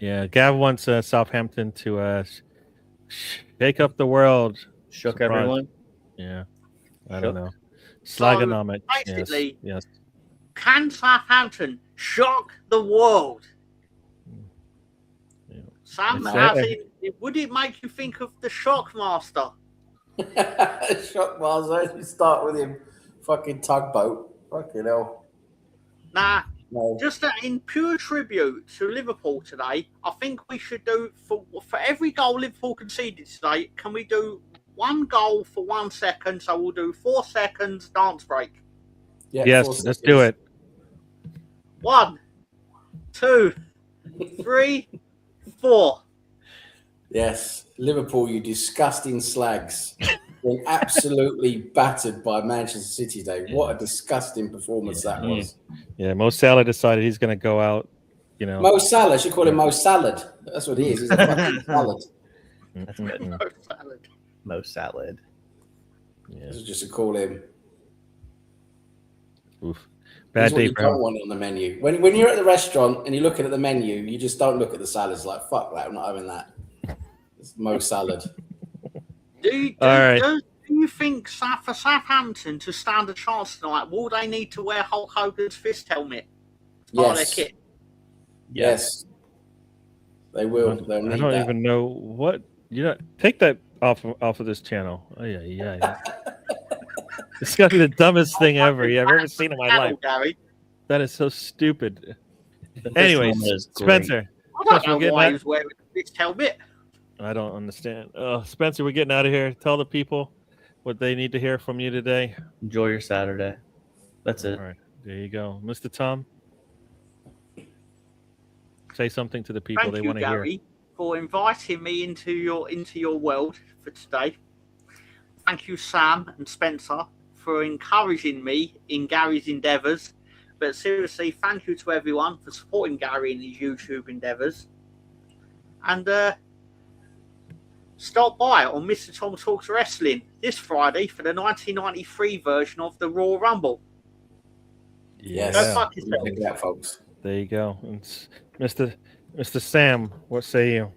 Speaker 1: Yeah, Gav wants Southampton to shake up the world.
Speaker 4: Shook
Speaker 1: Surprise.
Speaker 4: everyone.
Speaker 1: Yeah. I don't know. Slagonomics.
Speaker 3: Basically,
Speaker 1: Yes.
Speaker 3: can Southampton shock the world?
Speaker 1: Yeah.
Speaker 3: Sam, would it make you think of the Shockmaster?
Speaker 2: Shockmaster. You start with him. Fucking tugboat. Fucking hell.
Speaker 3: Nah.
Speaker 2: No.
Speaker 3: Just in pure tribute to Liverpool today, I think we should do for every goal Liverpool conceded today. Can we do 1 goal for 1 second? So we'll do 4 seconds dance break.
Speaker 2: Yeah,
Speaker 1: yes, let's do it.
Speaker 3: 1, 2, 3, 4.
Speaker 2: Yes, Liverpool, you disgusting slags. Been absolutely battered by Manchester City today. What a disgusting performance that was.
Speaker 1: Yeah, Mo Salah decided he's going to go out. You know,
Speaker 2: Mo Salah. Should call him Mo Salad. That's what he is. He's a fucking salad.
Speaker 4: That's good.
Speaker 3: No salad.
Speaker 4: Mo salad.
Speaker 1: Yeah.
Speaker 2: This is just to call him.
Speaker 1: Oof.
Speaker 2: He's
Speaker 1: Bad
Speaker 2: what
Speaker 1: day
Speaker 2: you
Speaker 1: for
Speaker 2: don't
Speaker 1: him.
Speaker 2: want on the menu. When you're at the restaurant and you're looking at the menu, you just don't look at the salads like, fuck that, I'm not having that. It's Mo Salad.
Speaker 3: Do you think for Southampton to stand a chance tonight, will they need to wear Hulk Hogan's fist helmet? Part of their
Speaker 2: Yes.
Speaker 3: kit?
Speaker 2: Yes. They will. They'll need
Speaker 1: I don't
Speaker 2: that.
Speaker 1: even know what take that off of this channel. Oh yeah. It's got to be the dumbest thing ever I've ever seen in my life.
Speaker 3: Gary.
Speaker 1: That is so stupid.
Speaker 4: The
Speaker 1: Anyways,
Speaker 4: helmet is great.
Speaker 1: Spencer.
Speaker 3: I don't
Speaker 1: Spencer, we're
Speaker 3: know
Speaker 1: getting
Speaker 3: why
Speaker 1: out-
Speaker 3: he was wearing a fist helmet.
Speaker 1: I don't understand. Spencer, we're getting out of here. Tell the people what they need to hear from you today.
Speaker 4: Enjoy your Saturday. That's it.
Speaker 1: All right, there you go, Mr. Tom. Say something to the people
Speaker 3: Thank
Speaker 1: they
Speaker 3: you,
Speaker 1: want to hear.
Speaker 3: Gary, for inviting me into your world for today. Thank you, Sam and Spencer, for encouraging me in Gary's endeavours. But seriously, thank you to everyone for supporting Gary in his YouTube endeavours. And stop by on Mr. Tom Talks Wrestling this Friday for the 1993 version of the Royal Rumble.
Speaker 2: Yes.
Speaker 3: Go fuck yourself.
Speaker 2: Check it out, folks.
Speaker 1: There you go. It's Mr. Sam, what say you?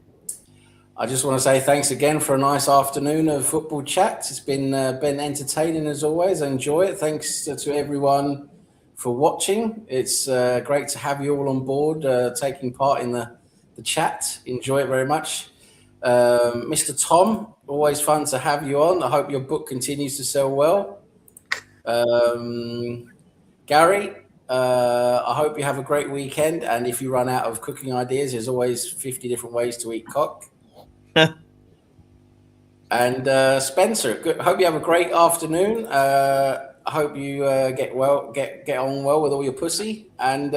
Speaker 2: I just want to say thanks again for a nice afternoon of football chat. It's been entertaining as always. I enjoy it. Thanks to everyone for watching. It's great to have you all on board, taking part in the chat. Enjoy it very much. Mr. Tom, always fun to have you on. I hope your book continues to sell well. Gary, I hope you have a great weekend. And if you run out of cooking ideas, there's always 50 different ways to eat cock. And Spencer, hope you have a great afternoon. I hope you get on well with all your pussy. And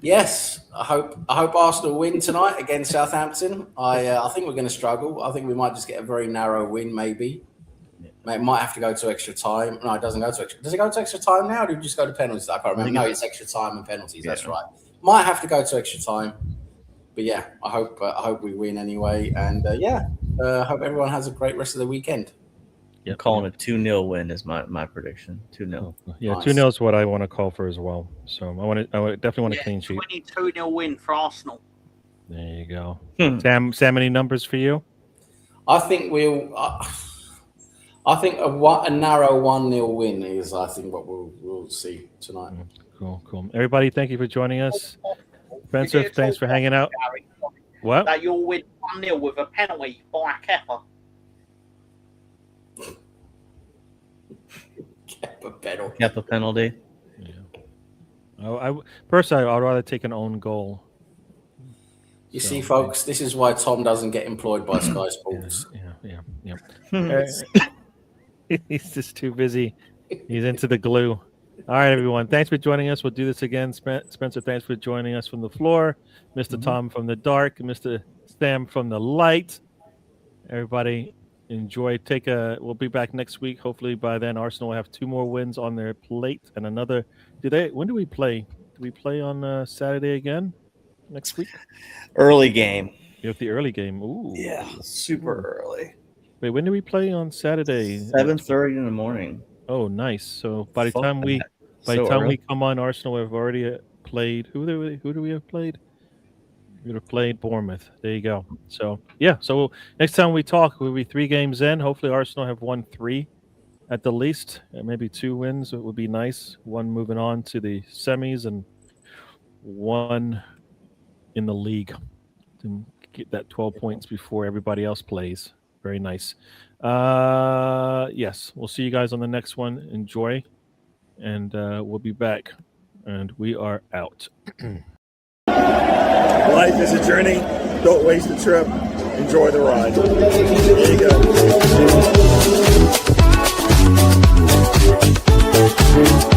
Speaker 2: yes, I hope Arsenal win tonight against Southampton. I think we're going to struggle. I think we might just get a very narrow win, maybe. It might have to go to extra time. No, it doesn't go to extra. Does it go to extra time now? Or do you just go to penalties? I can't remember. No, it's extra time and penalties. That's right. Might have to go to extra time. But yeah, I hope we win anyway. And hope everyone has a great rest of the weekend.
Speaker 4: I'm calling a 2-0 win is my prediction. 2-0.
Speaker 1: Yeah,
Speaker 2: Nice.
Speaker 1: 2-0 is what I want to call for as well. So I definitely want a clean sheet.
Speaker 3: 22-0 win for Arsenal.
Speaker 1: There you go. Sam, any numbers for you?
Speaker 2: I think I think a narrow 1-0 win is, I think, what we'll see tonight.
Speaker 1: Cool. Everybody, thank you for joining us. Spencer, thanks for hanging out.
Speaker 3: Gary,
Speaker 1: What?
Speaker 3: that you'll win 1-0 with a penalty by Kepa.
Speaker 4: Kepa penalty.
Speaker 1: Yeah. Personally, I'd rather take an own goal.
Speaker 2: You see, folks, this is why Tom doesn't get employed by Sky Sports.
Speaker 1: Yeah. He's just too busy. He's into the glue. All right, everyone. Thanks for joining us. We'll do this again. Spencer, thanks for joining us from the floor. Mr. Tom from the dark. Mr. Sam from the light. Everybody, enjoy. We'll be back next week. Hopefully by then, Arsenal will have 2 more wins on their plate and another. When do we play? Do we play on Saturday again next week?
Speaker 4: Early game.
Speaker 1: You have the early game. Ooh.
Speaker 4: Yeah, super early.
Speaker 1: Wait, when do we play on Saturday?
Speaker 4: 7:30 in the morning.
Speaker 1: Oh, nice. So by the
Speaker 4: Fuck
Speaker 1: time we
Speaker 4: that. So
Speaker 1: we
Speaker 4: early.
Speaker 1: come on, Arsenal have already played. Who do we have played? You'd have played Bournemouth. There you go. So yeah. So next time we talk, we'll be 3 games in. Hopefully, Arsenal have won 3 at the least. Maybe 2 wins. It would be nice. 1 moving on to the semis and 1 in the league to get that 12 points before everybody else plays. Very nice. Yes, we'll see you guys on the next one. Enjoy, and we'll be back. And we are out.
Speaker 6: Life is a journey. Don't waste the trip. Enjoy the ride. There you go.